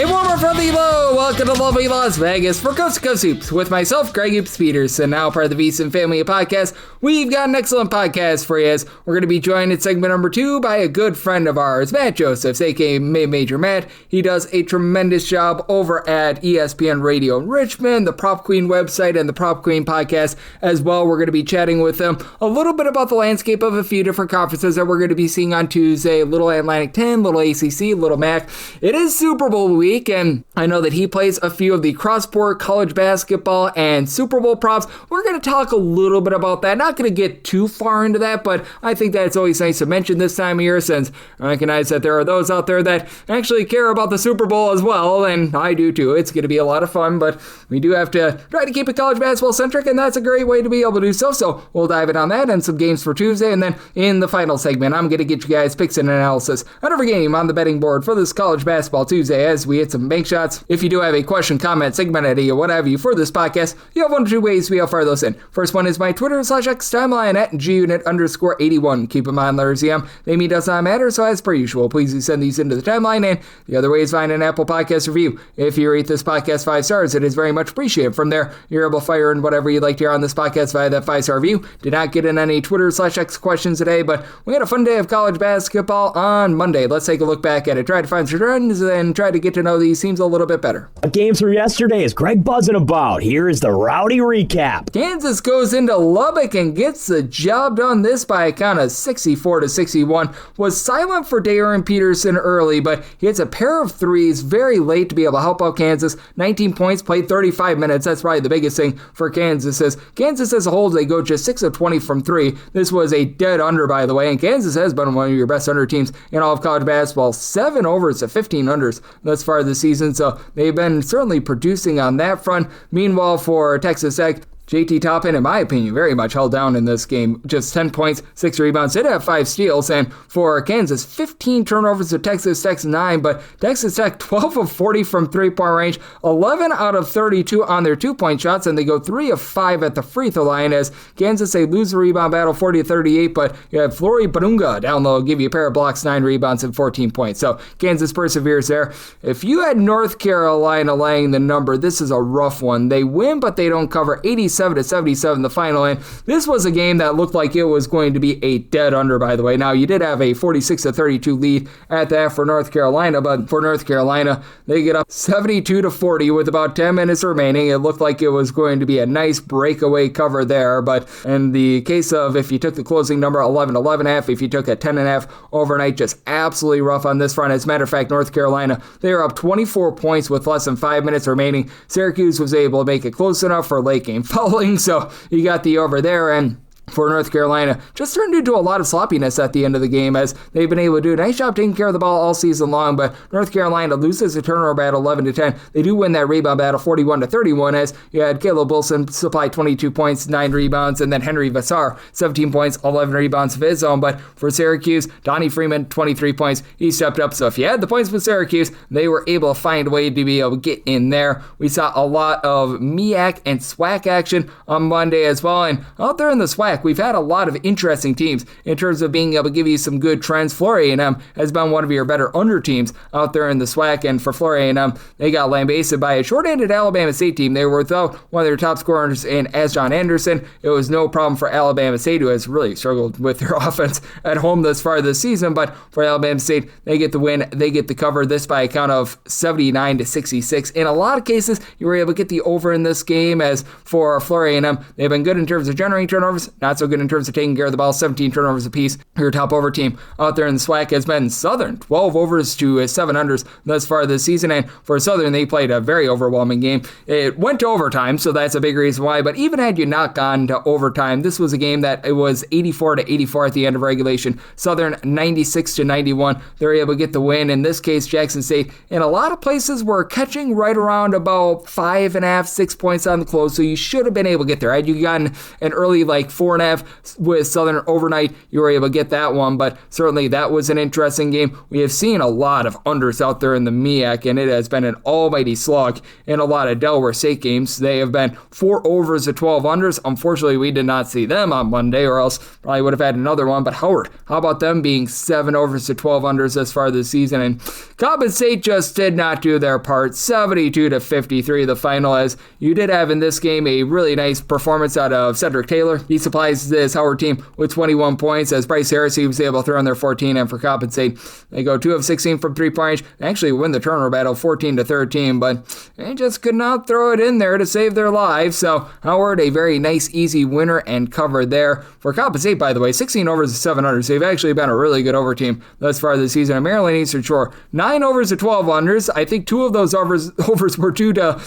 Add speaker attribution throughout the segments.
Speaker 1: A warmer from the low. Welcome to lovely Las Vegas for Coast to Coast Hoops with myself, Greg Hoops Peterson, now part of the VSiN family of podcasts. We've got an excellent podcast for you as we're going to be joined in segment number 2 by a good friend of ours, Matt Joepsehs, aka Major Matt. He does a tremendous job over at ESPN Radio in Richmond, the Prop Queen website, and the Prop Queen podcast as well. We're going to be chatting with him a little bit about the landscape of a few different conferences that we're going to be seeing on Tuesday. Little Atlantic 10, little ACC, little MAC. It is Super Bowl week, and I know that he plays a few of the cross-sport college basketball and Super Bowl props. We're going to talk a little bit about that. Not going to get too far into that, but I think that it's always nice to mention this time of year since I recognize that there are those out there that actually care about the Super Bowl as well, and I do too. It's going to be a lot of fun, but we do have to try to keep it college basketball-centric, and that's a great way to be able to do so. So we'll dive in on that and some games for Tuesday, and then in the final segment, I'm going to get you guys picks and analysis on every game on the betting board for this college basketball Tuesday as we hit some bank shots. If you do have a question, comment, segment idea, what have you for this podcast, you have one or two ways to fire those in. First one is my Twitter/X timeline at gunit_81. Keep in mind, letters EM. Name does not matter, so as per usual, please do send these into the timeline. And the other way is find an Apple Podcast review. If you rate this podcast 5 stars, it is very much appreciated. From there, you're able to fire in whatever you'd like to hear on this podcast via that 5-star review. Did not get in any Twitter/X questions today, but we had a fun day of college basketball on Monday. Let's take a look back at it. Try to find some trends and try to get to know these teams a little bit better.
Speaker 2: Games from yesterday is Greg buzzing about. Here is the rowdy recap.
Speaker 1: Kansas goes into Lubbock and gets the job done. This by a count of 64-61. Was silent for Dayton Peterson early, but he hits a pair of threes very late to be able to help out Kansas. 19 points, played 35 minutes. That's probably the biggest thing for Kansas. As Kansas as a whole, they go just 6 of 20 from 3. This was a dead under, by the way, and Kansas has been one of your best under teams in all of college basketball. 7 overs to 15 unders thus far this season, so they've been certainly producing on that front. Meanwhile, for Texas Tech, JT Toppin, in my opinion, very much held down in this game. Just 10 points, 6 rebounds, did have 5 steals, and for Kansas, 15 turnovers to Texas Tech's 9, but Texas Tech 12 of 40 from three-point range, 11 out of 32 on their two-point shots, and they go 3 of 5 at the free throw line as Kansas, they lose the rebound battle 40-38, but you have Flory Badunga down low, give you a pair of blocks, 9 rebounds, and 14 points. So Kansas perseveres there. If you had North Carolina laying the number, this is a rough one. They win, but they don't cover. 87-77 the final, and this was a game that looked like it was going to be a dead under, by the way. Now, you did have a 46-32 lead at that for North Carolina, but for North Carolina, they get up 72-40 with about 10 minutes remaining. It looked like it was going to be a nice breakaway cover there, but in the case of if you took the closing number 11-11.5, if you took a 10.5 overnight, just absolutely rough on this front. As a matter of fact, North Carolina, they were up 24 points with less than 5 minutes remaining. Syracuse was able to make it close enough for late game fouling, so you got the over there, and for North Carolina, just turned into a lot of sloppiness at the end of the game as they've been able to do a nice job taking care of the ball all season long, but North Carolina loses a turnover battle 11-10. They do win that rebound battle 41-31 as you had Caleb Wilson supply 22 points, 9 rebounds, and then Henry Vassar, 17 points, 11 rebounds of his own. But for Syracuse, Donnie Freeman, 23 points. He stepped up, so if you had the points with Syracuse, they were able to find a way to be able to get in there. We saw a lot of MEAC and SWAC action on Monday as well, and out there in the SWAC, we've had a lot of interesting teams in terms of being able to give you some good trends. Florida A&M has been one of your better under teams out there in the SWAC, and for Florida A&M, they got lambasted by a short-handed Alabama State team. They were without one of their top scorers in Asjon Anderson. It was no problem for Alabama State, who has really struggled with their offense at home thus far this season, but for Alabama State, they get the win, they get the cover, this by a count of 79-66. In a lot of cases, you were able to get the over in this game, as for Florida A&M, they've been good in terms of generating turnovers, not so good in terms of taking care of the ball, 17 turnovers apiece. Your top over team out there in the SWAC has been Southern, 12 overs to 7 unders thus far this season, and for Southern, they played a very overwhelming game. It went to overtime, so that's a big reason why, but even had you not gone to overtime, this was a game that it was 84-84 at the end of regulation. Southern, 96-91. They're able to get the win. In this case, Jackson State, in a lot of places, were catching right around about 5.5, 6 points on the close, so you should have been able to get there. Had you gotten an early, 4 4.5 with Southern overnight. You were able to get that one, but certainly that was an interesting game. We have seen a lot of unders out there in the MEAC, and it has been an almighty slog in a lot of Delaware State games. They have been 4 overs to 12 unders. Unfortunately, we did not see them on Monday, or else probably would have had another one. But Howard, how about them being 7 overs to 12 unders thus far this season? And Coppin State just did not do their part. 72-53 the final, as you did have in this game a really nice performance out of Cedric Taylor. He supplies this Howard team with 21 points, as Bryce Harris, he was able to throw in their 14, and for Coppin State, they go 2 of 16 from three-point range. They actually win the turnover battle 14-13, but they just could not throw it in there to save their lives. So Howard, a very nice, easy winner and cover there. For Coppin State, by the way, 16 overs to 7 unders. They've actually been a really good over team thus far this season. And Maryland Eastern Shore, 9 overs to 12 unders. I think 2 of those overs were due to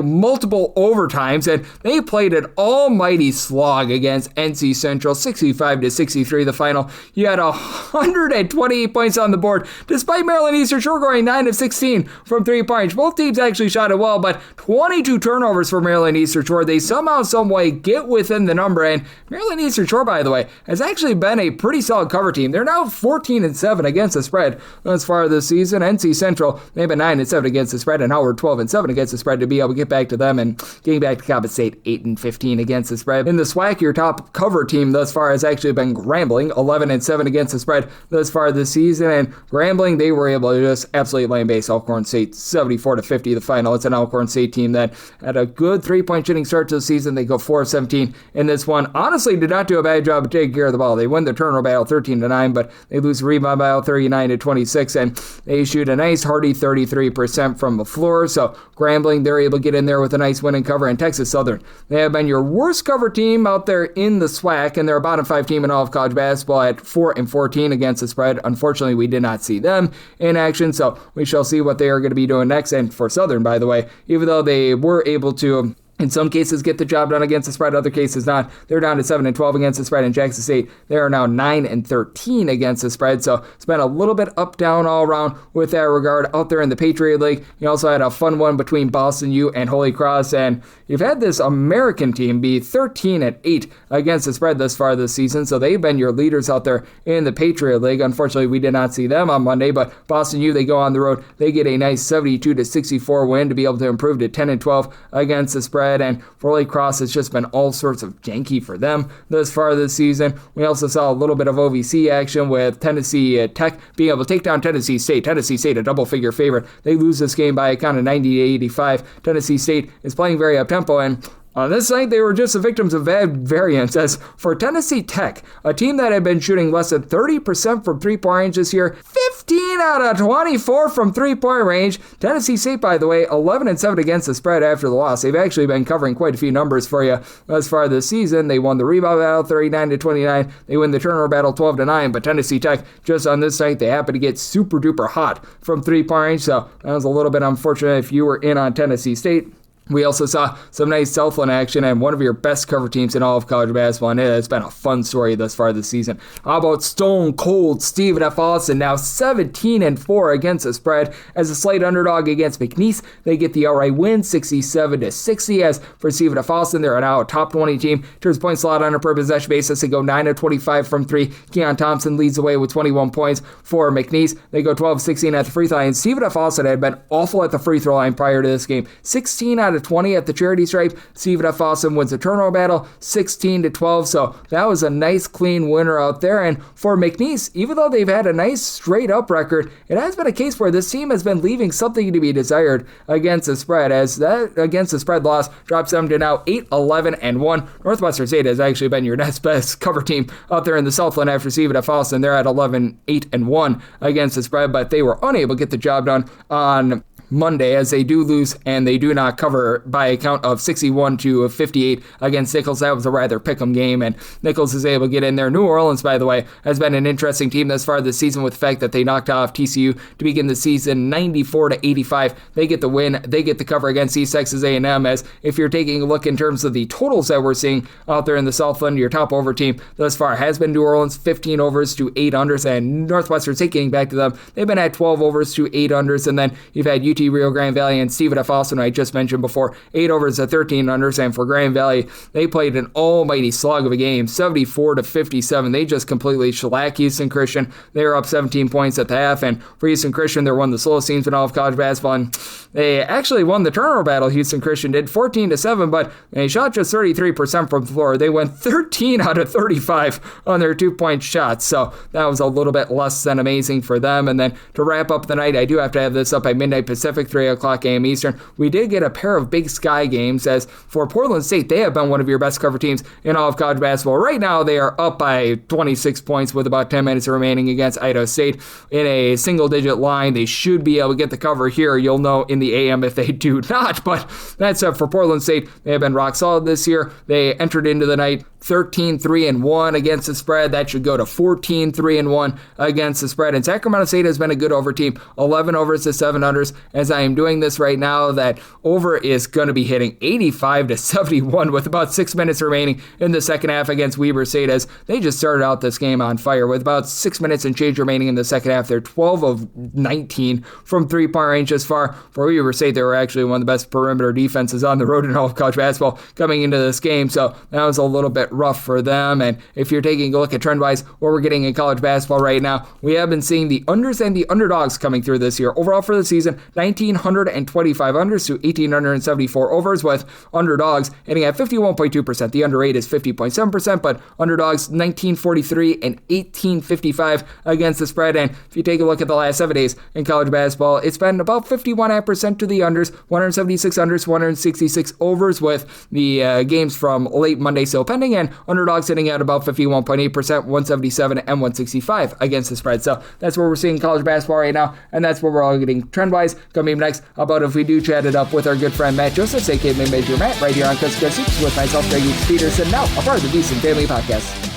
Speaker 1: multiple overtimes, and they played an almighty slog against NC Central, 65-63 the final. You had 128 points on the board, despite Maryland Eastern Shore going 9 of 16 from three-point range. Both teams actually shot it well, but 22 turnovers for Maryland Eastern Shore. They somehow, someway get within the number, and Maryland Eastern Shore, by the way, has actually been a pretty solid cover team. They're now 14-7 against the spread thus far this season. NC Central, they've been 9-7 against the spread, and Howard 12-7 against the spread to be able to get back to them, and getting back to Coppin State 8-15 against the spread. In the SWAC, your top cover team thus far has actually been Grambling, 11-7 against the spread thus far this season, and Grambling, they were able to just absolutely lay in base Alcorn State 74-50 the final. It's an Alcorn State team that had a good three-point shooting start to the season. They go 4 of 17 in this one. Honestly, did not do a bad job of taking care of the ball. They win the turnover battle 13-9, but they lose the rebound battle 39-26, and they shoot a nice hearty 33% from the floor. So Grambling, they're able to get in there with a nice win and cover. And Texas Southern, they have been your worst cover team out there in the SWAC, and they're a bottom 5 team in all of college basketball at 4-14 against the spread. Unfortunately, we did not see them in action, so we shall see what they are going to be doing next. And for Southern, by the way, even though they were able to in some cases get the job done against the spread, other cases not. They're down to 7-12 against the spread. In Jackson State, they are now 9-13 against the spread. So it's been a little bit up, down all around with that regard. Out there in the Patriot League, you also had a fun one between Boston U and Holy Cross, and you've had this American team be 13-8 against the spread thus far this season. So they've been your leaders out there in the Patriot League. Unfortunately, we did not see them on Monday, but Boston U, they go on the road. They get a nice 72-64 win to be able to improve to 10-12 against the spread. And for Holy Cross, it's just been all sorts of janky for them thus far this season. We also saw a little bit of OVC action with Tennessee Tech being able to take down Tennessee State. Tennessee State, a double-figure favorite. They lose this game by a count of 90-85. Tennessee State is playing very up-tempo, and on this night, they were just the victims of bad variance, as for Tennessee Tech, a team that had been shooting less than 30% from three-point range this year, 15 out of 24 from three-point range. Tennessee State, by the way, 11-7 against the spread after the loss. They've actually been covering quite a few numbers for you as far this season. They won the rebound battle 39-29. They win the turnover battle 12-9, but Tennessee Tech, just on this night, they happen to get super-duper hot from three-point range, so that was a little bit unfortunate if you were in on Tennessee State. We also saw some nice Southland action and one of your best cover teams in all of college basketball, and it has been a fun story thus far this season. How about Stone Cold Stephen F. Austin, now 17-4 against the spread as a slight underdog against McNeese. They get the outright win, 67-60. As for Stephen F. Austin, they're now a top 20 team. Turns point slot on a per possession basis. They go 9-25 from 3. Keon Thompson leads the way with 21 points for McNeese. They go 12-16 at the free throw line. Stephen F. Austin had been awful at the free throw line prior to this game. 16 out of 20 at the charity stripe. Stephen F. Austin wins the turnover battle 16-12. So that was a nice clean winner out there. And for McNeese, even though they've had a nice straight up record, it has been a case where this team has been leaving something to be desired against the spread, as that against the spread loss drops them to now 8-11-1. Northwestern State has actually been your next best cover team out there in the Southland after Stephen F. Austin. They're at 11-8-1 against the spread, but they were unable to get the job done on Monday, as they do lose and they do not cover by a count of 61-58 against Nichols. That was a rather pick'em game, and Nichols is able to get in there. New Orleans, by the way, has been an interesting team thus far this season with the fact that they knocked off TCU to begin the season 94-85. They get the win. They get the cover against East Texas A&M, as if you're taking a look in terms of the totals that we're seeing out there in the Southland, your top over team thus far has been New Orleans, 15 overs to 8 unders, and Northwestern State getting back to them. They've been at 12 overs to 8 unders, and then you've had UT Rio Grande Valley and Stephen F. Austin, I just mentioned before, 8 overs to 13 unders. And for Grand Valley, they played an almighty slug of a game, 74-57. They just completely shellacked Houston Christian. They were up 17 points at the half, and for Houston Christian, they're one of the slowest teams in all of college basketball. And they actually won the turnover battle. Houston Christian did 14-7, but they shot just 33% from the floor. They went 13 out of 35 on their 2-point shots, so that was a little bit less than amazing for them. And then to wrap up the night, I do have to have this up by midnight Pacific, 3 o'clock a.m. Eastern. We did get a pair of Big Sky games, as for Portland State, they have been one of your best cover teams in all of college basketball. Right now, they are up by 26 points with about 10 minutes remaining against Idaho State in a single-digit line. They should be able to get the cover here. You'll know in the AM if they do not, but that's up for Portland State. They have been rock solid this year. They entered into the night 13-3-1 against the spread. That should go to 14-3-1 against the spread. And Sacramento State has been a good over team, 11 overs to 7 unders. As I am doing this right now, that over is going to be hitting 85-71 with about 6 minutes remaining in the second half against Weber State, as they just started out this game on fire with about 6 minutes and change remaining in the second half. They're 12 of 19 from three-point range as far. For Weber State, they were actually one of the best perimeter defenses on the road in all of college basketball coming into this game, so that was a little bit rough for them. And if you're taking a look at trend-wise what we're getting in college basketball right now, we have been seeing the unders and the underdogs coming through this year. Overall for the season, 1,925 unders to 1,874 overs, with underdogs hitting at 51.2%. The under rate is 50.7%, but underdogs 1943 and 1855 against the spread. And if you take a look at the last 7 days in college basketball, it's been about 51% to the unders, 176 unders, 166 overs, with the games from late Monday still pending, and underdogs sitting at about 51.8%, 177 and 165 against the spread. So that's where we're seeing college basketball right now, and that's where we're all getting trend-wise. Coming up next, about if we do chat it up with our good friend Matt Joepsehs, aka Mid-Major Matt, right here on Canisius with myself, Greg Peterson, now a part of the Decent Family Podcast.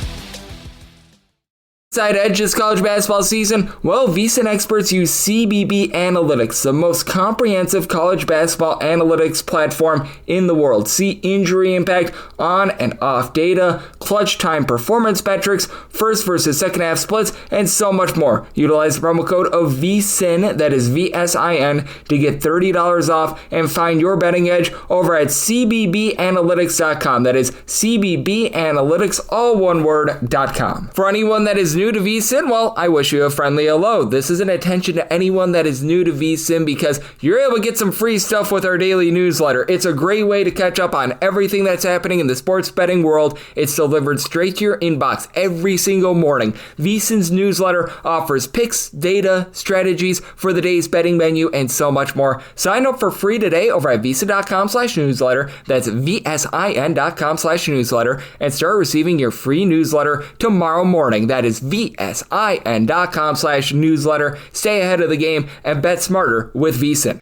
Speaker 1: Side edge this college basketball season? Well, VSiN experts use CBB Analytics, the most comprehensive college basketball analytics platform in the world. See injury impact, on and off data, clutch time performance metrics, first versus second half splits, and so much more. Utilize the promo code of VSiN, that is VSIN, to get $30 off and find your betting edge over at cbbanalytics.com. That is cbbanalytics, all one word.com. For anyone that is new to VSiN, well, I wish you a friendly hello. This is an attention to anyone that is new to VSiN, because you're able to get some free stuff with our daily newsletter. It's a great way to catch up on everything that's happening in the sports betting world. It's delivered straight to your inbox every single morning. VSiN's newsletter offers picks, data, strategies for the day's betting menu, and so much more. Sign up for free today over at VSiN.com/newsletter. That's VSIN.com/newsletter, and start receiving your free newsletter tomorrow morning. That is VSIN.com/newsletter. Stay ahead of the game and bet smarter with VSiN.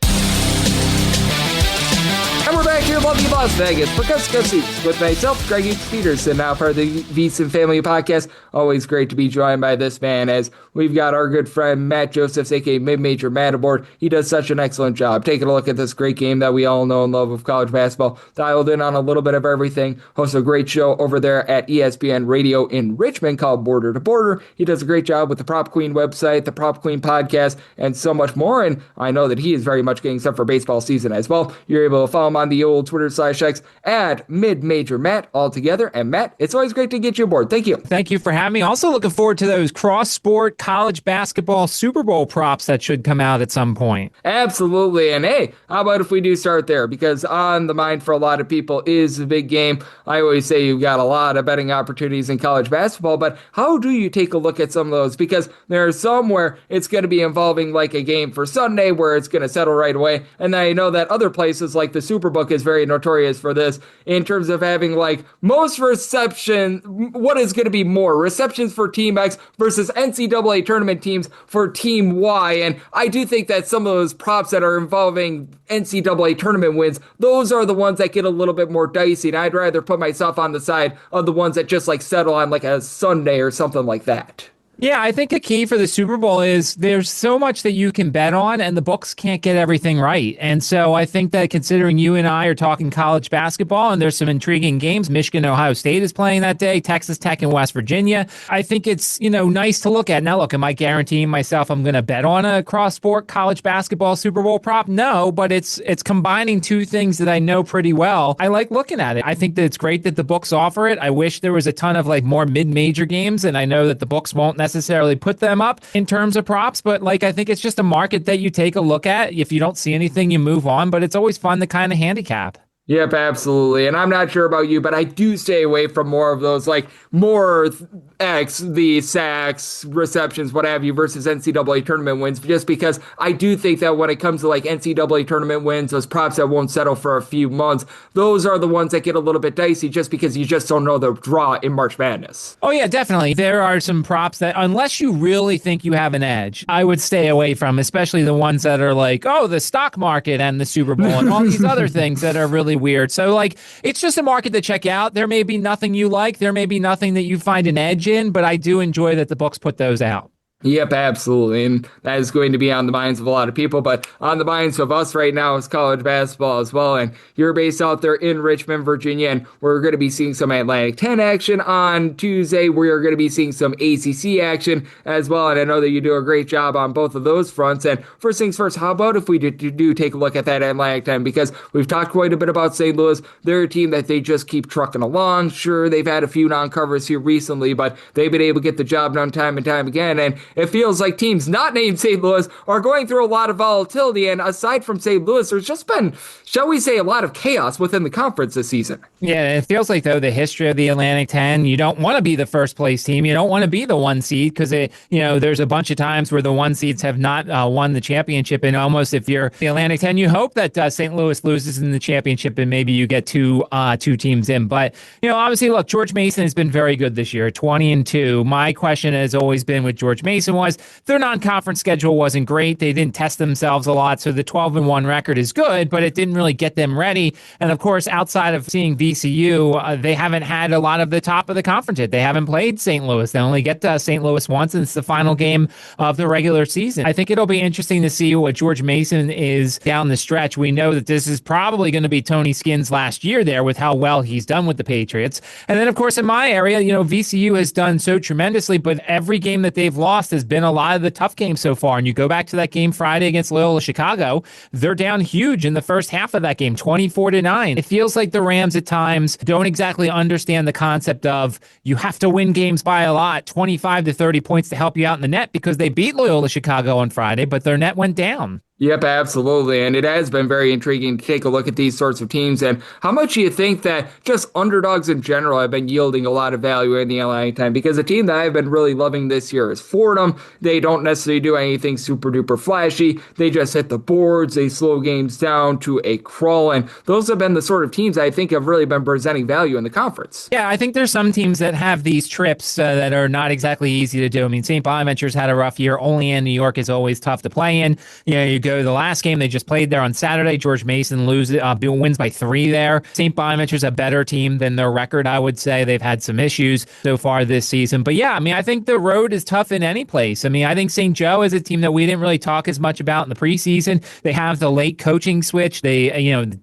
Speaker 1: And we're back here in lovely Las Vegas for Canisius with myself, Greg Peterson, now part of the VSiN Family Podcast. Always great to be joined by this man, as we've got our good friend Matt Joepsehs, aka Mid-Major Matt, aboard. He does such an excellent job taking a look at this great game that we all know and love of college basketball. Dialed in on a little bit of everything. Hosts a great show over there at ESPN Radio in Richmond called Border to Border. He does a great job with the Prop Queen website, the Prop Queen podcast, and so much more. And I know that he is very much getting set for baseball season as well. You're able to follow him on the old Twitter/X at Mid-Major Matt all together. And Matt, it's always great to get you aboard. Thank you.
Speaker 3: Thank you for having me. Also looking forward to those cross-sport college basketball Super Bowl props that should come out at some point.
Speaker 1: Absolutely. And hey, how about if we do start there? Because on the mind for a lot of people is the big game. I always say you've got a lot of betting opportunities in college basketball, but how do you take a look at some of those? Because there are some where it's going to be involving like a game for Sunday where it's going to settle right away. And I know that other places like the Superbook is very notorious for this in terms of having like most reception. What is going to be more receptions for Team X versus NCAA tournament teams for Team Y? And I do think that some of those props that are involving NCAA tournament wins, those are the ones that get a little bit more dicey. And I'd rather put myself on the side of the ones that just like settle on like a Sunday or something like that.
Speaker 3: Yeah, I think a key for the Super Bowl is there's so much that you can bet on, and the books can't get everything right. And so I think that considering you and I are talking college basketball, and there's some intriguing games, Michigan, Ohio State is playing that day, Texas Tech and West Virginia. I think it's, nice to look at. Now, look, am I guaranteeing myself I'm going to bet on a cross-sport college basketball Super Bowl prop? No, but it's combining two things that I know pretty well. I like looking at it. I think that it's great that the books offer it. I wish there was a ton of more mid-major games, and I know that the books won't necessarily put them up in terms of props, but I think it's just a market that you take a look at. If you don't see anything, you move on, but it's always fun to kind of handicap.
Speaker 1: Yep, absolutely. And I'm not sure about you, but I do stay away from more of those, more X, the sacks, receptions, what have you, versus NCAA tournament wins, just because I do think that when it comes to NCAA tournament wins, those props that won't settle for a few months, those are the ones that get a little bit dicey just because you just don't know the draw in March Madness.
Speaker 3: Oh, yeah, definitely. There are some props that, unless you really think you have an edge, I would stay away from, especially the ones that are the stock market and the Super Bowl and all these other things that are really weird. So it's just a market to check out. There may be nothing you like. There may be nothing that you find an edge in, but I do enjoy that the books put those out.
Speaker 1: Yep, absolutely. And that is going to be on the minds of a lot of people, but on the minds of us right now is college basketball as well. And you're based out there in Richmond, Virginia, and we're going to be seeing some Atlantic 10 action on Tuesday. We're going to be seeing some ACC action as well. And I know that you do a great job on both of those fronts. And first things first, how about if we do take a look at that Atlantic 10? Because we've talked quite a bit about St. Louis. They're a team that they just keep trucking along. Sure, they've had a few non-covers here recently, but they've been able to get the job done time and time again. And it feels like teams not named St. Louis are going through a lot of volatility, and aside from St. Louis, there's just been, shall we say, a lot of chaos within the conference this season.
Speaker 3: Yeah, it feels like, though, the history of the Atlantic 10, you don't want to be the first place team. You don't want to be the one seed because, there's a bunch of times where the one seeds have not won the championship. And almost if you're the Atlantic 10, you hope that St. Louis loses in the championship and maybe you get two teams in. But, obviously, look, George Mason has been very good this year, 20-2. My question has always been with George Mason was their non-conference schedule wasn't great. They didn't test themselves a lot. So the 12-1 record is good, but it didn't really get them ready. And of course, outside of seeing VCU, they haven't had a lot of the top of the conference yet. They haven't played St. Louis. They only get to St. Louis once, and it's the final game of the regular season. I think it'll be interesting to see what George Mason is down the stretch. We know that this is probably going to be Tony Skinn's last year there with how well he's done with the Patriots. And then, of course, in my area, VCU has done so tremendously, but every game that they've lost has been a lot of the tough games so far. And you go back to that game Friday against Loyola Chicago, they're down huge in the first half of that game, 24-9. It feels like the Rams at times don't exactly understand the concept of you have to win games by a lot, 25 to 30 points to help you out in the net, because they beat Loyola Chicago on Friday, but their net went down.
Speaker 1: Yep, absolutely. And it has been very intriguing to take a look at these sorts of teams. And how much do you think that just underdogs in general have been yielding a lot of value in the Atlantic 10? Because a team that I've been really loving this year is Fordham. They don't necessarily do anything super duper flashy. They just hit the boards. They slow games down to a crawl. And those have been the sort of teams I think have really been presenting value in the conference.
Speaker 3: Yeah, I think there's some teams that have these trips that are not exactly easy to do. I mean, St. Bonaventure's had a rough year. Only in New York is always tough to play in. You go to the last game they just played there on Saturday. George Mason wins by 3 there. St. Bonaventure's a better team than their record, I would say. They've had some issues so far this season. But yeah, I mean, I think the road is tough in any place. I mean, I think St. Joe is a team that we didn't really talk as much about in the preseason. They have the late coaching switch. They,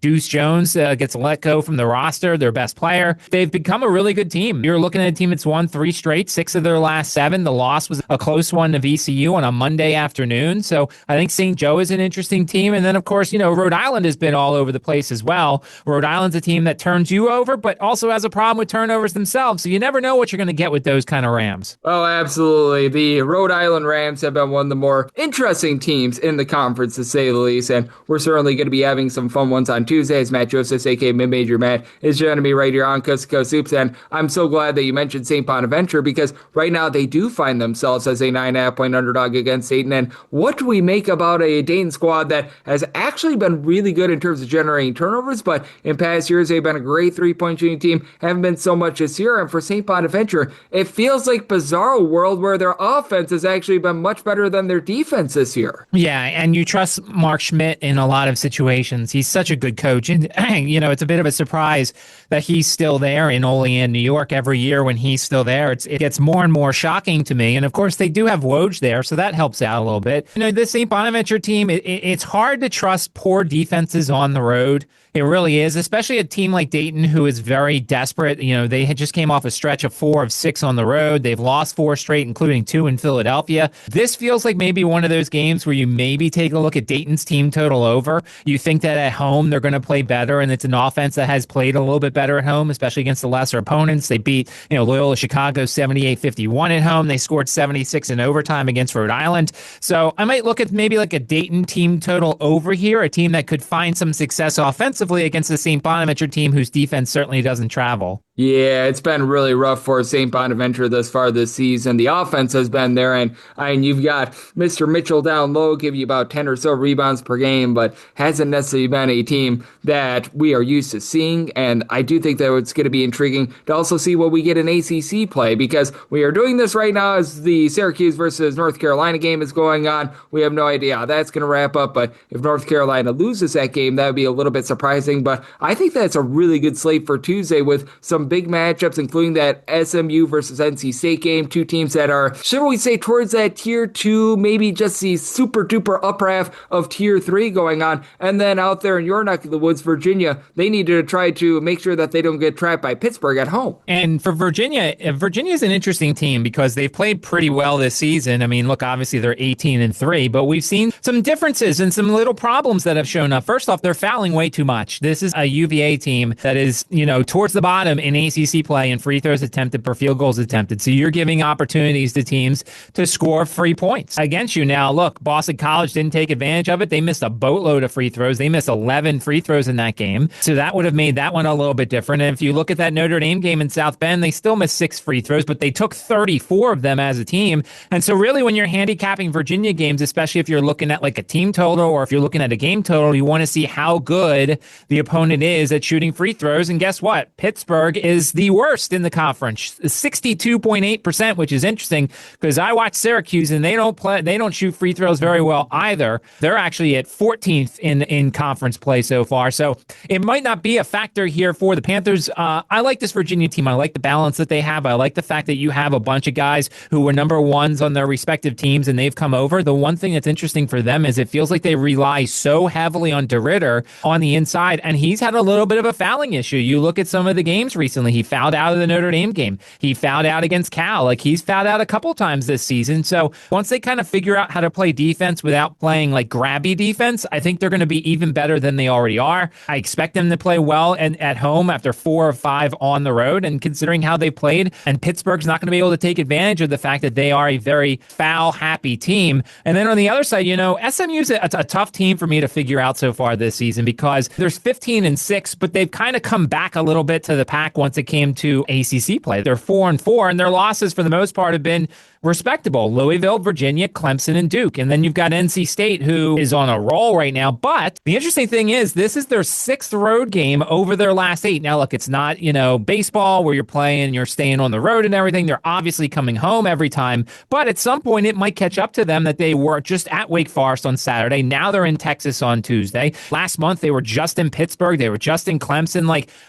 Speaker 3: Deuce Jones gets let go from the roster, their best player. They've become a really good team. You're looking at a team that's won 3 straight, 6 of their last 7. The loss was a close one to VCU on a Monday afternoon. So I think St. Joe is an interesting team. And then, of course, Rhode Island has been all over the place as well. Rhode Island's a team that turns you over, but also has a problem with turnovers themselves. So you never know what you're going to get with those kind of Rams.
Speaker 1: Oh, absolutely. The Rhode Island Rams have been one of the more interesting teams in the conference, to say the least. And we're certainly going to be having some fun ones on Tuesday as Matt Joepsehs, a.k.a. Mid-Major Matt, is joining me right here on Coast to Coast Hoops. And I'm so glad that you mentioned St. Bonaventure, because right now they do find themselves as a 9.5-point underdog against Dayton. And what do we make about a Dayton squad that has actually been really good in terms of generating turnovers, but in past years they've been a great three-point shooting team, haven't been so much this year. And for St. Bonaventure, it feels like bizarro world where their offense offense has actually been much better than their defense this year.
Speaker 3: Yeah, and you trust Mark Schmidt in a lot of situations. He's such a good coach. And, it's a bit of a surprise that he's still there in Olean, New York. Every year when he's still there, it gets more and more shocking to me. And, of course, they do have Woj there, so that helps out a little bit. The St. Bonaventure team, it's hard to trust poor defenses on the road. It really is, especially a team like Dayton, who is very desperate. They had just came off a stretch of 4 of 6 on the road. They've lost 4 straight, including 2 in Philadelphia. This feels like maybe one of those games where you maybe take a look at Dayton's team total over. You think that at home they're going to play better, and it's an offense that has played a little bit better at home, especially against the lesser opponents. They beat Loyola Chicago 78-51 at home. They scored 76 in overtime against Rhode Island. So I might look at maybe like a Dayton team total over here, a team that could find some success offensively against the St. Bonaventure team whose defense certainly doesn't travel.
Speaker 1: Yeah, it's been really rough for St. Bonaventure thus far this season. The offense has been there, and you've got Mr. Mitchell down low, give you about 10 or so rebounds per game, but hasn't necessarily been a team that we are used to seeing. And I do think that it's going to be intriguing to also see what we get in ACC play, because we are doing this right now as the Syracuse versus North Carolina game is going on. We have no idea how that's going to wrap up, but if North Carolina loses that game, that would be a little bit surprising. But I think that's a really good slate for Tuesday with some big matchups, including that SMU versus NC State game. 2 teams that are, should we say, towards that tier 2, maybe just the super duper upper half of tier 3 going on. And then out there in your neck of the woods, Virginia, they need to try to make sure that they don't get trapped by Pittsburgh at home.
Speaker 3: And for Virginia is an interesting team because they've played pretty well this season. I mean, look, obviously they're 18-3, but we've seen some differences and some little problems that have shown up. First off, they're fouling way too much. This is a UVA team that is, towards the bottom in ACC play and free throws attempted per field goals attempted. So you're giving opportunities to teams to score free points against you. Now, look, Boston College didn't take advantage of it. They missed a boatload of free throws. They missed 11 free throws in that game. So that would have made that one a little bit different. And if you look at that Notre Dame game in South Bend, they still missed 6 free throws, but they took 34 of them as a team. And so really when you're handicapping Virginia games, especially if you're looking at like a team total or if you're looking at a game total, you want to see how good the opponent is at shooting free throws. And guess what? Pittsburgh is the worst in the conference, 62.8%, which is interesting because I watch Syracuse and they don't shoot free throws very well either. They're actually at 14th in conference play so far. So it might not be a factor here for the Panthers. I like this Virginia team. I like the balance that they have. I like the fact that you have a bunch of guys who were number ones on their respective teams and they've come over. The one thing that's interesting for them is it feels like they rely so heavily on DeRitter on the inside, and he's had a little bit of a fouling issue. You look at some of the games recently. He fouled out of the Notre Dame game. He fouled out against Cal. He's fouled out a couple times this season. So once they kind of figure out how to play defense without playing like grabby defense, I think they're going to be even better than they already are. I expect them to play well and at home after 4 of 5 on the road. And considering how they played, and Pittsburgh's not going to be able to take advantage of the fact that they are a very foul-happy team. And then on the other side, SMU's a tough team for me to figure out so far this season because there's 15-6, but they've kind of come back a little bit to the pack once it came to ACC play. They're 4-4, and their losses for the most part have been respectable. Louisville, Virginia, Clemson, and Duke. And then you've got NC State, who is on a roll right now. But the interesting thing is this is their 6th road game over their last 8. Now, look, it's not, baseball where you're playing, you're staying on the road and everything. They're obviously coming home every time. But at some point, it might catch up to them that they were just at Wake Forest on Saturday. Now they're in Texas on Tuesday. Last month, they were just in Pittsburgh. They were just in Clemson.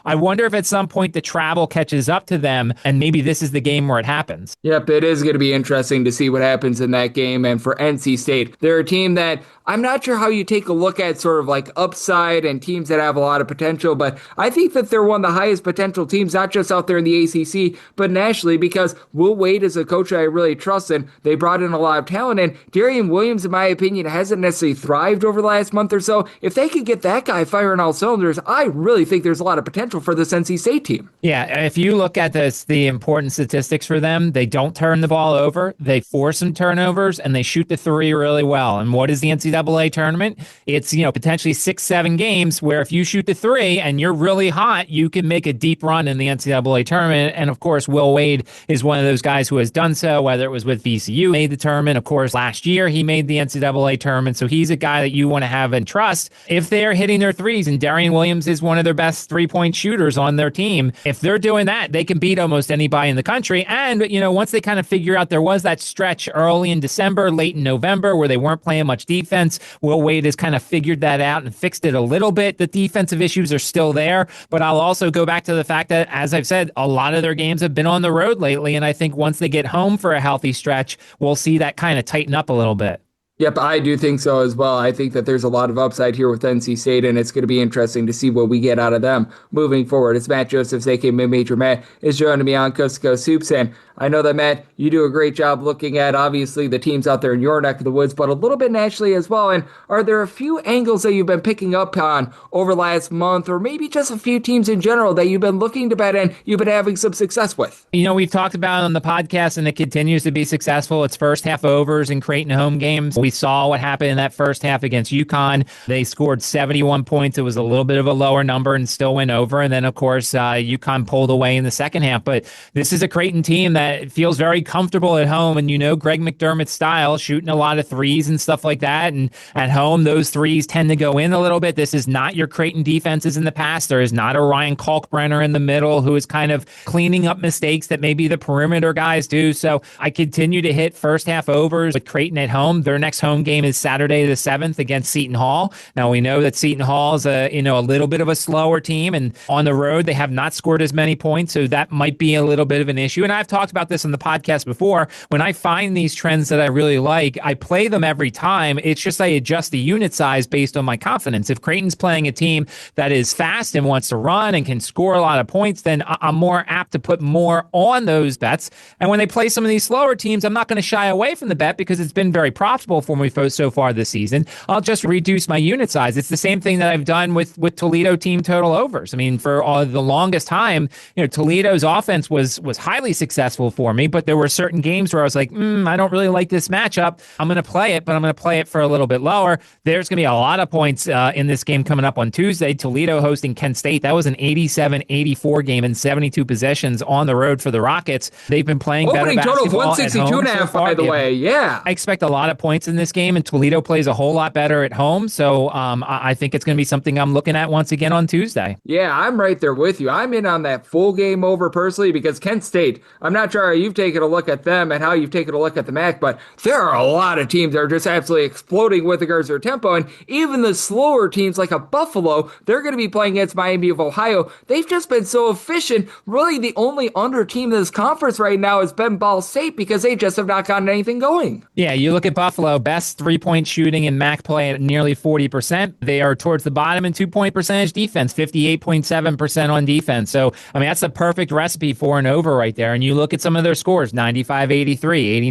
Speaker 3: I wonder if at some point the travel catches up to them and maybe this is the game where it happens.
Speaker 1: Yep, it is going to be interesting to see what happens in that game. And for NC State, they're a team that I'm not sure how you take a look at sort of like upside and teams that have a lot of potential, but I think that they're one of the highest potential teams, not just out there in the ACC, but nationally, because Will Wade is a coach I really trust, and they brought in a lot of talent. And Darian Williams, in my opinion, hasn't necessarily thrived over the last month or so. If they could get that guy firing all cylinders, I really think there's a lot of potential for this NC State team.
Speaker 3: Yeah, if you look at the important statistics for them, they don't turn the ball over, they force some turnovers, and they shoot the 3 really well. And what is the NCAA NCAA tournament, it's, potentially 6-7 games where if you shoot the three and you're really hot, you can make a deep run in the NCAA tournament. And of course, Will Wade is one of those guys who has done so, whether it was with VCU, made the tournament. Of course, last year he made the NCAA tournament. So he's a guy that you want to have and trust if they're hitting their threes. And Darian Williams is one of their best 3-point shooters on their team. If they're doing that, they can beat almost anybody in the country. And, once they kind of figure out there was that stretch early in December, late in November, where they weren't playing much defense, Will Wade has kind of figured that out and fixed it a little bit. The defensive issues are still there, but I'll also go back to the fact that, as I've said, a lot of their games have been on the road lately. And I think once they get home for a healthy stretch, we'll see that kind of tighten up a little bit.
Speaker 1: Yep, I do think so as well. I think that there's a lot of upside here with NC State, and it's going to be interesting to see what we get out of them moving forward. It's Matt Joepsehs, aka Major Matt, is joining me on Coast to Coast Hoops, and I know that, Matt, you do a great job looking at, obviously, the teams out there in your neck of the woods, but a little bit nationally as well. And are there a few angles that you've been picking up on over the last month, or maybe just a few teams in general that you've been looking to bet and you've been having some success with?
Speaker 3: We've talked about it on the podcast, and it continues to be successful. It's first half overs in Creighton home games. We saw what happened in that first half against UConn. They scored 71 points. It was a little bit of a lower number and still went over. And then, of course, UConn pulled away in the second half. But this is a Creighton team that feels very comfortable at home. And Greg McDermott's style, shooting a lot of threes and stuff like that. And at home, those threes tend to go in a little bit. This is not your Creighton defenses in the past. There is not a Ryan Kalkbrenner in the middle who is kind of cleaning up mistakes that maybe the perimeter guys do. So I continue to hit first half overs with Creighton at home. Their next home game is Saturday the 7th against Seton Hall. Now we know that Seton Hall is a little bit of a slower team, and on the road they have not scored as many points, so that might be a little bit of an issue. And I've talked about this on the podcast before. When I find these trends that I really like, I play them every time. It's just I adjust the unit size based on my confidence. If Creighton's playing a team that is fast and wants to run and can score a lot of points, then I'm more apt to put more on those bets. And when they play some of these slower teams, I'm not going to shy away from the bet because it's been very profitable for me so far this season. I'll just reduce my unit size. It's the same thing that I've done with Toledo team total overs. I mean, for the longest time, Toledo's offense was highly successful for me, but there were certain games where I was like, I don't really like this matchup. I'm going to play it, but I'm going to play it for a little bit lower. There's going to be a lot of points in this game coming up on Tuesday. Toledo hosting Kent State. That was an 87-84 game in 72 possessions on the road for the Rockets. They've been playing better basketball. Opening total of
Speaker 1: 162.5, by the way. Yeah.
Speaker 3: I expect a lot of points in this game, and Toledo plays a whole lot better at home. So I think it's going to be something I'm looking at once again on Tuesday.
Speaker 1: Yeah, I'm right there with you. I'm in on that full game over personally because Kent State, I'm not sure how you've taken a look at them and how you've taken a look at the MAC, but there are a lot of teams that are just absolutely exploding with regards to their tempo. And even the slower teams like a Buffalo, they're going to be playing against Miami of Ohio. They've just been so efficient. Really, the only under team in this conference right now has been Ball State because they just have not gotten anything going.
Speaker 3: Yeah, you look at Buffalo, best 3-point shooting in MAC play at nearly 40%. They are towards the bottom in 2-point percentage defense, 58.7% on defense. So, I mean, that's a perfect recipe for an over right there. And you look at some of their scores, 95-83,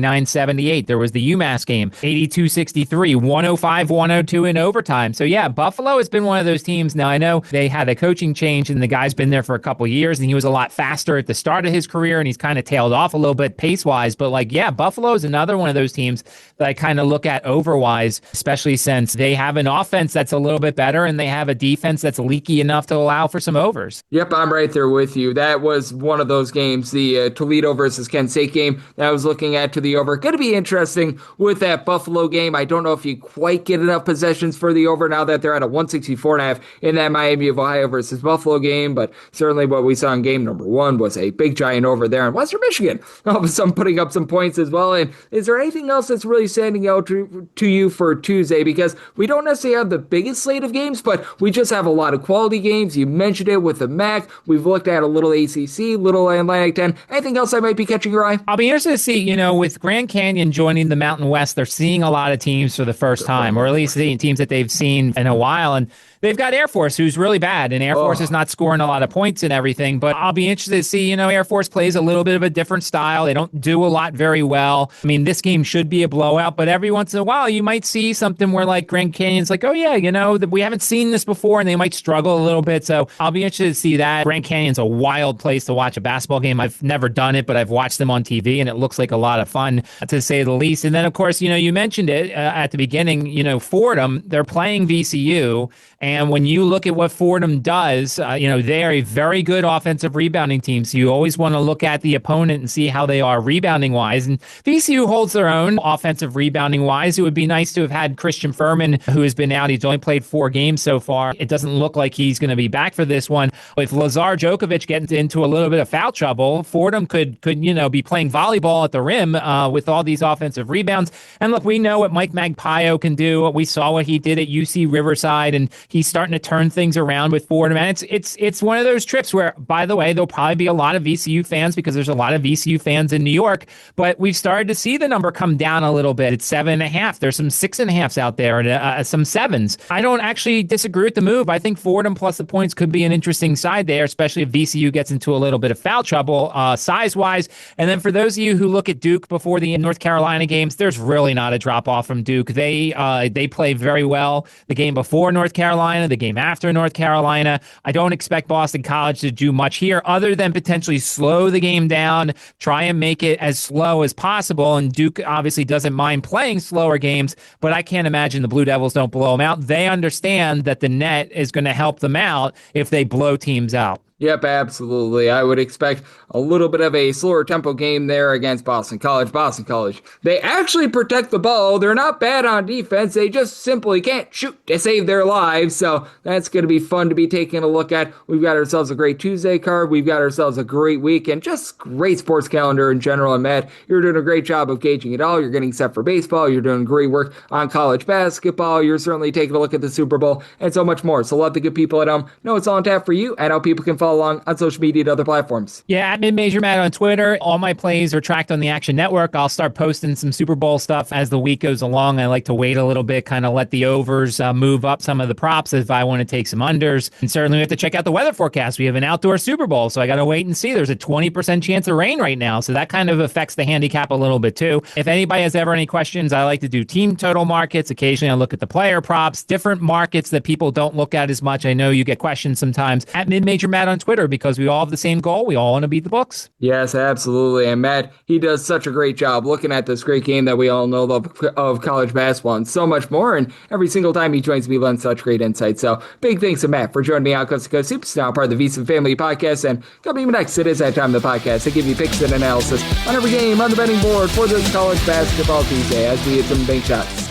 Speaker 3: 89-78. There was the UMass game, 82-63, 105-102 in overtime. So, yeah, Buffalo has been one of those teams. Now, I know they had a coaching change and the guy's been there for a couple years and he was a lot faster at the start of his career and he's kind of tailed off a little bit pace-wise. But, Buffalo is another one of those teams that I kind of look at over-wise, especially since they have an offense that's a little bit better and they have a defense that's leaky enough to allow for some overs.
Speaker 1: Yep, I'm right there with you. That was one of those games, the Toledo versus Kent State game that I was looking at to the over. Going to be interesting with that Buffalo game. I don't know if you quite get enough possessions for the over now that they're at a 164.5 in that Miami of Ohio versus Buffalo game, but certainly what we saw in game number one was a big giant over there in Western Michigan. All of a sudden putting up some points as well. And is there anything else that's really standing out to you for Tuesday? Because we don't necessarily have the biggest slate of games, but we just have a lot of quality games. You mentioned it with the MAC. We've looked at a little ACC, little Atlantic 10. Anything else that might be catching your eye?
Speaker 3: I'll be interested to see, with Grand Canyon joining the Mountain West, they're seeing a lot of teams for the first time, or at least teams that they've seen in a while. And they've got Air Force, who's really bad, and Air Force is not scoring a lot of points and everything, but I'll be interested to see, Air Force plays a little bit of a different style. They don't do a lot very well. I mean, this game should be a blowout, but every once in a while, you might see something where like Grand Canyon's like, oh yeah, we haven't seen this before, and they might struggle a little bit. So I'll be interested to see that. Grand Canyon's a wild place to watch a basketball game. I've never done it, but I've watched them on TV, and it looks like a lot of fun, to say the least. And then, of course, you mentioned it at the beginning, Fordham, they're playing VCU. And when you look at what Fordham does, they are a very good offensive rebounding team. So you always want to look at the opponent and see how they are rebounding wise. And VCU holds their own offensive rebounding wise. It would be nice to have had Christian Furman, who has been out. He's only played 4 games so far. It doesn't look like he's going to be back for this one. If Lazar Djokovic gets into a little bit of foul trouble, Fordham could be playing volleyball at the rim with all these offensive rebounds. And look, we know what Mike Magpayo can do. We saw what he did at UC Riverside, and he's starting to turn things around with Fordham. And it's one of those trips where, by the way, there'll probably be a lot of VCU fans because there's a lot of VCU fans in New York, but we've started to see the number come down a little bit. It's 7.5. There's some 6.5s out there and some 7s. I don't actually disagree with the move. I think Fordham plus the points could be an interesting side there, especially if VCU gets into a little bit of foul trouble size-wise. And then for those of you who look at Duke before the North Carolina games, there's really not a drop-off from Duke. They play very well the game before North Carolina, the game after North Carolina. I don't expect Boston College to do much here other than potentially slow the game down, try and make it as slow as possible. And Duke obviously doesn't mind playing slower games, but I can't imagine the Blue Devils don't blow them out. They understand that the net is going to help them out if they blow teams out.
Speaker 1: Yep, absolutely. I would expect a little bit of a slower tempo game there against Boston College. Boston College, they actually protect the ball. They're not bad on defense. They just simply can't shoot to save their lives. So that's going to be fun to be taking a look at. We've got ourselves a great Tuesday card. We've got ourselves a great week and just great sports calendar in general. And Matt, you're doing a great job of gauging it all. You're getting set for baseball. You're doing great work on college basketball. You're certainly taking a look at the Super Bowl and so much more. So let the good people at home know it's all on tap for you and how people can follow along on social media and other platforms.
Speaker 3: Yeah, at Mid-Major Matt on Twitter. All my plays are tracked on the Action Network. I'll start posting some Super Bowl stuff as the week goes along. I like to wait a little bit, kind of let the overs move up some of the props if I want to take some unders. And certainly we have to check out the weather forecast. We have an outdoor Super Bowl, so I got to wait and see. There's a 20% chance of rain right now, so that kind of affects the handicap a little bit too. If anybody has ever any questions, I like to do team total markets. Occasionally I look at the player props, different markets that people don't look at as much. I know you get questions sometimes at Mid-Major Matt on Twitter because we all have the same goal. We all want to beat the books.
Speaker 1: Yes, absolutely. And Matt, he does such a great job looking at this great game that we all know of college basketball and so much more. And every single time he joins me, lends such great insight. So big thanks to Matt for joining me on Coast to Coast Hoops, now part of the VSiN Family Podcast. And coming up next, it is that time of the podcast to give you picks and analysis on every game on the betting board for this college basketball Tuesday as we hit some bank shots.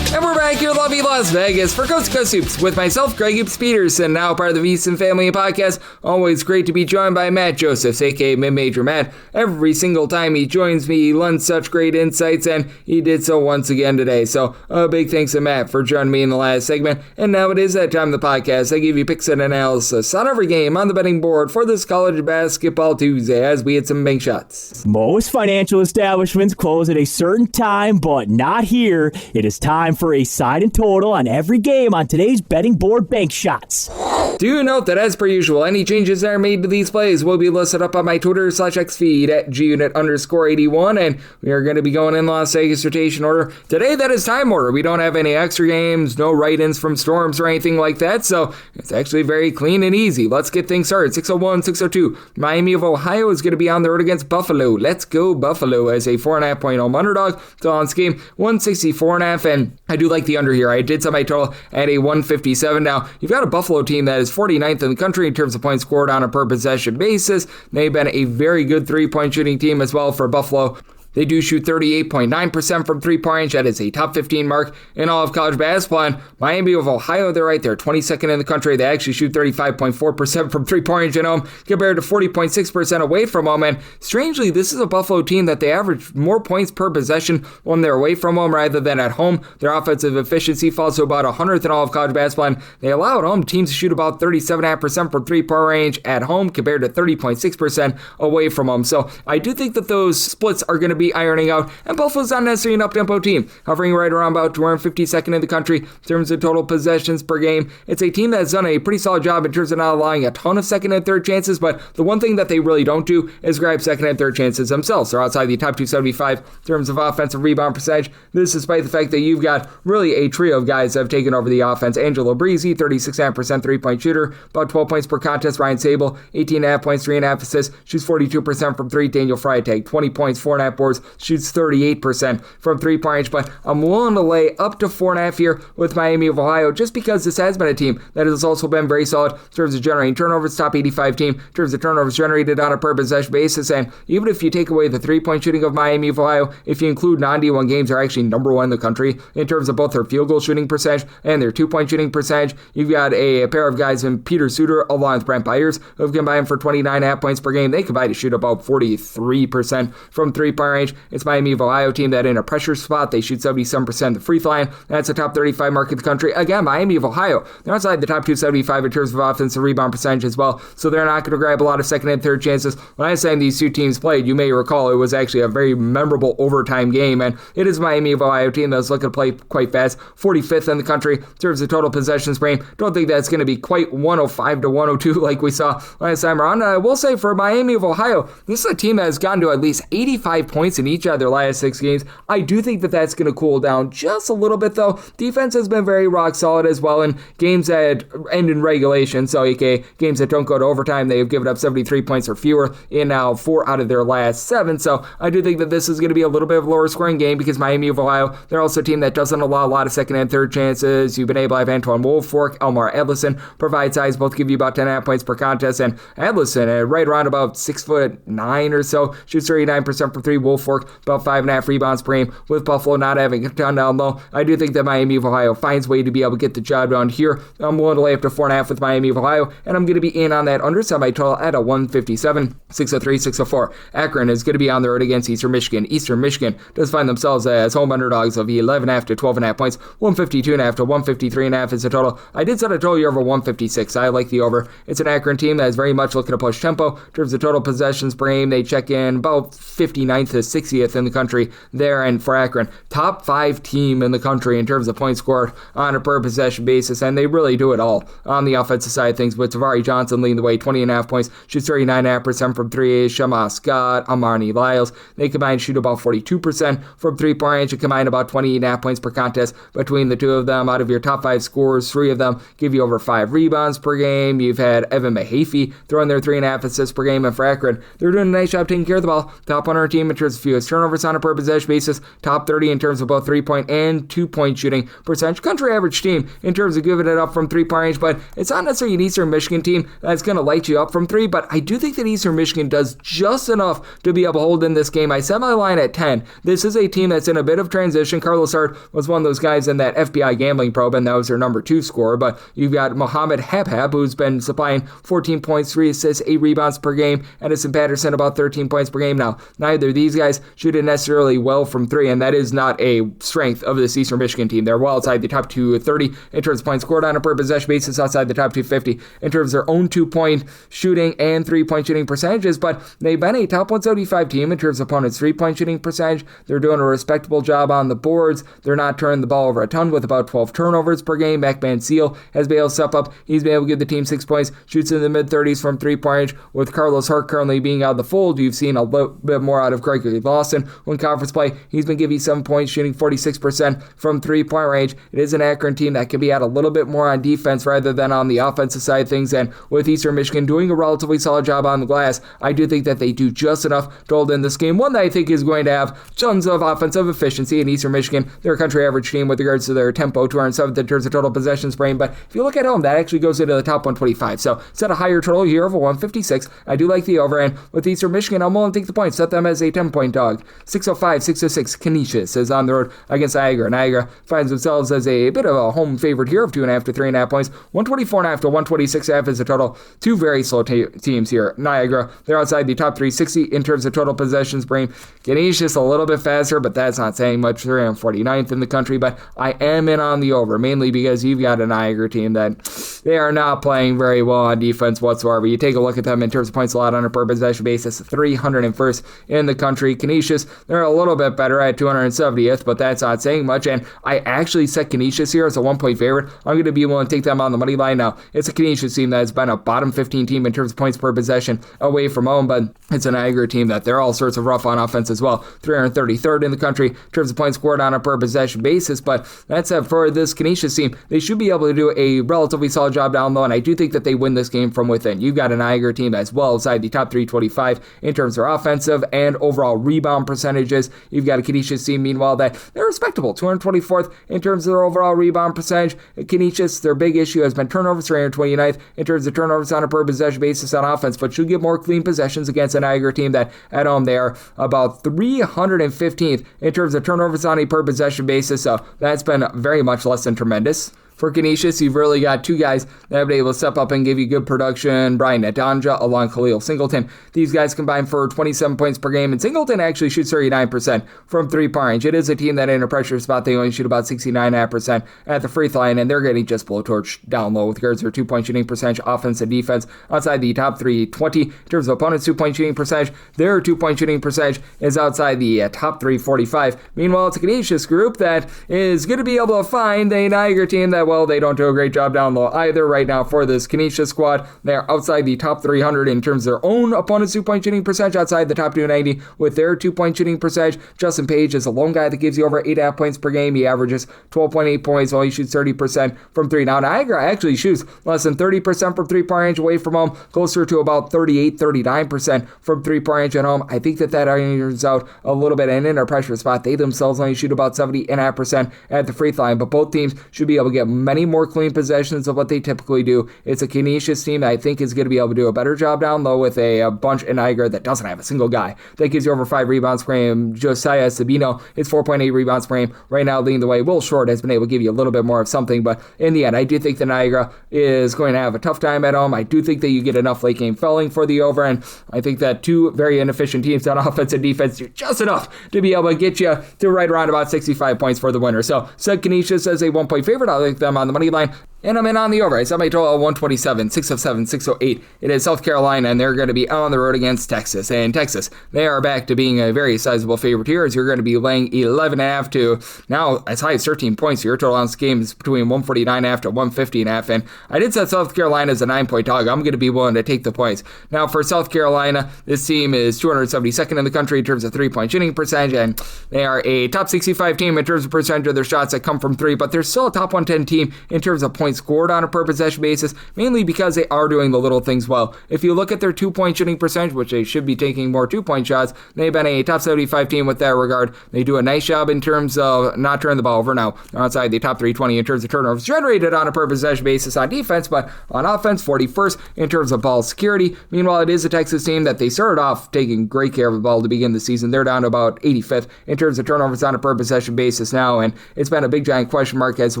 Speaker 1: And we're back here in lovely Las Vegas for Coast to Coast Hoops with myself, Greg Hoops Peterson, now part of the VSiN Family Podcast. Always great to be joined by Matt Joepsehs, a.k.a. Mid-Major Matt. Every single time he joins me, he lends such great insights, and he did so once again today. So a big thanks to Matt for joining me in the last segment. And now it is that time of the podcast. I give you picks and analysis on every game on the betting board for this college basketball Tuesday as we hit some bank shots.
Speaker 2: Most financial establishments close at a certain time, but not here. It is time for a side and total on every game on today's betting board bank shots.
Speaker 1: Do note that as per usual, any changes that are made to these plays will be listed up on my Twitter/X feed at gunit_81, and we are going to be going in Las Vegas rotation order. Today, that is time order. We don't have any extra games, no write-ins from storms or anything like that, so it's actually very clean and easy. Let's get things started. 601, 602. Miami of Ohio is going to be on the road against Buffalo. Let's go Buffalo as a 4.5 point home underdog. So on this game, 164.5, and I do like the under here. I did set my total at a 157. Now, you've got a Buffalo team that is 49th in the country in terms of points scored on a per possession basis. They've been a very good three-point shooting team as well for Buffalo. They do shoot 38.9% from three-point range. That is a top 15 mark in all of college basketball. And Miami of Ohio, they're right there, 22nd in the country. They actually shoot 35.4% from three-point range at home compared to 40.6% away from home. And strangely, this is a Buffalo team that they average more points per possession when they're away from home rather than at home. Their offensive efficiency falls to about 100th in all of college basketball. And they allow at home teams to shoot about 37.5% from three-point range at home compared to 30.6% away from home. So I do think that those splits are going to be be ironing out, and Buffalo's not necessarily an up-tempo team, hovering right around about 252nd in the country in terms of total possessions per game. It's a team that's done a pretty solid job in terms of not allowing a ton of second and third chances, but the one thing that they really don't do is grab second and third chances themselves. They're outside the top 275 in terms of offensive rebound percentage. This despite the fact that you've got really a trio of guys that have taken over the offense. Angelo Breezy, 36.5% three-point shooter, about 12 points per contest. Ryan Sable, 18.5 points, 3.5 assists, shoots 42% from three. Daniel Freitag, 20 points, 4.5 boards, shoots 38% from three-point range, but I'm willing to lay up to 4.5 here with Miami of Ohio, just because this has been a team that has also been very solid in terms of generating turnovers, top 85 team in terms of turnovers generated on a per possession basis, and even if you take away the three-point shooting of Miami of Ohio, if you include non-D1 games, they're actually number one in the country in terms of both their field goal shooting percentage and their two-point shooting percentage. You've got a pair of guys in Peter Suter along with Brent Byers who have combined for 29.5 points per game. They combine to shoot about 43% from three-point range. It's Miami of Ohio team that in a pressure spot, they shoot 77% the free throw line. That's a top 35 mark in the country. Again, Miami of Ohio, they're outside the top 275 in terms of offensive rebound percentage as well, so they're not going to grab a lot of second and third chances. When I was saying these two teams played, you may recall it was actually a very memorable overtime game, and it is Miami of Ohio team that's looking to play quite fast, 45th in the country in terms of total possessions per game. Don't think that's going to be quite 105 to 102 like we saw last time around. And I will say for Miami of Ohio, this is a team that has gotten to at least 85 points in each of their last 6 games. I do think that that's going to cool down just a little bit, though. Defense has been very rock solid as well in games that end in regulation, so aka games that don't go to overtime. They have given up 73 points or fewer in now 4 out of their last 7, so I do think that this is going to be a little bit of a lower scoring game because Miami of Ohio, they're also a team that doesn't allow a lot of second and third chances. You've been able to have Antoine Woolfolk, Elmar Edlison provide size, both give you about 10.5 points per contest, and Edlison, right around about 6'9" or so, shoots 39% from 3. Woolfolk, about 5.5 rebounds per game. With Buffalo not having a ton down low, I do think that Miami of Ohio finds a way to be able to get the job done here. I'm willing to lay up to 4.5 with Miami of Ohio, and I'm going to be in on that under semi-total at a 157, 603, 604. Akron is going to be on the road against Eastern Michigan. Eastern Michigan does find themselves as home underdogs of 11.5 to 12.5 points. 152.5 to 153.5 is the total. I did set a total here over 156. I like the over. It's an Akron team that is very much looking to push tempo. In terms of total possessions per game, they check in about 59th to 60th in the country there, and for Akron, top 5 team in the country in terms of points scored on a per possession basis, and they really do it all on the offensive side of things, with Tavari Johnson leading the way, 20.5 points, shoots 39.5% from 3. Shema Scott, Amarni Lyles, they combined shoot about 42% from 3-point range and combine about 28.5 points per contest between the two of them. Out of your top 5 scorers, 3 of them give you over 5 rebounds per game. You've had Evan Mahaffey throwing their 3.5 assists per game, and for Akron, they're doing a nice job taking care of the ball. Top on our team in terms of fewest turnovers on a per possession basis, top 30 in terms of both 3-point and 2-point shooting percentage. Country average team in terms of giving it up from 3-point range, but it's not necessarily an Eastern Michigan team that's going to light you up from 3, but I do think that Eastern Michigan does just enough to be able to hold in this game. I set my line at 10. This is a team that's in a bit of transition. Carlos Hart was one of those guys in that FBI gambling probe, and that was their number 2 scorer, but you've got Mohamed Habhab, who's been supplying 14 points, 3 assists, 8 rebounds per game. Edison Patterson about 13 points per game. Now, neither of these guys shoot it necessarily well from 3, and that is not a strength of this Eastern Michigan team. They're well outside the top 230 in terms of points scored on a per possession basis, outside the top 250 in terms of their own 2-point shooting and 3-point shooting percentages, but they've been a top 175 team in terms of opponents' 3-point shooting percentage. They're doing a respectable job on the boards. They're not turning the ball over a ton with about 12 turnovers per game. Mac Seal has been able to step up. He's been able to give the team 6 points, shoots in the mid-30s from 3-point range. With Carlos Hart currently being out of the fold, you've seen a little bit more out of Gregory Lawson. When conference play, he's been giving 7 points, shooting 46% from 3-point range. It is an Akron team that can be at a little bit more on defense rather than on the offensive side of things, and with Eastern Michigan doing a relatively solid job on the glass, I do think that they do just enough to hold in this game. One that I think is going to have tons of offensive efficiency in Eastern Michigan. They're a country average team with regards to their tempo, 207th in terms of total possessions per game, but if you look at home, that actually goes into the top 125. So set a higher total here of a 156. I do like the over, and with Eastern Michigan, I'm willing to take the points. Set them as a 10-point dog. 605, 606, Canisius is on the road against Niagara. Niagara finds themselves as a bit of a home favorite here of 2.5 to 3.5 points. 124.5 to 126.5 is the total. Two very slow teams here. Niagara, they're outside the top 360 in terms of total possessions per game. Canisius a little bit faster, but that's not saying much. They're in 49th in the country, but I am in on the over, mainly because you've got a Niagara team that they are not playing very well on defense whatsoever. You take a look at them in terms of points allowed on a per possession basis, 301st in the country. country. Canisius, they're a little bit better at 270th, but that's not saying much. And I actually set Canisius here as a 1-point favorite. I'm going to be willing to take them on the money line. Now, it's a Canisius team that has been a bottom 15 team in terms of points per possession away from home, but it's a Niagara team that they're all sorts of rough on offense as well. 333rd in the country in terms of points scored on a per possession basis, but that's for this Canisius team. They should be able to do a relatively solid job down low, and I do think that they win this game from within. You've got a Niagara team that's well outside the top 325 in terms of offensive and overall rebound percentages. You've got a Canisius team, meanwhile, that they're respectable, 224th in terms of their overall rebound percentage. Canisius, their big issue has been turnovers, 329th in terms of turnovers on a per possession basis on offense, but should get more clean possessions against a Niagara team that at home they are about 315th in terms of turnovers on a per possession basis, so that's been very much less than tremendous. For Canisius, you've really got two guys that have been able to step up and give you good production. Brian Nadanja along Khalil Singleton. These guys combine for 27 points per game, and Singleton actually shoots 39% from three-point range. It is a team that in a pressure spot, they only shoot about 69.5% at the free throw line, and they're getting just blowtorched down low with regards to their two-point shooting percentage, offense and defense, outside the top 320. In terms of opponents' two-point shooting percentage, their two-point shooting percentage is outside the top 345. Meanwhile, it's a Canisius group that is going to be able to find a Niagara team that, well, they don't do a great job down low either right now for this Canisius squad. They're outside the top 300 in terms of their own opponent's two-point shooting percentage, outside the top 290 with their two-point shooting percentage. Justin Page is a lone guy that gives you over 8.5 points per game. He averages 12.8 points while he shoots 30% from three. Now, Niagara actually shoots less than 30% from three-point range away from home, closer to about 38-39% from three-point range at home. I think that irons out a little bit, and in our pressure spot, they themselves only shoot about 70.5% at the free throw line, but both teams should be able to get many more clean possessions of what they typically do. It's a Canisius team that I think is going to be able to do a better job down low with a bunch in Niagara that doesn't have a single guy that gives you over 5 rebounds per game. Joepsehs Sabino is 4.8 rebounds per game right now leading the way. Will Short has been able to give you a little bit more of something, but in the end, I do think that Niagara is going to have a tough time at home. I do think that you get enough late game fouling for the over, and I think that two very inefficient teams on offense and defense do just enough to be able to get you to right around about 65 points for the winner. So, set Canisius as a 1-point favorite. I like them on the money line. And I'm in on the over. I set my total at 127, 607, 608. It is South Carolina, and they're going to be on the road against Texas. And Texas, they are back to being a very sizable favorite here, as you're going to be laying 11.5 to now as high as 13 points. Your total on this game is between 149.5 to 150.5. And I did set South Carolina as a 9-point dog. I'm going to be willing to take the points. Now, for South Carolina, this team is 272nd in the country in terms of three-point shooting percentage, and they are a top 65 team in terms of percentage of their shots that come from three, but they're still a top 110 team in terms of points scored on a per possession basis, mainly because they are doing the little things well. If you look at their two-point shooting percentage, which they should be taking more two-point shots, they've been a top 75 team with that regard. They do a nice job in terms of not turning the ball over. Now, they're outside the top 320 in terms of turnovers generated on a per possession basis on defense, but on offense, 41st in terms of ball security. Meanwhile, it is a Texas team that they started off taking great care of the ball to begin the season. They're down to about 85th in terms of turnovers on a per possession basis now, and it's been a big giant question mark as to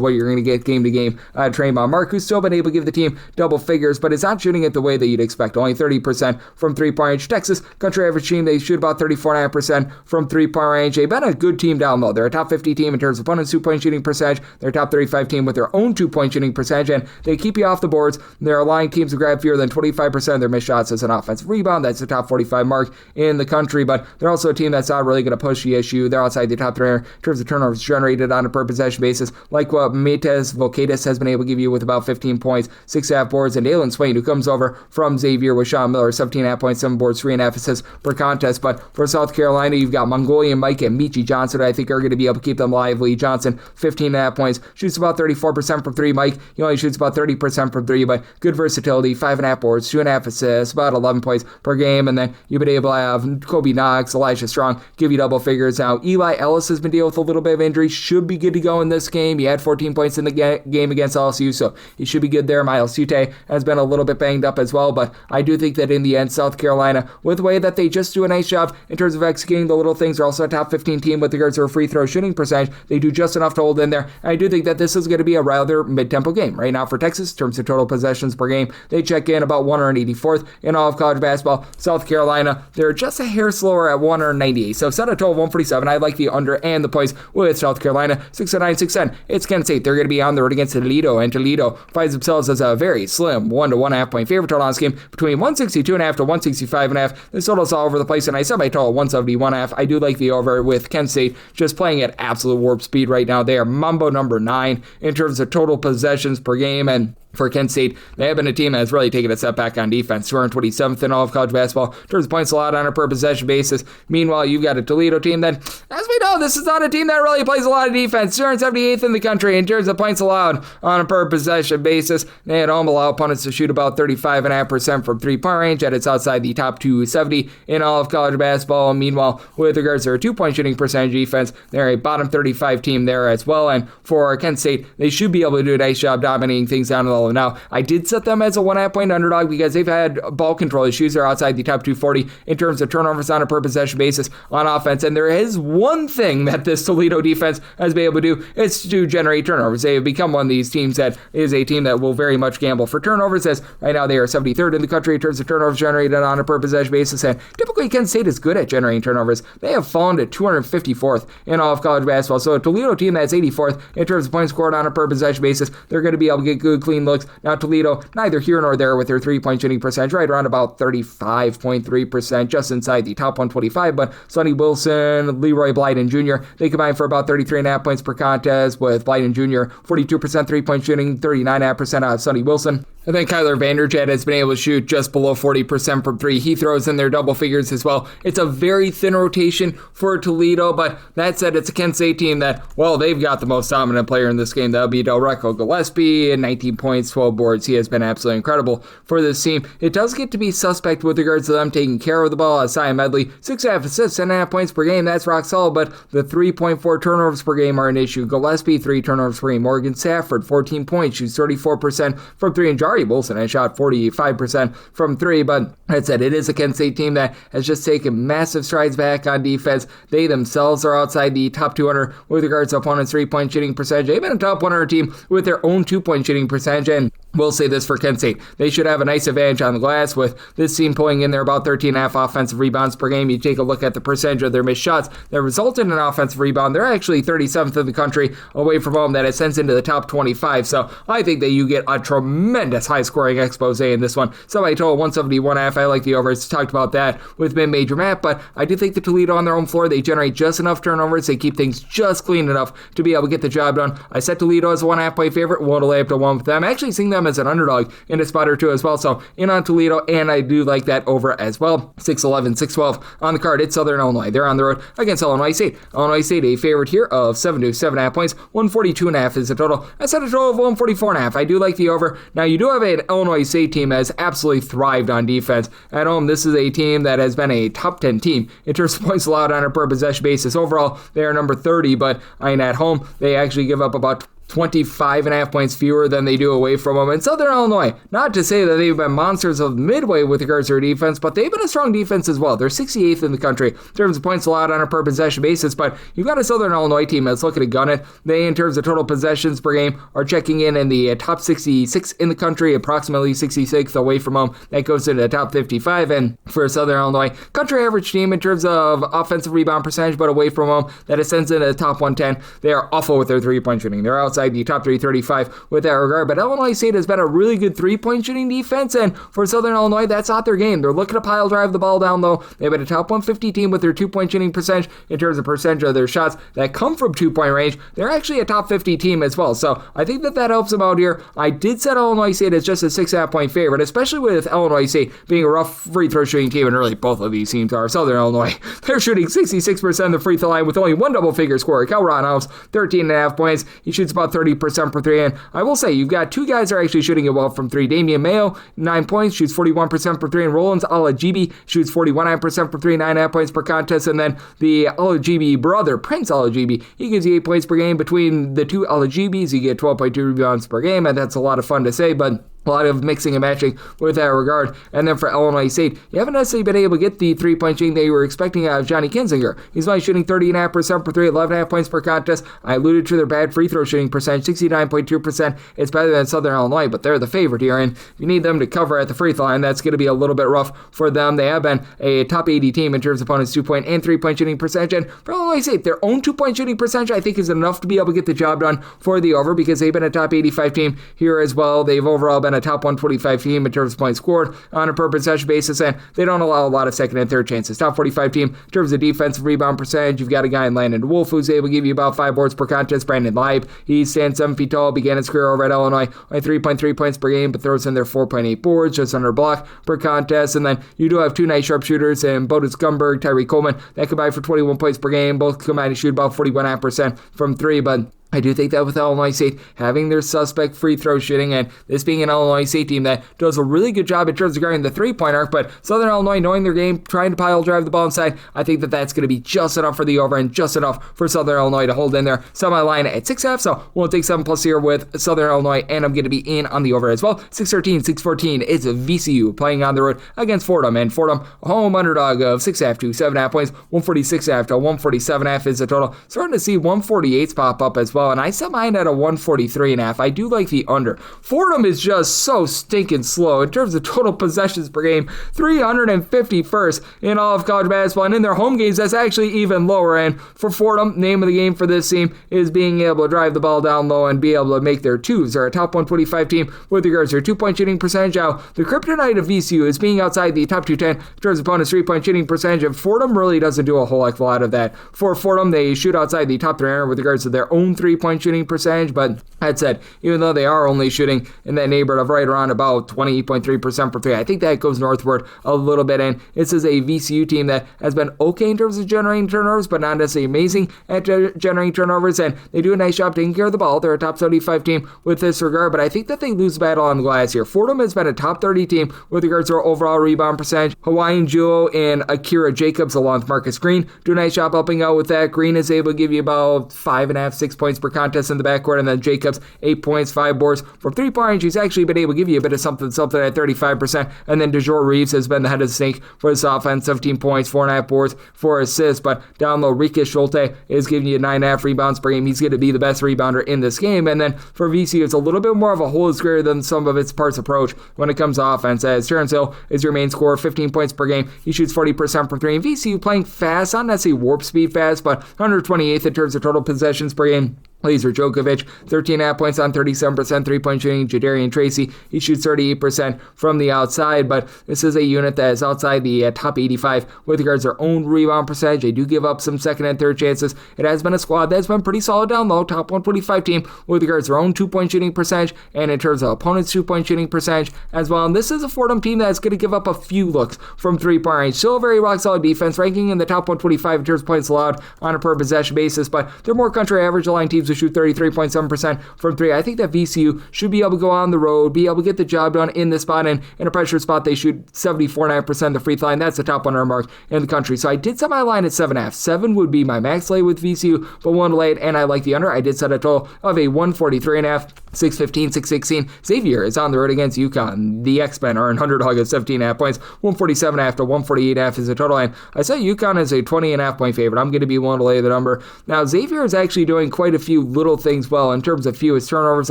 Speaker 1: what you're going to get game to game. Tremont Mark, who's still been able to give the team double figures, but it's not shooting it the way that you'd expect. Only 30% from three-point range. Texas, country average team, they shoot about 34.5% from three-point range. They've been a good team down low. They're a top 50 team in terms of opponent's two-point shooting percentage. They're a top 35 team with their own two-point shooting percentage, and they keep you off the boards. They're allowing teams to grab fewer than 25% of their missed shots as an offensive rebound. That's the top 45 mark in the country, but they're also a team that's not really going to push the issue. They're outside the top 300 in terms of turnovers generated on a per possession basis, like what Metes Volkadis has been able to give you with about 15 points, 6.5 boards, and Dalen Swain, who comes over from Xavier with Sean Miller, 17.5 points, 7 boards, 3.5 assists per contest. But for South Carolina, you've got Mongolian Mike and Michi Johnson, I think are going to be able to keep them lively. Johnson, 15.5 points, shoots about 34% from three. Mike, he only shoots about 30% from three, but good versatility, 5.5 boards, 2.5 assists, about 11 points per game. And then you've been able to have Kobe Knox, Elijah Strong give you double figures. Now, Eli Ellis has been dealing with a little bit of injury, should be good to go in this game. He had 14 points in the game against LSU, so he should be good there. Miles Sute has been a little bit banged up as well, but I do think that in the end, South Carolina, with the way that they just do a nice job in terms of executing the little things, they're also a top 15 team with regards to their free throw shooting percentage. They do just enough to hold in there. And I do think that this is going to be a rather mid-tempo game. Right now for Texas, in terms of total possessions per game, they check in about 184th in all of college basketball. South Carolina, they're just a hair slower at 198. So set a total of 147. I like the under and the points with South Carolina. 609, 610. It's Kent State. They're going to be on the road against Toledo, and and Toledo finds themselves as a very slim 1 to 1.5 point favorite total on this game between 162.5 to 165.5. This total's all over the place, and I set my total 171.5. I do like the over with Kent State just playing at absolute warp speed right now. They are Mambo number 9 in terms of total possessions per game, and for Kent State, they have been a team that has really taken a step back on defense. 227th in all of college basketball in terms of points allowed on a per possession basis. Meanwhile, you've got a Toledo team that, as we know, this is not a team that really plays a lot of defense. 278th in the country in terms of points allowed on a per possession basis. They at home allow opponents to shoot about 35.5% from three-point range, and it's outside the top 270 in all of college basketball. Meanwhile, with regards to their two-point shooting percentage defense, they're a bottom 35 team there as well. And for Kent State, they should be able to do a nice job dominating things down the low. Now, I did set them as a 1.5 point underdog because they've had ball control issues. They're outside the top 240 in terms of turnovers on a per possession basis on offense. And there is one thing that this Toledo defense has been able to do. It's to generate turnovers. They have become one of these teams that is a team that will very much gamble for turnovers, as right now they are 73rd in the country in terms of turnovers generated on a per possession basis. And typically Kent State is good at generating turnovers. They have fallen to 254th in all of college basketball. So a Toledo team that's 84th in terms of points scored on a per possession basis, they're going to be able to get good, clean looks. Now, Toledo, neither here nor there with their three-point shooting percentage, right around about 35.3%, just inside the top 125. But Sonny Wilson, Leroy Blyden Jr., they combine for about 33.5 points per contest, with Blyden Jr. 42% three-point shooting, 39.5% out of Sonny Wilson. I think Kyler Vanderjagt has been able to shoot just below 40% from three. He throws in their double figures as well. It's a very thin rotation for Toledo, but that said, it's a Kent State team that, well, they've got the most dominant player in this game. That'll be Delreco Gillespie, 19 points, 12 boards. He has been absolutely incredible for this team. It does get to be suspect with regards to them taking care of the ball. Sia Medley, 6.5 assists, 10.5 points per game. That's rock solid, but the 3.4 turnovers per game are an issue. Gillespie, 3 turnovers per game. Morgan Safford, 14 points, shoots 34% from three. And Jari Wilson has shot 45% from three, but that said, it is a Kent State team that has just taken massive strides back on defense. They themselves are outside the top 200 with regards to opponents' three-point shooting percentage. They've been a top 100 team with their own two-point shooting percentage, and we'll say this for Kent State. They should have a nice advantage on the glass with this team pulling in there about 13.5 offensive rebounds per game. You take a look at the percentage of their missed shots that result in an offensive rebound. They're actually 37th in the country away from home. That ascends into the top 25. So I think that you get a tremendous high-scoring expose in this one. So I total 171.5. I like the overs. Talked about that with mid-major Matt, but I do think the Toledo on their own floor, they generate just enough turnovers. They keep things just clean enough to be able to get the job done. I set Toledo as a 1.5 point favorite. Won't lay up to 1 with them. I'm actually seeing them as an underdog in a spot or two as well. So in on Toledo, and I do like that over as well. 6-11, 6-12 on the card. It's Southern Illinois. They're on the road against Illinois State. Illinois State, a favorite here of 7 to 7.5 points. 142.5 is the total. I set a total of 144.5. I do like the over. Now, you do have an Illinois State team that has absolutely thrived on defense. At home, this is a team that has been a top 10 team in terms of points allowed on a per possession basis. Overall, they are number 30, but at home, they actually give up about 25.5 points fewer than they do away from them. And Southern Illinois, not to say that they've been monsters of midway with regards to their defense, but they've been a strong defense as well. They're 68th in the country in terms of points allowed on a per possession basis, but you've got a Southern Illinois team that's looking to gun it. They, in terms of total possessions per game, are checking in the top 66 in the country, approximately 66th away from home. That goes into the top 55, and for Southern Illinois, country average team in terms of offensive rebound percentage, but away from home, that ascends into the top 110. They are awful with their three-point shooting. They're outside the top 335 with that regard, but Illinois State has been a really good three-point shooting defense, and for Southern Illinois, that's not their game. They're looking to pile drive the ball down low. They've been a top 150 team with their two-point shooting percentage in terms of percentage of their shots that come from two-point range. They're actually a top 50 team as well, so I think that helps them out here. I did set Illinois State as just a 6.5 point favorite, especially with Illinois State being a rough free throw shooting team, and really both of these teams are. Southern Illinois, they're shooting 66% of the free throw line with only one double-figure scorer. Cal Ronhouse, 13.5 points. He shoots about 30% for three, and I will say, you've got two guys that are actually shooting it well from three. Damian Mayo, 9 points, shoots 41% for three, and Rollins Alajibi shoots 41% for three, 9.5 points per contest, and then the Alajibi brother, Prince Alajibi, he gives you 8 points per game. Between the two Alajibis, you get 12.2 rebounds per game, and that's a lot of fun to say, but A lot of mixing and matching with that regard. And then for Illinois State, you haven't necessarily been able to get the three-point shooting that you were expecting out of Johnny Kinzinger. He's only shooting 30.5% per three, 11.5 points per contest. I alluded to their bad free throw shooting percentage, 69.2%. It's better than Southern Illinois, but they're the favorite here. And if you need them to cover at the free throw line, that's going to be a little bit rough for them. They have been a top 80 team in terms of opponents' 2-point and 3-point shooting percentage. And for Illinois State, their own 2-point shooting percentage, I think, is enough to be able to get the job done for the over because they've been a top 85 team here as well. They've overall been a top 125 team in terms of points scored on a per possession basis, and they don't allow a lot of second and third chances. Top 45 team in terms of defensive rebound percentage. You've got a guy in Landon Wolf who's able to give you about 5 boards per contest. Brandon Leib, he stands 7 feet tall, began his career over at Illinois, only 3.3 points per game, but throws in their 4.8 boards, just under a block per contest. And then you do have 2 nice sharpshooters in Bodis Gumberg, Tyree Coleman, that combine for 21 points per game. Both combine to shoot about 41.5% from 3, but I do think that with Illinois State having their suspect free throw shooting and this being an Illinois State team that does a really good job in terms of guarding the three-point arc, but Southern Illinois knowing their game, trying to pile drive the ball inside, I think that that's going to be just enough for the over and just enough for Southern Illinois to hold in there. Semi-line at 6.5, so we'll take 7+ here with Southern Illinois, and I'm going to be in on the over as well. 6-13, 6-14, it's VCU playing on the road against Fordham, and Fordham, a home underdog of 6.5 to 7.5 points, 146.5 to 147.5 is the total. Starting to see 148s pop up as well, and I set mine at a 143.5. I do like the under. Fordham is just so stinking slow in terms of total possessions per game, 351st in all of college basketball, and in their home games, that's actually even lower. And for Fordham, name of the game for this team is being able to drive the ball down low and be able to make their twos. They're a top 125 team with regards to their 2-point shooting percentage. Now, the kryptonite of VCU is being outside the top 210 in terms of opponents' 3-point shooting percentage, and Fordham really doesn't do a whole heck of a lot of that. For Fordham, they shoot outside the top 300 with regards to their own 3-point shooting percentage, but that said, even though they are only shooting in that neighborhood of right around about 20.3% per three, I think that goes northward a little bit, and this is a VCU team that has been okay in terms of generating turnovers, but not necessarily amazing at generating turnovers, and they do a nice job taking care of the ball. They're a top 75 team with this regard, but I think that they lose the battle on the glass here. Fordham has been a top 30 team with regards to their overall rebound percentage. Hawaiian duo and Akira Jacobs along with Marcus Green do a nice job helping out with that. Green is able to give you about 5.5, 6 points per contest in the backcourt, and then Jacobs 8 points, 5 boards from 3-point range. He's actually been able to give you a bit of something at 35%, and then DeJour Reeves has been the head of the snake for this offense, 17 points, 4.5 boards, 4 assists, but down low, Rikas Schulte is giving you 9.5 rebounds per game. He's going to be the best rebounder in this game, and then for VCU, it's a little bit more of a whole is greater than some of its parts approach when it comes to offense, as Terrence Hill is your main scorer, 15 points per game. He shoots 40% from 3, and VCU playing fast, not necessarily warp speed fast, but 128th in terms of total possessions per game. Laser Djokovic, 13.5 points on 37% 3-point shooting. Jadarian Tracy, he shoots 38% from the outside, but this is a unit that is outside the top 85 with regards to their own rebound percentage. They do give up some second and third chances. It has been a squad that's been pretty solid down low, top 125 team with regards to their own 2-point shooting percentage and in terms of opponents' 2-point shooting percentage as well. And this is a Fordham team that's going to give up a few looks from 3-point range. Still a very rock-solid defense, ranking in the top 125 in terms of points allowed on a per-possession basis, but they're more country average aligned teams who shoot 33.7% from 3. I think that VCU should be able to go on the road, be able to get the job done in this spot, and in a pressure spot, they shoot 74.9% of the free throw line. That's the top 100 mark in the country. So I did set my line at 7.5. 7 would be my max lay with VCU, but 1 to lay it, and I like the under. I did set a total of a 143.5. 6-15, 6-16. Xavier is on the road against UConn. The X-Men are an underdog of 17.5 points. 147.5 to 148.5 is the total line. I set UConn as a 20.5 point favorite. I'm going to be willing to lay the number. Now, Xavier is actually doing quite a few little things well in terms of fewest turnovers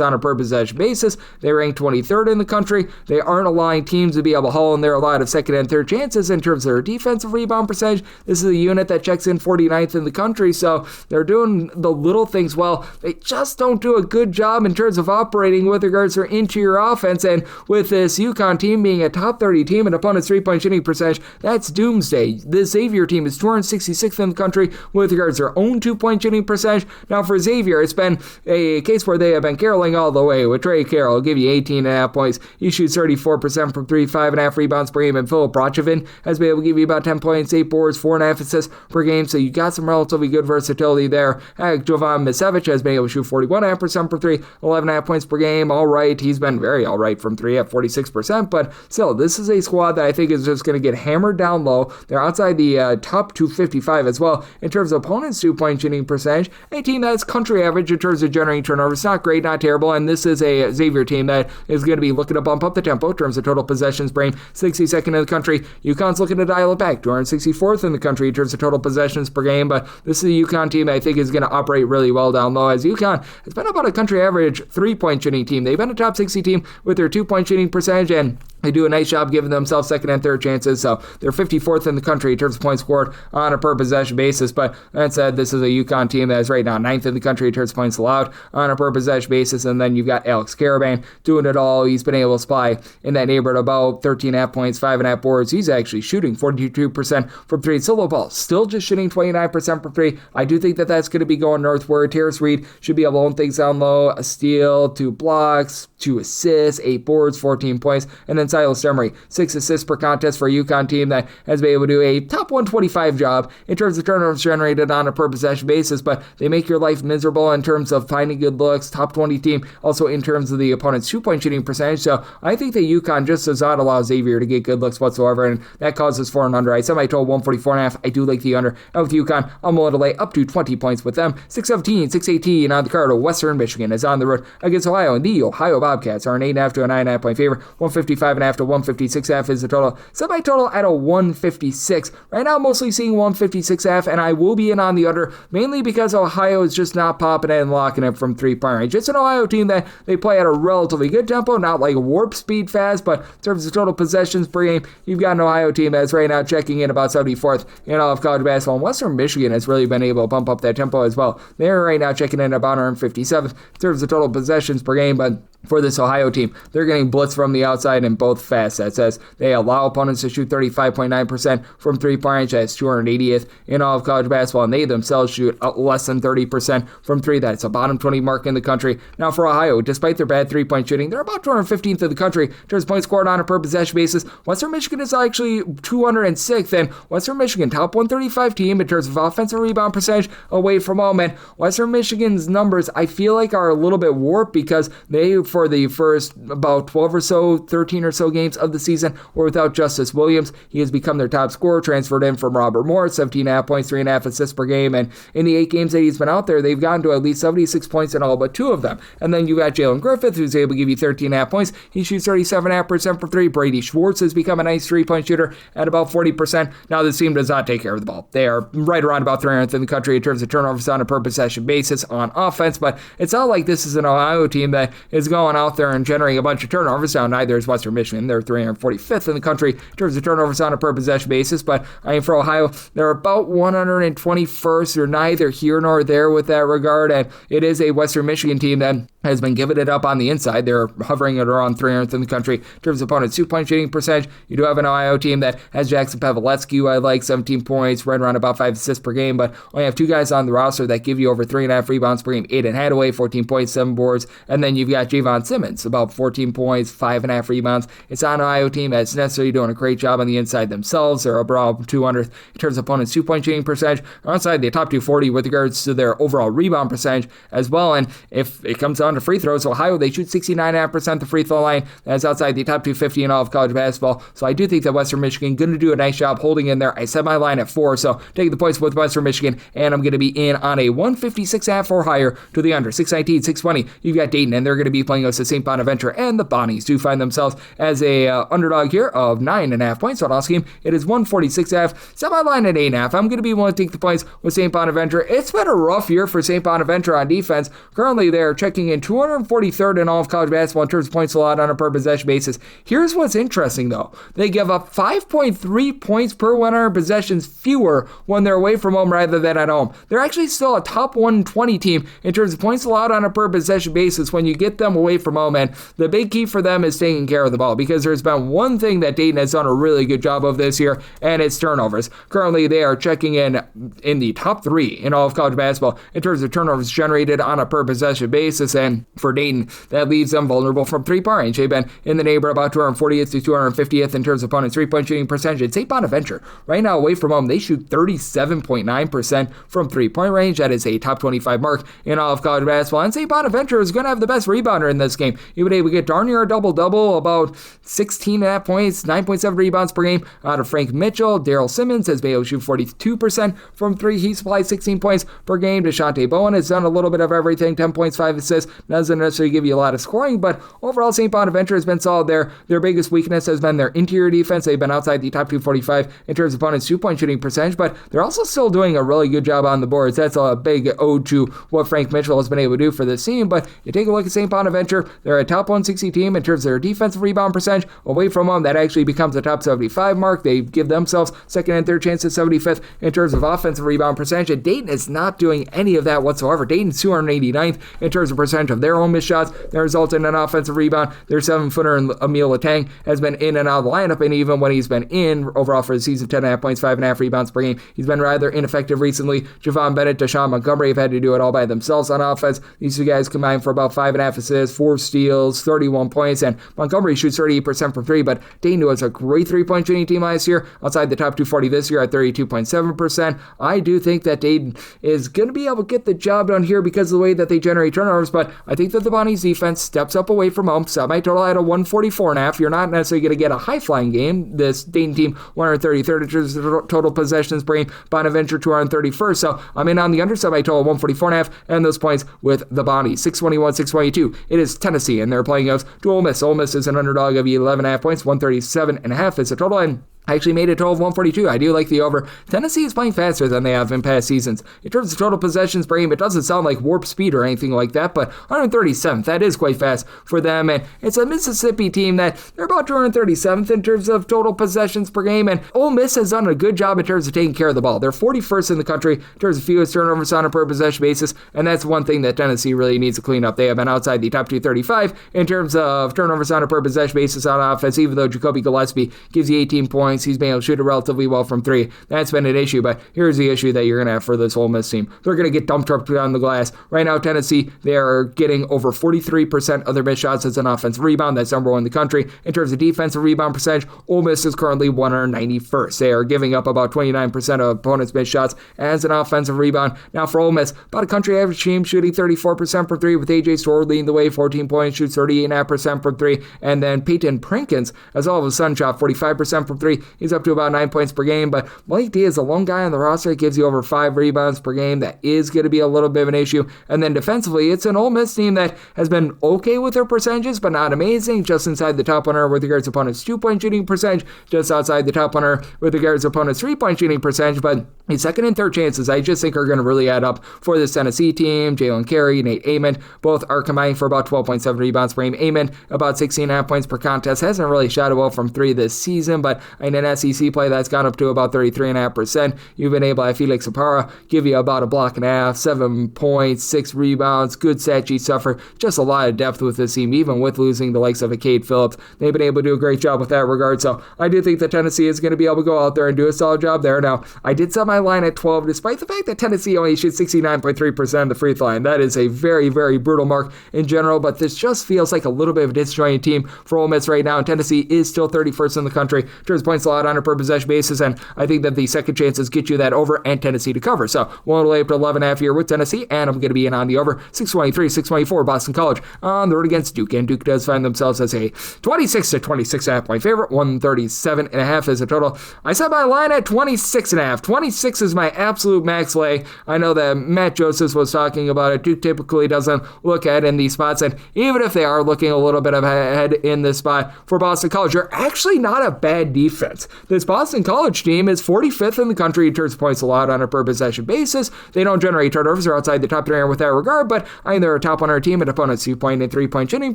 Speaker 1: on a per possession basis. They rank 23rd in the country. They aren't allowing teams to be able to haul in there a lot of second and third chances in terms of their defensive rebound percentage. This is a unit that checks in 49th in the country, so they're doing the little things well. They just don't do a good job in terms of operating with regards to their interior offense, and with this UConn team being a top 30 team and opponent's 3-point shooting percentage, that's doomsday. The Xavier team is 266th in the country with regards to their own 2-point shooting percentage. Now for Xavier, it's been a case where they have been caroling all the way with Trey Carroll. He'll give you 18.5 points. He shoots 34% from 3, 5.5 rebounds per game, and Philip Brochevin has been able to give you about 10 points, 8 boards, 4.5 assists per game, so you got some relatively good versatility there. Jovan Misevich has been able to shoot 41.5% per 3, 11.5 6.5 points per game. All right, he's been very all right from three at 46%, but still, this is a squad that I think is just going to get hammered down low. They're outside the top 255 as well in terms of opponents' 2-point shooting percentage. A team that's country average in terms of generating turnovers. Not great, not terrible, and this is a Xavier team that is going to be looking to bump up the tempo in terms of total possessions per game, 62nd in the country. UConn's looking to dial it back, 264th in the country in terms of total possessions per game, but this is a UConn team that I think is going to operate really well down low, as UConn has been about a country average 3-point shooting team. They've been a top 60 team with their 2-point shooting percentage, and they do a nice job giving themselves second and third chances, so they're 54th in the country in terms of points scored on a per possession basis. But that said, this is a UConn team that is right now 9th in the country in terms of points allowed on a per possession basis. And then you've got Alex Caravan doing it all. He's been able to supply in that neighborhood about 13.5 points, 5.5 boards. He's actually shooting 42% from three. Solo ball still just shooting 29% from three. I do think that that's going to be going northward. Terrace Reed should be able to hold things down low. A steal, 2 blocks, 2 assists, 8 boards, 14 points, and then Silas Demery, 6 assists per contest for a UConn team that has been able to do a top 125 job in terms of turnovers generated on a per possession basis, but they make your life miserable in terms of finding good looks. Top 20 team also in terms of the opponent's 2-point shooting percentage, so I think that UConn just does not allow Xavier to get good looks whatsoever, and that causes 4 and under. I said my total 144.5. I do like the under. And with UConn, I'm willing to lay up to 20 points with them. 6-17, 6-18 on the card. Western Michigan is on the road against Ohio, and the Ohio Bobcats are an 8.5 to a 9.5 point favorite. 155.5 to 156.5 is the total. Set my total at a 156. Right now, I'm mostly seeing 156.5, and I will be in on the under, mainly because Ohio is just not popping it and locking it from 3-point range. It's an Ohio team that they play at a relatively good tempo, not like warp speed fast, but in terms of total possessions per game, you've got an Ohio team that's right now checking in about 74th in all of college basketball. And Western Michigan has really been able to bump up that tempo as well. They're right now checking in about 157th in terms of total possessions per game, but for this Ohio team, they're getting blitzed from the outside in both facets as they allow opponents to shoot 35.9% from 3-point range. That's 280th in all of college basketball, and they themselves shoot less than 30% from 3. That's a bottom 20 mark in the country. Now for Ohio, despite their bad 3-point shooting, they're about 215th in the country in terms of points scored on a per possession basis. Western Michigan is actually 206th, and Western Michigan, top 135 team in terms of offensive rebound percentage away from home. And Western Michigan's numbers, I feel like, are a little bit warped because they, for the first about 12 or so, 13 or so games of the season, were without Justice Williams. He has become their top scorer, transferred in from Robert Morris, 17.5 points, 3.5 assists per game, and in the 8 games that he's been out there, they've gotten to at least 76 points in all but 2 of them. And then you got Jalen Griffith, who's able to give you 13.5 points. He shoots 37.5% for 3. Brady Schwartz has become a nice 3-point shooter at about 40%. Now, this team does not take care of the ball. They are right around about 300th in the country in terms of turnovers on a per possession basis on offense, but it's not like this is an Ohio team that is going out there and generating a bunch of turnovers. Now, neither is Western Michigan. They're 345th in the country in terms of turnovers on a per possession basis, but I mean, for Ohio, they're about 121st. They're neither here nor there with that regard, and it is a Western Michigan team that has been giving it up on the inside. They're hovering at around 300th in the country in terms of opponent's 2-point shooting percentage. You do have an Ohio team that has Jackson Pavletsky, who I like, 17 points, right around about 5 assists per game, but only have 2 guys on the roster that give you over 3.5 rebounds per game. Aiden Hadaway, 14 points, 7 boards, and then you've got Javon Simmons, about 14 points, 5.5 rebounds. It's not an Ohio team that's necessarily doing a great job on the inside themselves. They're about 200th in terms of opponent's 2-point shooting percentage. They're outside the top 240 with regards to their overall rebound percentage as well, and if it comes down to free throws, Ohio, they shoot 69.5% the free throw line. That's outside the top 250 in all of college basketball. So I do think that Western Michigan going to do a nice job holding in there. I set my line at 4, so take the points with Western Michigan, and I'm going to be in on a 156.5 or higher to the under. 619, 620. You've got Dayton, and they're going to be playing us at St. Bonaventure, and the Bonnies do find themselves as a underdog here of 9.5 points. So I'll scheme it is 146.5. Set my line at 8.5. I'm going to be willing to take the points with St. Bonaventure. It's been a rough year for St. Bonaventure on defense. Currently, they're checking in 243rd in all of college basketball in terms of points allowed on a per possession basis. Here's what's interesting, though. They give up 5.3 points per 100 possessions fewer when they're away from home rather than at home. They're actually still a top 120 team in terms of points allowed on a per possession basis when you get them away from home, and the big key for them is taking care of the ball, because there's been one thing that Dayton has done a really good job of this year, and it's turnovers. Currently, they are checking in the top 3 in all of college basketball in terms of turnovers generated on a per possession basis, and and for Dayton, that leaves them vulnerable from three-point range. They've been in the neighborhood about 240th to 250th in terms of opponents' three-point shooting percentage. And St. Bonaventure, right now away from home, they shoot 37.9% from three-point range. That is a top 25 mark in all of college basketball. And St. Bonaventure is going to have the best rebounder in this game. He would able to get darn near a double-double, about 16.5 points, 9.7 rebounds per game out of Frank Mitchell. Daryl Simmons has been able to shoot 42% from three. He supplies 16 points per game. DeShante Bowen has done a little bit of everything, 10 points, 5 assists. Doesn't necessarily give you a lot of scoring, but overall St. Bonaventure has been solid there. Their biggest weakness has been their interior defense. They've been outside the top 245 in terms of opponents' two-point shooting percentage, but they're also still doing a really good job on the boards. That's a big ode to what Frank Mitchell has been able to do for this team, but you take a look at St. Bonaventure, they're a top 160 team in terms of their defensive rebound percentage. Away from them, that actually becomes a top 75 mark. They give themselves second and third chance at 75th in terms of offensive rebound percentage, and Dayton is not doing any of that whatsoever. Dayton's 289th in terms of percentage of their own missed shots. That results in an offensive rebound. Their 7-footer Emil Latang has been in and out of the lineup, and even when he's been in overall for the season, 10.5 points, 5.5 rebounds per game. He's been rather ineffective recently. Javon Bennett, Deshaun Montgomery have had to do it all by themselves on offense. These two guys combined for about 5.5 assists, 4 steals, 31 points, and Montgomery shoots 38% from three, but Dayton was a great three-point shooting team last year, outside the top 240 this year at 32.7%. I do think that Dayton is going to be able to get the job done here because of the way that they generate turnovers, but I think that the Bonnie's defense steps up away from home. Semi-total at a 144.5. You're not necessarily going to get a high-flying game. This Dayton team, 133rd in terms of total possessions per game. Bonaventure, 231st. So I'm in on the under semi-total 144.5 and those points with the Bonnies. 621, 622. It is Tennessee, and they're playing us to Ole Miss. Ole Miss is an underdog of 11.5 points. 137.5 is the total, and I actually made a total of 142. I do like the over. Tennessee is playing faster than they have in past seasons. In terms of total possessions per game, it doesn't sound like warp speed or anything like that, but 137th, that is quite fast for them. And it's a Mississippi team that they're about 237th in terms of total possessions per game. And Ole Miss has done a good job in terms of taking care of the ball. They're 41st in the country in terms of fewest turnovers on a per possession basis. And that's one thing that Tennessee really needs to clean up. They have been outside the top 235 in terms of turnovers on a per possession basis on offense, even though Jacoby Gillespie gives you 18 points. He's been able to shoot it relatively well from three. That's been an issue, but here's the issue that you're going to have for this Ole Miss team. They're going to get dumped up on the glass. Right now, Tennessee, they are getting over 43% of their missed shots as an offensive rebound. That's number one in the country. In terms of defensive rebound percentage, Ole Miss is currently 191st. They are giving up about 29% of opponents' missed shots as an offensive rebound. Now for Ole Miss, about a country average team shooting 34% from three, with A.J. Storr leading the way, 14 points, shoots 38.5% from three, and then Peyton Prinkins has all of a sudden shot 45% from three. He's up to about 9 points per game, but Malik D is a lone guy on the roster. It gives you over 5 rebounds per game. That is going to be a little bit of an issue. And then defensively, it's an Ole Miss team that has been okay with their percentages, but not amazing. Just inside the top 100 with regards to opponents' 2-point shooting percentage, just outside the top 100 with regards to opponents' 3-point shooting percentage, but the second and third chances I just think are going to really add up for this Tennessee team. Jalen Carey, Nate Amond, both are combining for about 12.7 rebounds per game. Amond, about 16.5 points per contest. Hasn't really shot it well from three this season, but in an SEC play, that's gone up to about 33.5%. You've been able to have Felix Apara give you about a block and a half, 7 points, 6 rebounds, good stat sheet suffer. Just a lot of depth with this team, even with losing the likes of a Cade Phillips. They've been able to do a great job with that regard, so I do think that Tennessee is going to be able to go out there and do a solid job there. Now, I did set my line at 12, despite the fact that Tennessee only shoots 69.3% of the free throw line. That is a very, very brutal mark in general, but this just feels like a little bit of a disjointed team for Ole Miss right now, and Tennessee is still 31st in the country in terms of points allowed on a per possession basis, and I think that the second chances get you that over and Tennessee to cover. So we'll lay up to 11.5 here with Tennessee, and I'm going to be in on the over. 623, 624, Boston College on the road against Duke, and Duke does find themselves as a 26 to 26.5 point favorite. 137.5 is a total. I set my line at 26.5. 26 is my absolute max lay. I know that Matt Joepsehs was talking about it. Duke typically doesn't look ahead in these spots, and even if they are looking a little bit ahead in this spot for Boston College, they're actually not a bad defense. This Boston College team is 45th in the country in terms of points allowed on a per possession basis. They don't generate turnovers. They're outside the top 300 with that regard, but I think they're a top 100 team at opponents' 2-point and 3-point shooting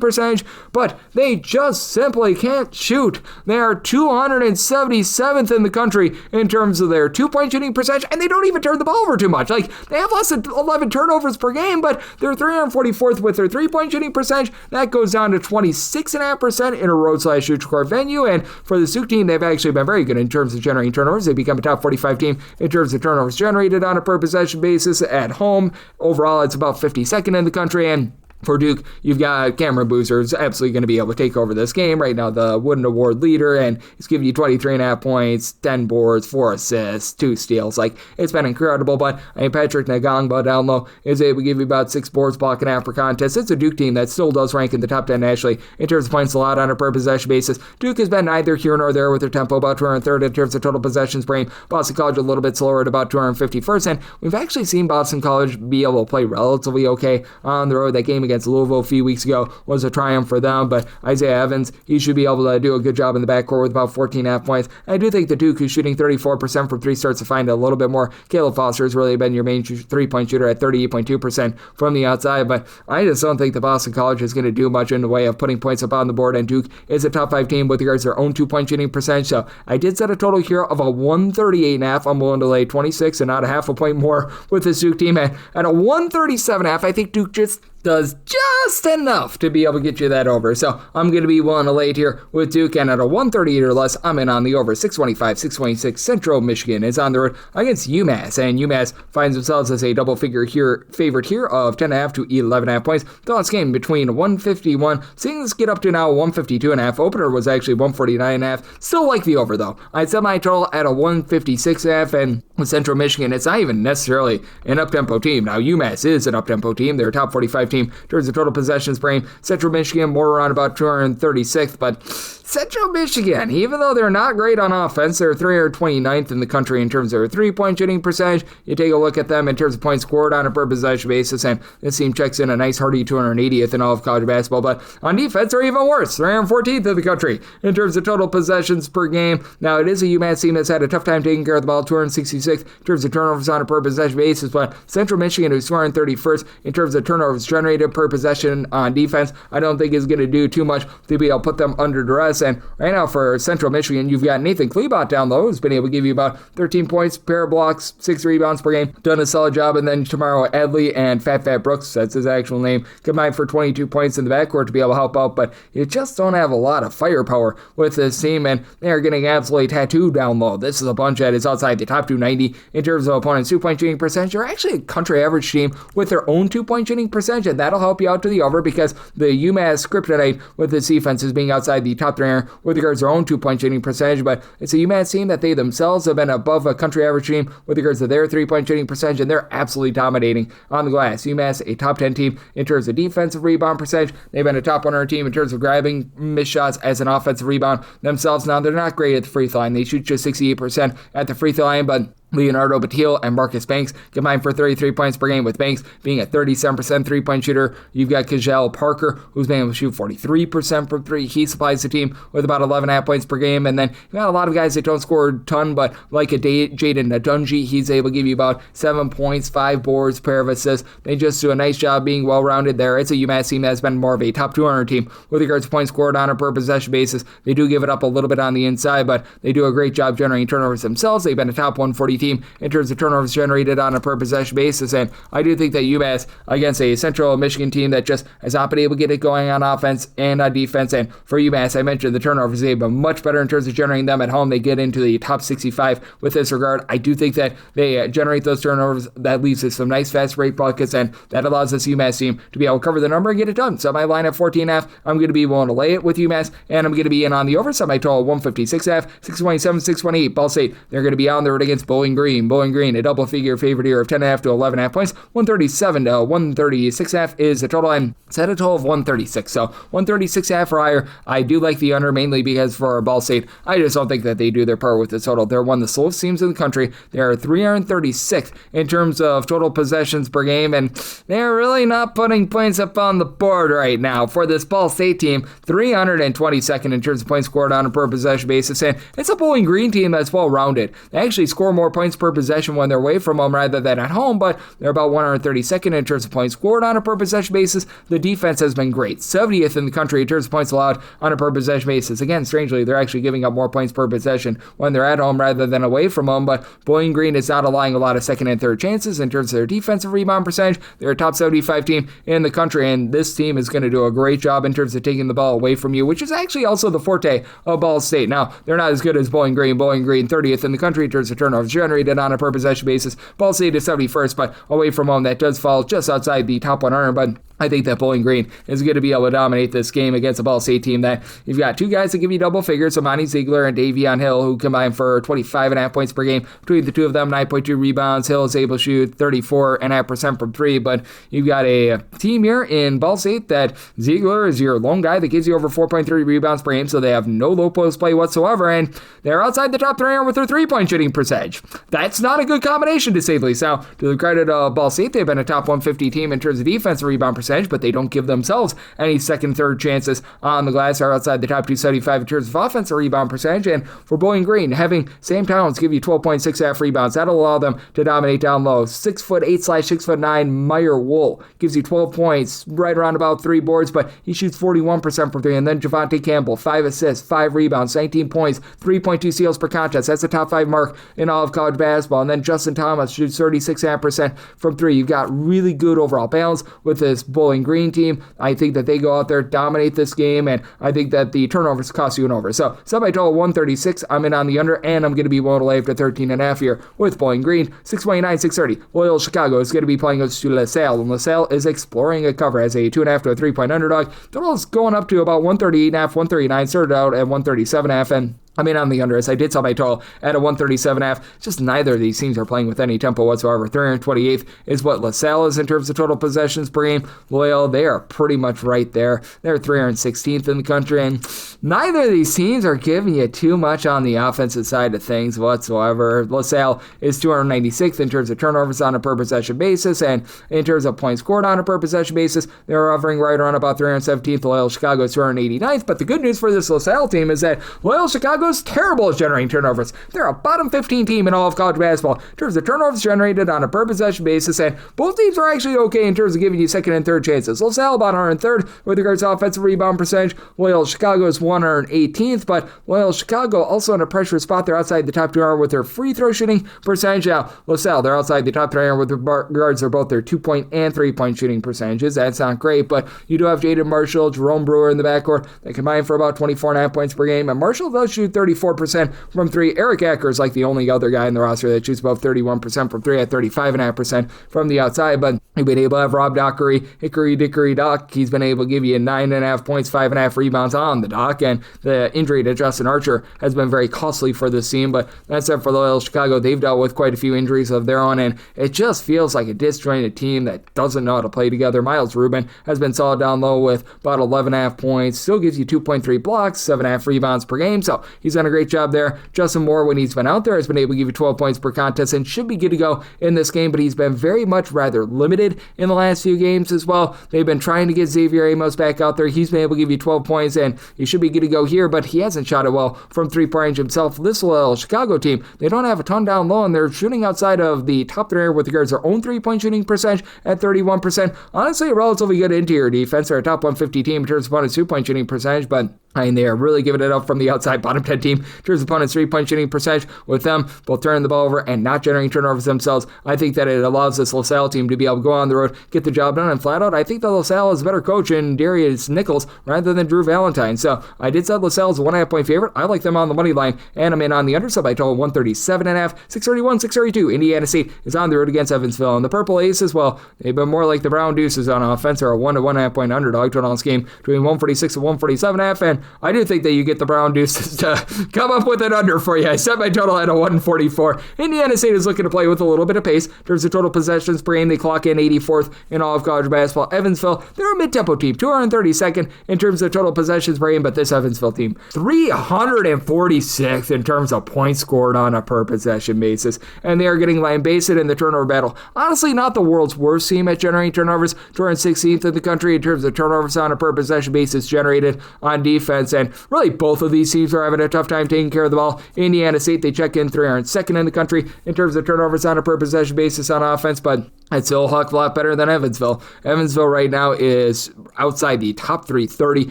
Speaker 1: percentage, but they just simply can't shoot. They are 277th in the country in terms of their 2-point shooting percentage, and they don't even turn the ball over too much. Like, they have less than 11 turnovers per game, but they're 344th with their 3-point shooting percentage. That goes down to 26.5% in a road/neutral court venue, and for the Duke team, they've actually been very good in terms of generating turnovers. They become a top 45 team in terms of turnovers generated on a per possession basis at home. Overall, it's about 52nd in the country, and For Duke, you've got Cameron Boozer, who's absolutely going to be able to take over this game. Right now, the Wooden Award leader, and he's giving you 23.5 points, 10 boards, 4 assists, 2 steals. Like, it's been incredible, but Patrick Ngongba down low is able to give you about 6 boards, block and half per contest. It's a Duke team that still does rank in the top 10 nationally in terms of points allowed on a per possession basis. Duke has been neither here nor there with their tempo, about 203rd in terms of total possessions per game. Boston College a little bit slower at about 251st, and we've actually seen Boston College be able to play relatively okay on the road. That game against Louisville a few weeks ago was a triumph for them, but Isaiah Evans, he should be able to do a good job in the backcourt with about 14.5 points. I do think the Duke, who's shooting 34% from 3, starts to find a little bit more. Caleb Foster has really been your main 3-point shooter at 38.2% from the outside, but I just don't think the Boston College is going to do much in the way of putting points up on the board, and Duke is a top 5 team with regards to their own 2-point shooting percentage, so I did set a total here of a 138.5. I'm willing to lay 26 and not a half a point more with this Duke team, and at a 137.5, I think Duke just does just enough to be able to get you that over. So I'm going to be willing to lay it here with Duke, and at a 138 or less, I'm in on the over. 625, 626. Central Michigan is on the road against UMass, and UMass finds themselves as a double-figure favorite here of 10.5 to 11.5 points. Thoughts game between 151, seeing this get up to now 152.5. Opener was actually 149.5. Still like the over, though. I'd set my total at a 156.5, and with Central Michigan, it's not even necessarily an up-tempo team. Now, UMass is an up-tempo team. They're a top 45 team in terms of total possessions per game. Central Michigan more around about 236th, but Central Michigan, even though they're not great on offense, they're 329th in the country in terms of their 3-point shooting percentage. You take a look at them in terms of points scored on a per possession basis, and this team checks in a nice hearty 280th in all of college basketball, but on defense, they're even worse. They're 14th in the country in terms of total possessions per game. Now, it is a UMass team that's had a tough time taking care of the ball, 266th in terms of turnovers on a per possession basis, but Central Michigan, who's 231st in terms of turnovers generated per possession on defense, I don't think is going to do too much to be able to put them under duress. And right now for Central Michigan, you've got Nathan Klebot down low, who's been able to give you about 13 points, pair of blocks, 6 rebounds per game, done a solid job. And then tomorrow, Adley and Fat Brooks, that's his actual name, combined for 22 points in the backcourt to be able to help out, but you just don't have a lot of firepower with this team, and they are getting absolutely tattooed down low. This is a bunch that is outside the top 290 in terms of opponents' 2-point shooting percentage. They're actually a country average team with their own 2-point shooting percentage, and that'll help you out to the over because the UMass kryptonite with its defense is being outside the top 3 with regards to their own 2-point shooting percentage, but it's a UMass team that they themselves have been above a country average team with regards to their 3-point shooting percentage, and they're absolutely dominating on the glass. UMass, a top 10 team in terms of defensive rebound percentage. They've been a top 100 team in terms of grabbing missed shots as an offensive rebound themselves. Now, they're not great at the free throw line. They shoot just 68% at the free throw line, but Leonardo Batil and Marcus Banks combined for 33 points per game, with Banks being a 37% 3-point shooter. You've got Kajal Parker, who's been able to shoot 43% from 3. He supplies the team with about 11.5 points per game. And then you've got a lot of guys that don't score a ton, but like a Jaden Nadunji, he's able to give you about 7 points, 5 boards, pair of assists. They just do a nice job being well-rounded there. It's a UMass team that's been more of a top 200 team with regards to points scored on a per possession basis. They do give it up a little bit on the inside, but they do a great job generating turnovers themselves. They've been a top 140 team in terms of turnovers generated on a per possession basis, and I do think that UMass against a Central Michigan team that just has not been able to get it going on offense and on defense, and for UMass, I mentioned the turnovers, they've been much better in terms of generating them at home. They get into the top 65 with this regard. I do think that they generate those turnovers. That leads to some nice fast break buckets, and that allows this UMass team to be able to cover the number and get it done. So my line at 14.5, I'm going to be willing to lay it with UMass, and I'm going to be in on the over. So my total 156.5, 627, 628. Ball State, they're going to be on the road against Bowling Green. Bowling Green, a double-figure favorite here of 10.5 to 11.5 points. 137 to 136.5 is the total. I'm set a total of 136. So 136.5 or higher. I do like the under, mainly because for Ball State, I just don't think that they do their part with the total. They're one of the slowest teams in the country. They are 336th in terms of total possessions per game, and they're really not putting points up on the board right now. For this Ball State team, 322nd in terms of points scored on a per possession basis, and it's a Bowling Green team that's well-rounded. They actually score more points per possession when they're away from home rather than at home, but they're about 132nd in terms of points scored on a per possession basis. The defense has been great, 70th in the country in terms of points allowed on a per possession basis. Again, strangely, they're actually giving up more points per possession when they're at home rather than away from home, but Bowling Green is not allowing a lot of second and third chances in terms of their defensive rebound percentage. They're a top 75 team in the country, and this team is going to do a great job in terms of taking the ball away from you, which is actually also the forte of Ball State. Now, they're not as good as Bowling Green. Bowling Green 30th in the country in terms of turnovers generated on a per possession basis. Ball State is 71st, but away from home, that does fall just outside the top 100. But I think that Bowling Green is going to be able to dominate this game against a Ball State team that you've got two guys that give you double figures, so Monty Ziegler and Davion Hill, who combine for 25.5 points per game. Between the two of them, 9.2 rebounds. Hill is able to shoot 34.5% from three, but you've got a team here in Ball State that Ziegler is your lone guy that gives you over 4.3 rebounds per game, so they have no low post play whatsoever, and they're outside the top 3 with their three-point shooting percentage. That's not a good combination, to say the least. Now, to the credit of Ball State, they've been a top 150 team in terms of defensive rebound percentage, but they don't give themselves any second, third chances on the glass. Are outside the top 275 in terms of offensive rebound percentage. And for Bowling Green, having Sam Towns give you 12.6 half rebounds, that'll allow them to dominate down low. 6'8/6'9" Meyer Wool gives you 12 points, right around about 3 boards, but he shoots 41% from 3. And then Javante Campbell, 5 assists, 5 rebounds, 19 points, 3.2 steals per contest. That's the top 5 mark in all of college basketball. And then Justin Thomas shoots 36.5% from 3. You've got really good overall balance with this Bowling Green team. I think that they go out there, dominate this game, and I think that the turnovers cost you an over. So, sub by total 136. I'm in on the under, and I'm going to be willing to lay after 13.5 here with Bowling Green. 629, 630. Loyola Chicago is going to be playing against LaSalle, and LaSalle is exploring a cover as a 2.5 to a 3-point underdog. Total is going up to about 138.5, 139. Started out at 137.5, and I'm in on the under as I did sell my total at a 137.5. Just neither of these teams are playing with any tempo whatsoever. 328th is what LaSalle is in terms of total possessions per game. Loyola, they are pretty much right there. They're 316th in the country, and neither of these teams are giving you too much on the offensive side of things whatsoever. LaSalle is 296th in terms of turnovers on a per possession basis, and in terms of points scored on a per possession basis, they're hovering right around about 317th. Loyola Chicago is 289th, but the good news for this LaSalle team is that Loyola Chicago is terrible at generating turnovers. They're a bottom 15 team in all of college basketball in terms of turnovers generated on a per possession basis, and both teams are actually okay in terms of giving you second and third chances. LaSalle about 103rd with regards to offensive rebound percentage. Loyola Chicago is 118th, but Loyola Chicago also in a pressure spot. They're outside the top 200 with their free throw shooting percentage. Now, LaSalle, they're outside the top 300 with regards to both their 2-point and 3-point shooting percentages. That's not great, but you do have Jaden Marshall, Jerome Brewer in the backcourt. They combine for about 24.5 points per game, and Marshall does shoot 34% from 3. Eric Acker is like the only other guy in the roster that shoots above 31% from 3 at 35.5% from the outside, but you've been able to have Rob Dockery, Hickory Dickory Dock. He's been able to give you 9.5 points, 5.5 rebounds on the dock, and the injury to Justin Archer has been very costly for this team, but that's it for Loyola Chicago. They've dealt with quite a few injuries of their own, and it just feels like a disjointed team that doesn't know how to play together. Miles Rubin has been solid down low with about 11.5 points, still gives you 2.3 blocks, 7.5 rebounds per game, so he's done a great job there. Justin Moore, when he's been out there, has been able to give you 12 points per contest and should be good to go in this game, but he's been very much rather limited in the last few games as well. They've been trying to get Xavier Amos back out there. He's been able to give you 12 points, and he should be good to go here, but he hasn't shot it well from 3-point range himself. This little Chicago team, they don't have a ton down low, and they're shooting outside of the top 3 with regards to their own 3-point shooting percentage at 31%. Honestly, a relatively good interior defense. They're a top 150 team in terms of opponent's 2-point shooting percentage, but they are really giving it up from the outside. Bottom 10 team in terms of opponent's 3-point shooting percentage. With them both turning the ball over and not generating turnovers themselves, I think that it allows this LaSalle team to be able to go on the road, get the job done, and flat out, I think that LaSalle is a better coach in Darius Nichols rather than Drew Valentine. So I did set LaSalle as a 1.5 point favorite. I like them on the money line, and I'm in on the under sub. I total 137.5, 631, 632. Indiana State is on the road against Evansville, and the Purple Aces, well, they've been more like the Brown Deuces on offense. They're a 1 to 1.5 point underdog. Total on this game between 146 and 147.5, and I do think that you get the Brown Deuces to come up with an under for you. I set my total at a 144. Indiana State is looking to play with a little bit of pace. In terms of total possessions per game, they clock in 84th in all of college basketball. Evansville, they're a mid-tempo team, 232nd in terms of total possessions per game, but this Evansville team, 346th in terms of points scored on a per possession basis, and they are getting lambasted in the turnover battle. Honestly, not the world's worst team at generating turnovers, 216th in the country in terms of turnovers on a per possession basis generated on defense, and really both of these teams are having a tough time taking care of the ball. Indiana State, they check in 302nd in the country in terms of turnovers on a per possession basis on offense, but it's still a heck of a lot better than Evansville. Evansville right now is outside the top 330 in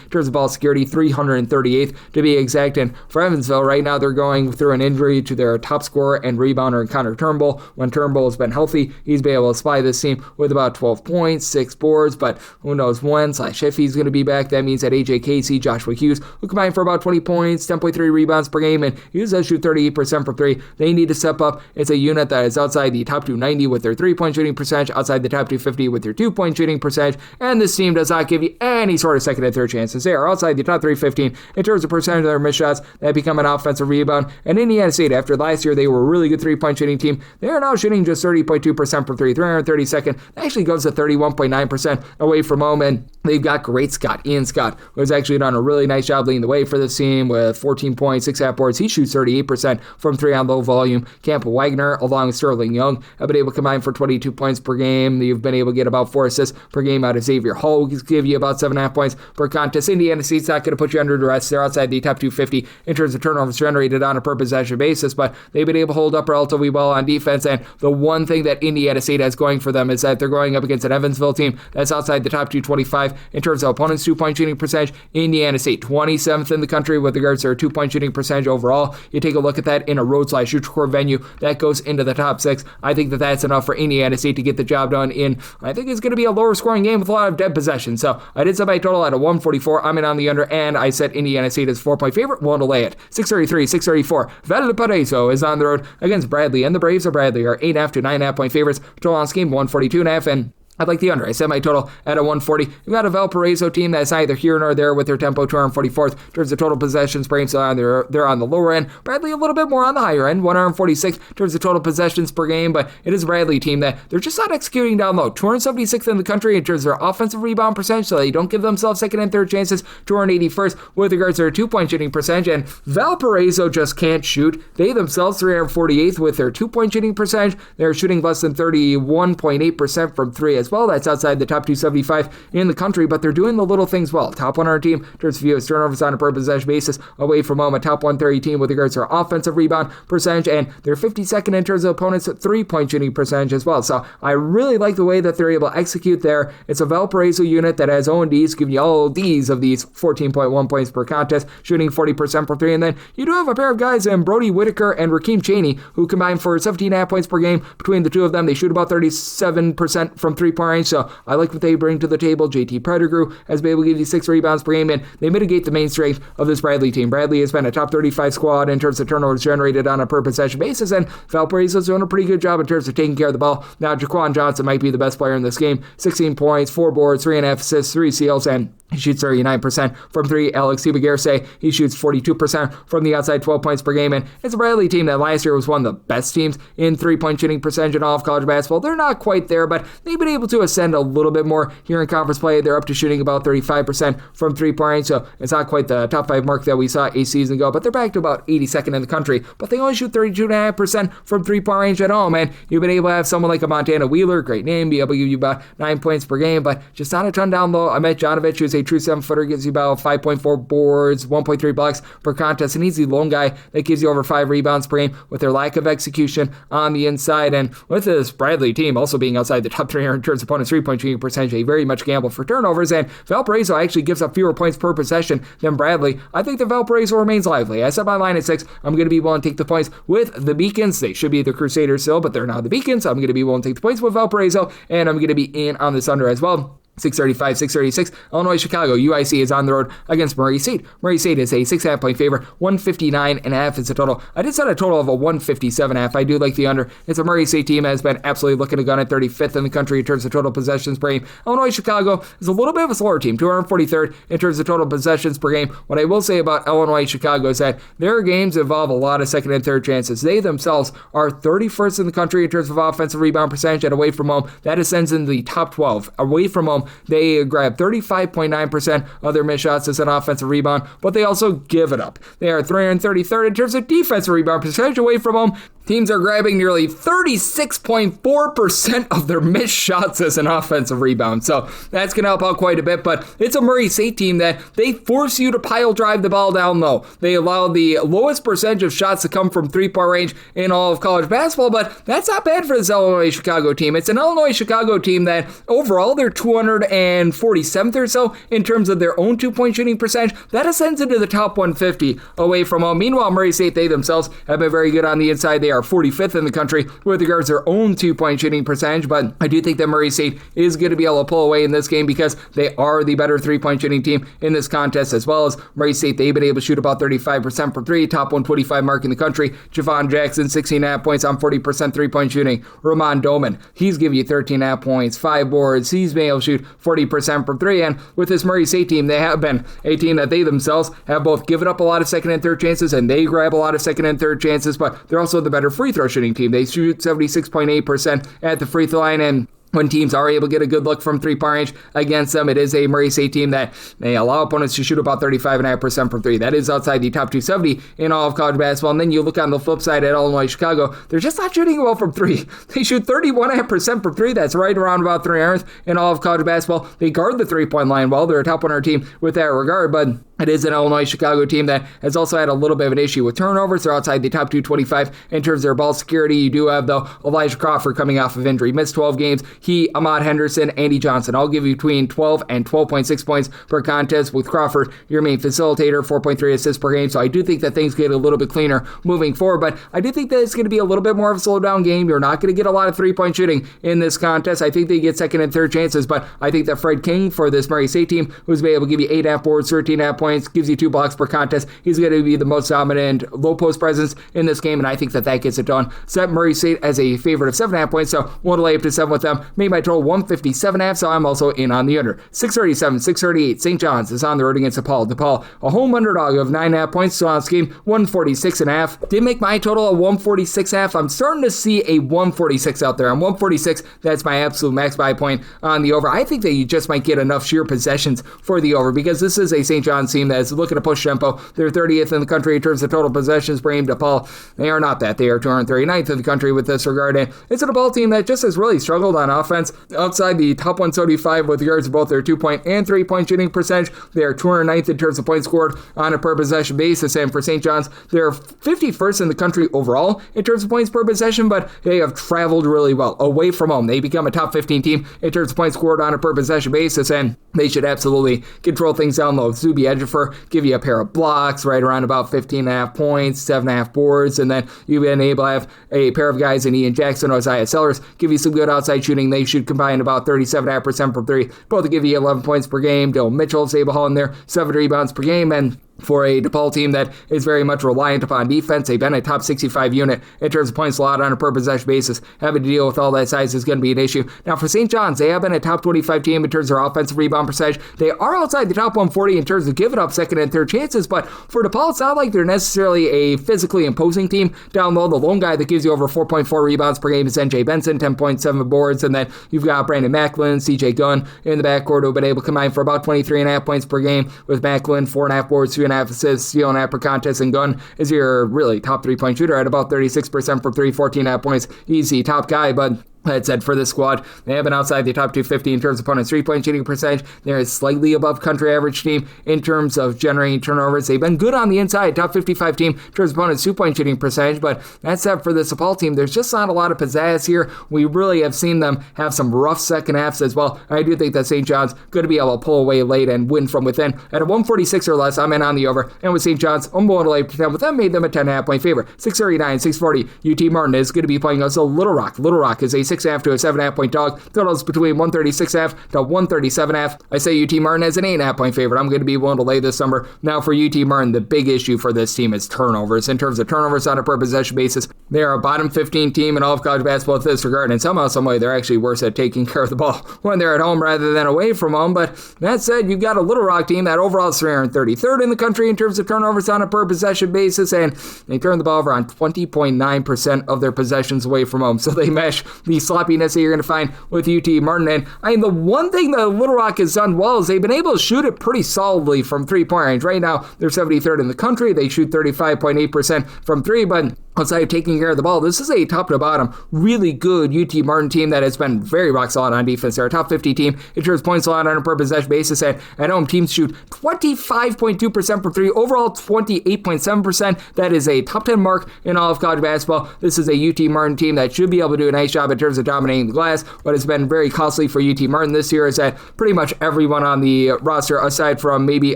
Speaker 1: terms of ball security, 338th to be exact. And for Evansville, right now they're going through an injury to their top scorer and rebounder, Connor Turnbull. When Turnbull has been healthy, he's been able to supply this team with about 12 points, 6 boards, but who knows when/if he's going to be back. That means that AJ Casey, Joshua Hughes, who combined for about 20 points, 10.3 rebounds per game, and Hughes does shoot 38% from 3. They need to step up. It's a unit that is outside the top 290 with their 3-point shooting percentage, outside the top 250 with their 2-point shooting percentage, and this team does not give you any sort of second and third chances. They are outside the top 315 in terms of percentage of their missed shots that become an offensive rebound. And Indiana State, after last year, they were a really good 3-point shooting team. They are now shooting just 30.2% from 3, 332nd. That actually goes to 31.9% away from home, and they've got great Scott, Ian Scott, who has actually done a really nice job leading the way for this team with 14 points, 6 half boards. He shoots 38% from 3 on low volume. Campbell Wagner, along with Sterling Young, have been able to combine for 22 points per game. You've been able to get about 4 assists per game out of Xavier Hall, who give you about 7.5 points per contest. Indiana State's not going to put you under duress. They're outside the top 250 in terms of turnovers generated on a per possession basis, but they've been able to hold up relatively well on defense. And the one thing that Indiana State has going for them is that they're going up against an Evansville team that's outside the top 225 in terms of opponents' 2-point shooting percentage. Indiana State, 27th in the country with regards to their 2-point shooting percentage overall. You take a look at that in a road/neutral court venue, that goes into the top 6. I think that that's enough for Indiana State to get the job done in, I think it's going to be a lower scoring game with a lot of dead possession. So I did set my total at a 144. I'm in on the under, and I set Indiana State as 4-point favorite. Willing to lay it. 633, 634. Valparaiso is on the road against Bradley, and the Braves of Bradley are 8.5 to 9.5 point favorites. Total on this game, 142.5, and I'd like the under. I set my total at a 140. We've got a Valparaiso team that's neither here nor there with their tempo, 244th in terms of total possessions per game, so they're on the lower end. Bradley a little bit more on the higher end, 146 in terms of total possessions per game, but it is a Bradley team that they're just not executing down low. 276th in the country in terms of their offensive rebound percentage, so they don't give themselves second and third chances. 281st with regards to their 2-point shooting percentage, and Valparaiso just can't shoot. They themselves 348th with their 2-point shooting percentage. They're shooting less than 31.8% from 3 as well. That's outside the top 275 in the country, but they're doing the little things well. Top 100 team in terms of fewest turnovers on a per possession basis away from home. A top 130 team with regards to their offensive rebound percentage, and they're 52nd in terms of opponents' 3-point shooting percentage as well. So I really like the way that they're able to execute there. It's a Valparaiso unit that has O&Ds, giving you all Ds of these 14.1 points per contest, shooting 40% per 3, and then you do have a pair of guys in Brody Whitaker and Rakeem Chaney who combine for 17.5 points per game. Between the two of them, they shoot about 37% from 3-point range, so I like what they bring to the table. JT Pettigrew has been able to give you 6 rebounds per game, and they mitigate the main strength of this Bradley team. Bradley has been a top 35 squad in terms of turnovers generated on a per possession basis, and Valparaiso's doing a pretty good job in terms of taking care of the ball. Now, Jaquan Johnson might be the best player in this game. 16 points, 4 boards, 3.5 assists, 3 steals, and he shoots 39% from 3. Alex Ibaguirre, he shoots 42% from the outside, 12 points per game. And it's a Bradley team that last year was one of the best teams in 3-point shooting percentage in all of college basketball. They're not quite there, but they've been able to ascend a little bit more here in conference play. They're up to shooting about 35% from 3-point range, so it's not quite the top 5 mark that we saw a season ago, but they're back to about 82nd in the country. But they only shoot 32.5% from 3-point range at home, and you've been able to have someone like a Montana Wheeler, great name, be able to give you about 9 points per game, but just not a ton down low. Ahmet Janovich, who's a true 7-footer, gives you about 5.4 boards, 1.3 blocks per contest, and he's the lone guy that gives you over 5 rebounds per game with their lack of execution on the inside. And with this Bradley team also being outside the top 300 in terms of opponents' 3-point shooting percentage, they very much gamble for turnovers, and Valparaiso actually gives up fewer points per possession than Bradley. I think that Valparaiso remains lively. I set my line at 6. I'm going to be willing to take the points with the Beacons. They should be the Crusaders still, but they're now the Beacons. I'm going to be willing to take the points with Valparaiso, and I'm going to be in on this under as well. 635, 636. Illinois, Chicago. UIC is on the road against Murray State. Murray State is a 6.5 point favorite. 159.5 is the total. I did set a total of a 157.5. I do like the under. It's a Murray State team that has been absolutely looking to gun at 35th in the country in terms of total possessions per game. Illinois, Chicago is a little bit of a slower team. 243rd in terms of total possessions per game. What I will say about Illinois, Chicago is that their games involve a lot of second and third chances. They themselves are 31st in the country in terms of offensive rebound percentage, and away from home, that ascends into the top 12. Away from home, they grab 35.9% of their missed shots as an offensive rebound, but they also give it up. They are 333rd in terms of defensive rebound percentage. Away from home, teams are grabbing nearly 36.4% of their missed shots as an offensive rebound. So that's going to help out quite a bit, but it's a Murray State team that they force you to pile drive the ball down low. They allow the lowest percentage of shots to come from 3-point range in all of college basketball, but that's not bad for this Illinois Chicago team. It's an Illinois Chicago team that overall they're 200 247th or so in terms of their own 2-point shooting percentage. That ascends into the top 150 away from home. Meanwhile, Murray State, they themselves have been very good on the inside. They are 45th in the country with regards to their own 2-point shooting percentage, but I do think that Murray State is going to be able to pull away in this game because they are the better 3-point shooting team in this contest, as well as Murray State. They've been able to shoot about 35% from 3, top 125 mark in the country. Javon Jackson, 16.5 points on 40% 3-point shooting. Ramon Doman, he's giving you 13.5 points, 5 boards. He's been able to shoot 40% from 3, and with this Murray State team, they have been a team that they themselves have both given up a lot of second and third chances, and they grab a lot of second and third chances, but they're also the better free throw shooting team. They shoot 76.8% at the free throw line, and when teams are able to get a good look from 3-point range against them, it is a Murray State team that may allow opponents to shoot about 35.5% from 3. That is outside the top 270 in all of college basketball. And then you look on the flip side at Illinois Chicago, they're just not shooting well from 3. They shoot 31.5% from 3. That's right around about 300th in all of college basketball. They guard the 3-point line well. They're a top 100 team with that regard, but it is an Illinois Chicago team that has also had a little bit of an issue with turnovers. They're outside the top 225 in terms of their ball security. You do have, though, Elijah Crawford coming off of injury. Missed 12 games. He, Ahmad Henderson, Andy Johnson. I'll give you between 12 and 12.6 points per contest with Crawford, your main facilitator, 4.3 assists per game. So I do think that things get a little bit cleaner moving forward, but I do think that it's going to be a little bit more of a slow down game. You're not going to get a lot of 3-point shooting in this contest. I think they get second and third chances, but I think that Fred King for this Murray State team, who's been able to give you 8.5 boards, 13.5 points, gives you 2 blocks per contest. He's going to be the most dominant low post presence in this game, and I think that that gets it done. Set Murray State as a favorite of 7.5 points, so want to lay up to 7 with them. Made my total 157.5, so I'm also in on the under. 637, 638. St. John's is on the road against DePaul. DePaul, a home underdog of 9.5 points, so on this game, 146.5. Did make my total of 146.5. I'm starting to see a 146 out there. I'm 146. That's my absolute max buy point on the over. I think that you just might get enough sheer possessions for the over because this is a St. John's team that is looking to push tempo. They're 30th in the country in terms of total possessions per game. DePaul, they are not that. They are 239th in the country with this regard. And it's a DePaul team that just has really struggled on offense outside the top 175 with regards to both their 2-point and 3-point shooting percentage. They are 209th in terms of points scored on a per possession basis. And for St. John's, they're 51st in the country overall in terms of points per possession, but they have traveled really well away from home. They become a top 15 team in terms of points scored on a per possession basis, and they should absolutely control things down low. Zuby Ejiofor give you a pair of blocks right around about 15.5 points, 7.5 boards, and then you've been able to have a pair of guys in Ian Jackson or Isaiah Sellers give you some good outside shooting. They should combine about 37.5% from 3, both to give you 11 points per game. Dylan Mitchell, Sable Hall in there, 7 rebounds per game, and for a DePaul team that is very much reliant upon defense, they've been a top 65 unit in terms of points allowed on a per possession basis. Having to deal with all that size is going to be an issue. Now for St. John's, they have been a top 25 team in terms of their offensive rebound percentage. They are outside the top 140 in terms of giving up second and third chances, but for DePaul, it's not like they're necessarily a physically imposing team down low. The lone guy that gives you over 4.4 rebounds per game is NJ Benson, 10.7 boards, and then you've got Brandon Macklin, CJ Gunn in the backcourt who have been able to combine for about 23.5 points per game with Macklin, 4.5 boards, 3.5 assists, steal and half per contest, and Gunn is your really top 3-point shooter at about 36% from 3, 14.5 points. Easy top guy, but that said, for this squad, they have been outside the top 250 in terms of opponents' 3-point shooting percentage. They're a slightly above country average team in terms of generating turnovers. They've been good on the inside, top 55 team in terms of opponents' 2-point shooting percentage, but that said, for this DePaul team, there's just not a lot of pizzazz here. We really have seen them have some rough second halves as well. I do think that St. John's going to be able to pull away late and win from within. At a 146 or less, I'm in on the over, and with St. John's, I'm going to lay 10 with them, made them a 10.5 point favorite. 639, 640. UT Martin is going to be playing us a Little Rock. Little Rock is a 6.5 to a 7.5 point dog. Totals between 136.5 to 137.5. I say UT Martin as an 8.5 point favorite. I'm going to be willing to lay this number. Now for UT Martin, the big issue for this team is turnovers. In terms of turnovers on a per possession basis, they are a bottom 15 team in all of college basketball in this regard, and somehow, some way, they're actually worse at taking care of the ball when they're at home rather than away from home. But that said, you've got a Little Rock team that overall is 333rd in the country in terms of turnovers on a per possession basis, and they turn the ball over on 20.9% of their possessions away from home. So they mesh the sloppiness that you're going to find with UT Martin. And I mean, the one thing that Little Rock has done well is they've been able to shoot it pretty solidly from 3-point range. Right now, they're 73rd in the country. They shoot 35.8% from 3, but outside of taking care of the ball, this is a top-to-bottom, really good UT Martin team that has been very rock solid on defense. They're a top 50 team in terms of points allowed on a per possession basis, and at home, teams shoot 25.2% from 3, overall 28.7%. That is a top 10 mark in all of college basketball. This is a UT Martin team that should be able to do a nice job in terms terms of dominating the glass. What has been very costly for UT Martin this year is that pretty much everyone on the roster, aside from maybe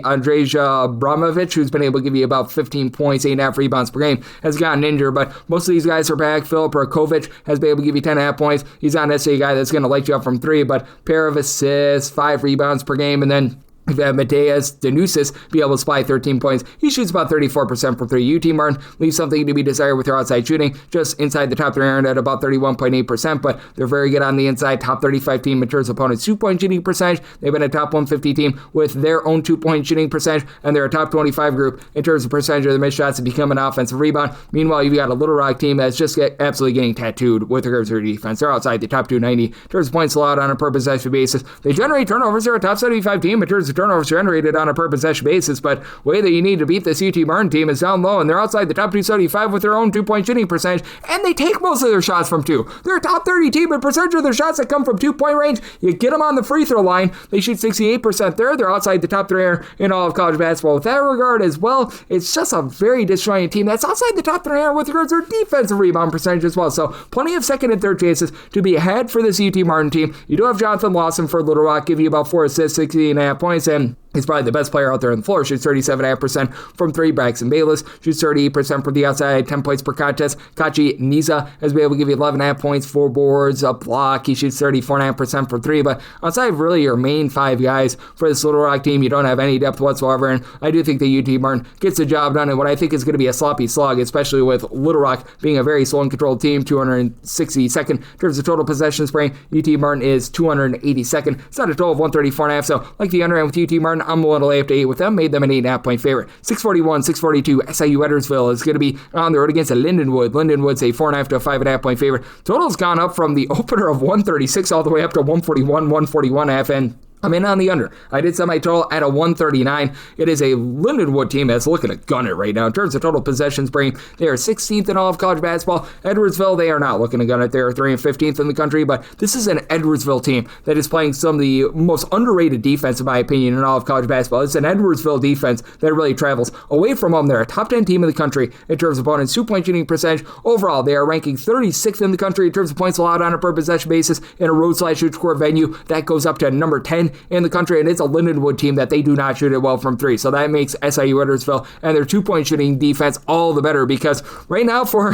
Speaker 1: Andreja Bramovic, who's been able to give you about 15 points, 8.5 rebounds per game, has gotten injured, but most of these guys are back. Filip Rakovic has been able to give you 10.5 points. He's not necessarily a guy that's going to light you up from three, but pair of assists, 5 rebounds per game, and then you've had Mateus Danusis be able to supply 13 points. He shoots about 34% from three. UT Martin leaves something to be desired with their outside shooting, just inside the top 300 at about 31.8%, but they're very good on the inside. Top 35 team in terms of opponents' 2-point shooting percentage. They've been a top 150 team with their own 2-point shooting percentage, and they're a top 25 group in terms of percentage of the missed shots to become an offensive rebound. Meanwhile, you've got a Little Rock team that's just absolutely getting tattooed with regards to their defense. They're outside the top 290 in terms of points allowed on a per possession basis. They generate turnovers. They're a top 75 team in terms of turnovers generated on a per possession basis, but the way that you need to beat this UT Martin team is down low, and they're outside the top 275 with their own 2-point shooting percentage, and they take most of their shots from two. They're a top 30 team in percentage of their shots that come from 2-point range. You get them on the free throw line, they shoot 68% there. They're outside the top 300 in all of college basketball with that regard as well. It's just a very disjointed team that's outside the top 300 with regards to their defensive rebound percentage as well. So plenty of second and third chances to be ahead for this UT Martin team. You do have Jonathan Lawson for Little Rock, give you about 4 assists, 16.5 points, and he's probably the best player out there on the floor. Shoots 37.5% from three. Braxton Bayless shoots 38% from the outside, 10 points per contest. Kachi Niza has been able to give you 11.5 points, 4 boards, a block. He shoots 34.5% from three. But outside of really your main 5 guys for this Little Rock team, you don't have any depth whatsoever. And I do think the UT Martin gets the job done in what I think is going to be a sloppy slog, especially with Little Rock being a very slow and controlled team, 262nd in terms of total possessions per game. UT Martin is 282nd. It's not a total of 134.5. So like the underhand with UT Martin, I'm willing to lay up to 8 with them, made them an 8.5-point favorite. 641, 642, SIU Edwardsville is going to be on the road against a Lindenwood. Lindenwood's a 4.5 to a 5.5-point favorite. Total's gone up from the opener of 136 all the way up to 141, 141.5, and I'm in on the under. I did set my total at a 139. It is a Lindenwood team that's looking to gun it right now. In terms of total possessions per game, they are 16th in all of college basketball. Edwardsville, they are not looking to gun it. They are 3 and 15th in the country, but this is an Edwardsville team that is playing some of the most underrated defense, in my opinion, in all of college basketball. It's an Edwardsville defense that really travels. Away from them, they're a top 10 team in the country in terms of opponents' 2-point shooting percentage. Overall, they are ranking 36th in the country in terms of points allowed on a per possession basis in a road/shoot score venue. That goes up to number 10 in the country, and it's a Lindenwood team that they do not shoot it well from three. So that makes SIU Edwardsville and their 2-point shooting defense all the better, because right now for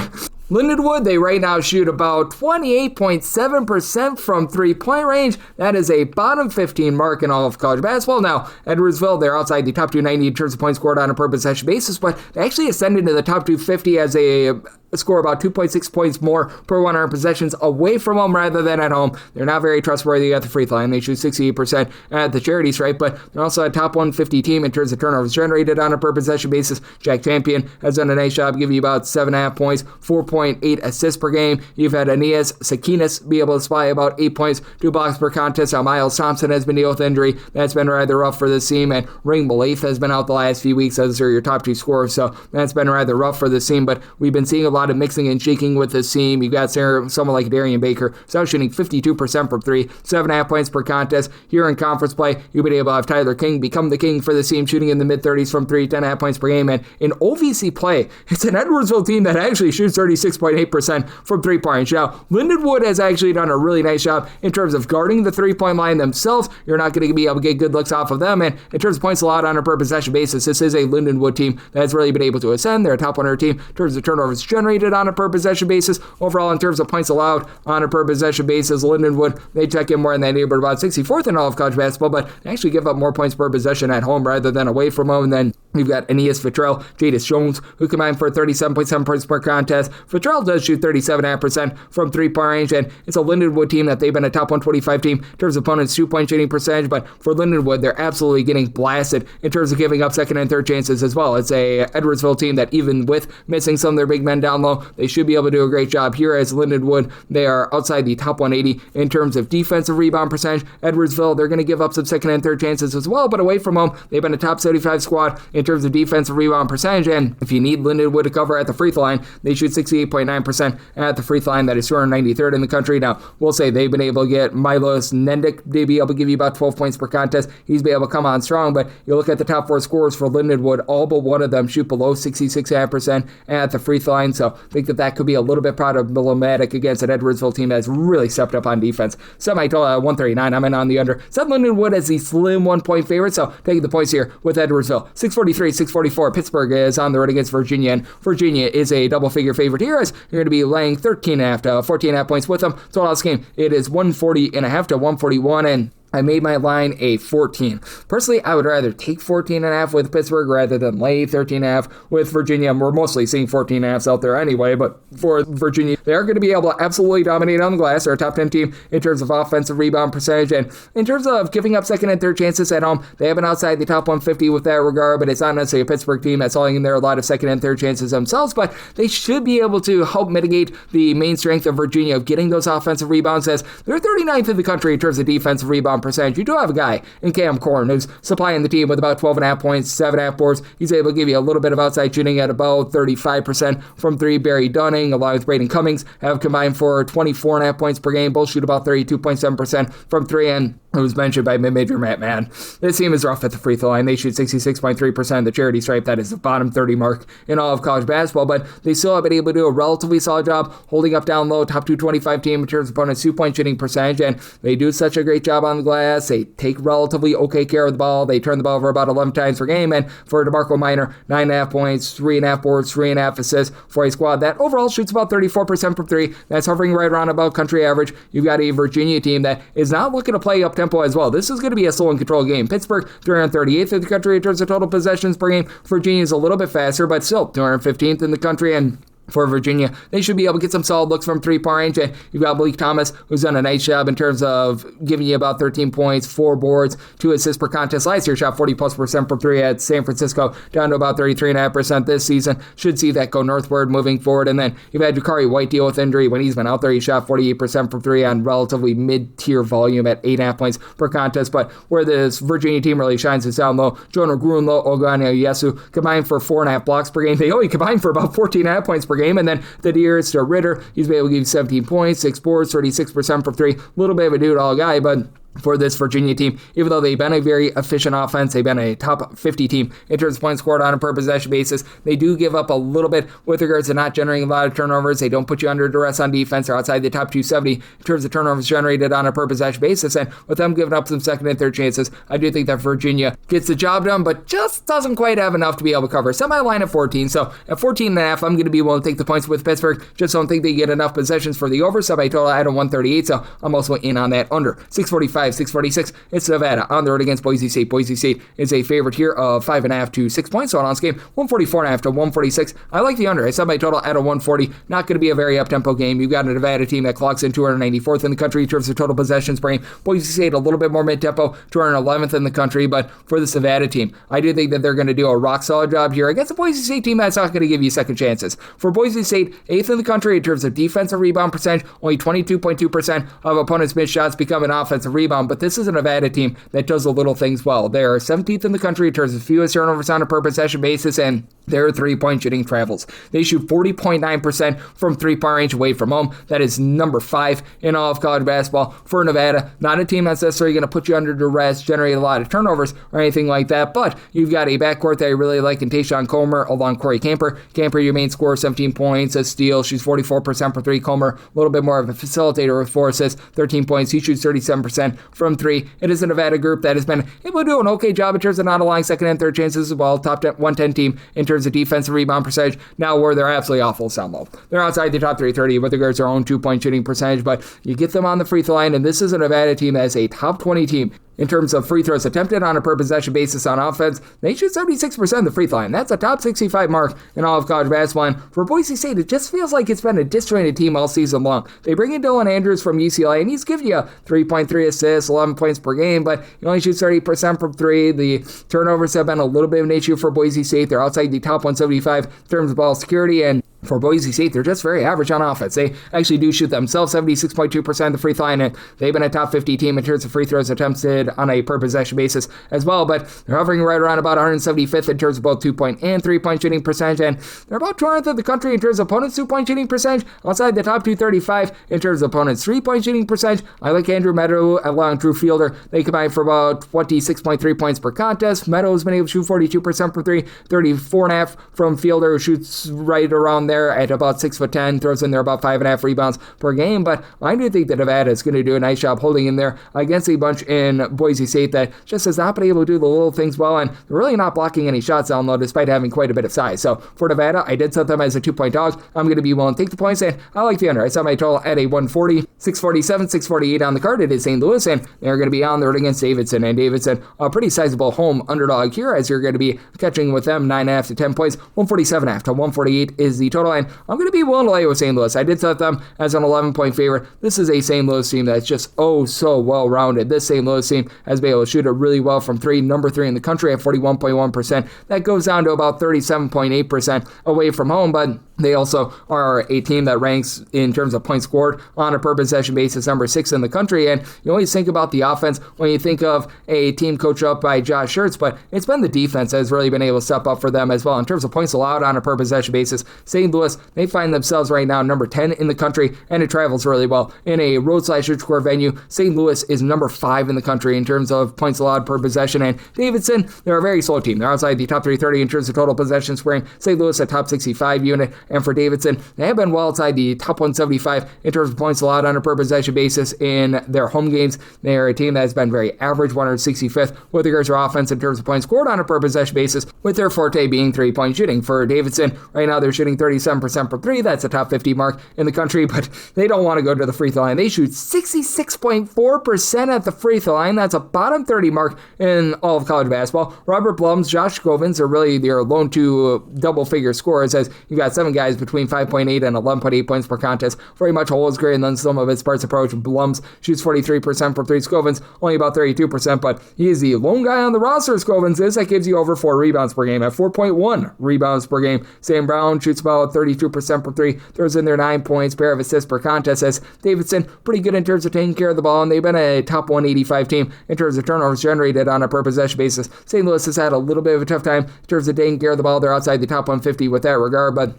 Speaker 1: Lindenwood, they right now shoot about 28.7% from 3-point range. That is a bottom 15 mark in all of college basketball. Now, Edwardsville, they're outside the top 290 in terms of points scored on a per possession basis, but they actually ascended to the top 250 as a score about 2.6 points more per 100 possessions away from home rather than at home. They're not very trustworthy at the free throw line. They shoot 68% at the charity stripe, but they're also a top 150 team in terms of turnovers generated on a per possession basis. Jack Champion has done a nice job, giving you about 7.5 points, 4.8 assists per game. You've had Aeneas Sakinas be able to supply about 8 points, 2 blocks per contest. Now Miles Thompson has been dealing with injury. That's been rather rough for this team, and Ring Malaith has been out the last few weeks as they're your top 2 scorers, so that's been rather rough for this team, but we've been seeing a lot of mixing and shaking with this team. You've got someone like Darian Baker, so shooting 52% from 3, 7.5 points per contest. Here in conference play, you've been able to have Tyler King become the king for this team, shooting in the mid-30s from 3, 10.5 points per game, and in OVC play, it's an Edwardsville team that actually shoots 36.8% from 3-point range. Now, Lindenwood has actually done a really nice job in terms of guarding the 3-point line themselves. You're not going to be able to get good looks off of them, and in terms of points allowed on a per possession basis, this is a Lindenwood team that's really been able to ascend. They're a top 100 team in terms of turnovers generated on a per possession basis. Overall, in terms of points allowed on a per possession basis, Lindenwood, they check in more in that neighborhood, about 64th in all of college basketball, but they actually give up more points per possession at home rather than away from home. And then you've got Aeneas Fitrell, Jadis Jones, who combined for 37.7 points per contest. Fitrell does shoot 37.5% from 3-point range, and it's a Lindenwood team that they've been a top 125 team in terms of opponents' 2-point shooting percentage, but for Lindenwood, they're absolutely getting blasted in terms of giving up second and third chances as well. It's a Edwardsville team that even with missing some of their big men down low, they should be able to do a great job here. As Lindenwood, they are outside the top 180 in terms of defensive rebound percentage. Edwardsville, they're going to give up some second and third chances as well, but away from home, they've been a top 75 squad in terms of defensive rebound percentage. And if you need Lindenwood to cover at the free throw line, they shoot 68.9% at the free throw line. That is 293rd in the country. Now, we'll say they've been able to get Milos Nendick to be able to give you about 12 points per contest. He's been able to come on strong, but you look at the top 4 scorers for Lindenwood, all but one of them shoot below 66.5% at the free throw line. So I think that could be a little bit problematic against an Edwardsville team that's really stepped up on defense. Semi-total at 139. I'm in on the under. Set Lindenwood as the slim 1-point favorite, so taking the points here with Edwardsville. 643, 644. Pittsburgh is on the road against Virginia, and Virginia is a double-figure favorite here as you're going to be laying 13.5 to 14.5 points with them. So this game, it is 140.5 to 141, and I made my line a 14. Personally, I would rather take 14.5 with Pittsburgh rather than lay 13.5 with Virginia. We're mostly seeing 14.5s out there anyway, but for Virginia, they are going to be able to absolutely dominate on the glass. They're a top 10 team in terms of offensive rebound percentage, and in terms of giving up second and third chances at home, they have been outside the top 150 with that regard, but it's not necessarily a Pittsburgh team that's holding in there a lot of second and third chances themselves, but they should be able to help mitigate the main strength of Virginia of getting those offensive rebounds, as they're 39th in the country in terms of defensive rebound percentage. You do have a guy in Cam Corn who's supplying the team with about 12.5 points, 7.5 boards. He's able to give you a little bit of outside shooting at about 35% from 3. Barry Dunning, along with Braden Cummings, have combined for 24.5 points per game. Both shoot about 32.7% from 3, and it was mentioned by mid-major Matt Mann. This team is rough at the free throw line. They shoot 66.3%. The charity stripe, that is the bottom 30 mark in all of college basketball, but they still have been able to do a relatively solid job holding up down low, top 225 team in terms of opponents' 2-point shooting percentage, and they do such a great job on the glass. They take relatively okay care of the ball. They turn the ball over about 11 times per game, and for DeMarco Minor, 9.5 points, 3.5 boards, 3.5 assists for a squad that overall shoots about 34% from 3. That's hovering right around about country average. You've got a Virginia team that is not looking to play up tempo as well. This is going to be a slow and controlled game. Pittsburgh, 338th in the country in terms of total possessions per game. Virginia is a little bit faster, but still 215th in the country, and for Virginia, they should be able to get some solid looks from 3-point range. And you've got Blake Thomas, who's done a nice job in terms of giving you about 13 points, 4 boards, 2 assists per contest. Last year, shot 40+% from 3 at San Francisco, down to about 33.5% this season. Should see that go northward moving forward. And then you've had Jakari White deal with injury. When he's been out there, he shot 48% from 3 on relatively mid-tier volume at 8.5 points per contest. But where this Virginia team really shines is down low. Jonah Grunlow, Ogania Yesu combined for 4.5 blocks per game. They only combined for about 14.5 points per game. And then the nearest to Ritter, he's been able to give you 17 points, 6 boards, 36% from 3. A little bit of a dude-all guy, but for this Virginia team, even though they've been a very efficient offense, they've been a top 50 team in terms of points scored on a per possession basis. They do give up a little bit with regards to not generating a lot of turnovers. They don't put you under duress on defense. They're outside the top 270 in terms of turnovers generated on a per possession basis. And with them giving up some second and third chances, I do think that Virginia gets the job done, but just doesn't quite have enough to be able to cover. Semi-line at 14, so at 14.5, I'm going to be willing to take the points with Pittsburgh. Just don't think they get enough possessions for the over. Semi-total at a 138, so I'm also in on that under. 645, 646. It's Nevada on the road against Boise State. Boise State is a favorite here of 5.5 to 6 points. So on this game, 144.5 to 146. I like the under. I set my total at a 140. Not going to be a very up-tempo game. You've got a Nevada team that clocks in 294th in the country in terms of total possessions per game. Boise State a little bit more mid-tempo, 211th in the country. But for this Nevada team, I do think that they're going to do a rock-solid job here against a Boise State team that's not going to give you second chances. For Boise State, 8th in the country in terms of defensive rebound percentage, only 22.2% of opponents' missed shots become an offensive rebound. But this is a Nevada team that does the little things well. They're 17th in the country in terms of fewest turnovers on a per possession basis, and their 3-point shooting travels. They shoot 40.9% from 3-point range away from home. That is number 5 in all of college basketball for Nevada. Not a team that's necessarily going to put you under duress, generate a lot of turnovers, or anything like that, but you've got a backcourt that I really like in Tayshaun Comer along Corey Camper. Camper, your main scorer, 17 points, a steal. She's 44% from 3. Comer, a little bit more of a facilitator with 4 assists, 13 points. He shoots 37% from 3. It is a Nevada group that has been able to do an okay job in terms of not allowing second and third chances as well. Top 110 team in terms of defensive rebound percentage. Now where they're absolutely awful is down low. They're outside the top 330 with regards to their own 2-point shooting percentage, but you get them on the free throw line, and this is a Nevada team that is a top 20 team in terms of free throws attempted on a per possession basis on offense. They shoot 76% of the free throw line. That's a top 65 mark in all of college basketball. And for Boise State, it just feels like it's been a disjointed team all season long. They bring in Dylan Andrews from UCLA, and he's giving you 3.3 assists, 11 points per game, but he only shoots 30% from 3. The turnovers have been a little bit of an issue for Boise State. They're outside the top 175 in terms of ball security, and for Boise State, they're just very average on offense. They actually do shoot themselves 76.2% of the free throw line, and they've been a top 50 team in terms of free throws attempted on a per possession basis as well, but they're hovering right around about 175th in terms of both 2-point and 3-point shooting percentage, and they're about 20th in the country in terms of opponents' 2-point shooting percentage, outside the top 235 in terms of opponents' 3-point shooting percentage. I like Andrew Meadow along Drew Fielder. They combine for about 26.3 points per contest. Meadow's been able to shoot 42% from 3, 34.5 from Fielder, who shoots right around there at about 6'10", throws in there about 5.5 rebounds per game. But I do think that Nevada is going to do a nice job holding in there against a bunch in Boise State that just has not been able to do the little things well, and they're really not blocking any shots down low despite having quite a bit of size. So for Nevada, I did set them as a 2-point dog. I'm going to be willing to take the points, and I like the under. I set my total at a 140, 647, 648 on the card. It is St. Louis, and they're going to be on the road against Davidson, and Davidson, a pretty sizable home underdog here, as you're going to be catching with them 9.5 to 10 points. 147.5 to 148 is the total, and I'm going to be willing to lay with St. Louis. I did set them as an 11-point favorite. This is a St. Louis team that's just so well-rounded. This St. Louis team has been able to shoot it really well from 3, number 3 in the country at 41.1%. That goes down to about 37.8% away from home, but they also are a team that ranks in terms of points scored on a per possession basis number 6 in the country. And you always think about the offense when you think of a team coached up by Josh Schertz, but it's been the defense that has really been able to step up for them as well. In terms of points allowed on a per possession basis, St. Louis, they find themselves right now number 10 in the country, and it travels really well. In a road/core venue, St. Louis is number 5 in the country in terms of points allowed per possession, and Davidson, they're a very slow team. They're outside the top 330 in terms of total possession scoring. St. Louis, a top 65 unit, and for Davidson, they have been well outside the top 175 in terms of points allowed on a per possession basis in their home games. They are a team that has been very average, 165th with regards to offense in terms of points scored on a per possession basis, with their forte being 3-point shooting. For Davidson, right now they're shooting 37% from 3. That's a top 50 mark in the country, but they don't want to go to the free throw line. They shoot 66.4% at the free throw line. That's a bottom 30 mark in all of college basketball. Robert Blums, Josh Govins are really their lone 2 double-figure scorers, as you've got 7 guys between 5.8 and 11.8 points per contest. Very much a whole is greater than some of its parts approach. Blums shoots 43% from 3. Scovins only about 32%, but he is the lone guy on the roster. Scovins is that gives you over 4 rebounds per game at 4.1 rebounds per game. Sam Brown shoots about 32% from 3, throws in their 9 points, pair of assists per contest. As Davidson, pretty good in terms of taking care of the ball, and they've been a top 185 team in terms of turnovers generated on a per possession basis. St. Louis has had a little bit of a tough time in terms of taking care of the ball. They're outside the top 150 with that regard, but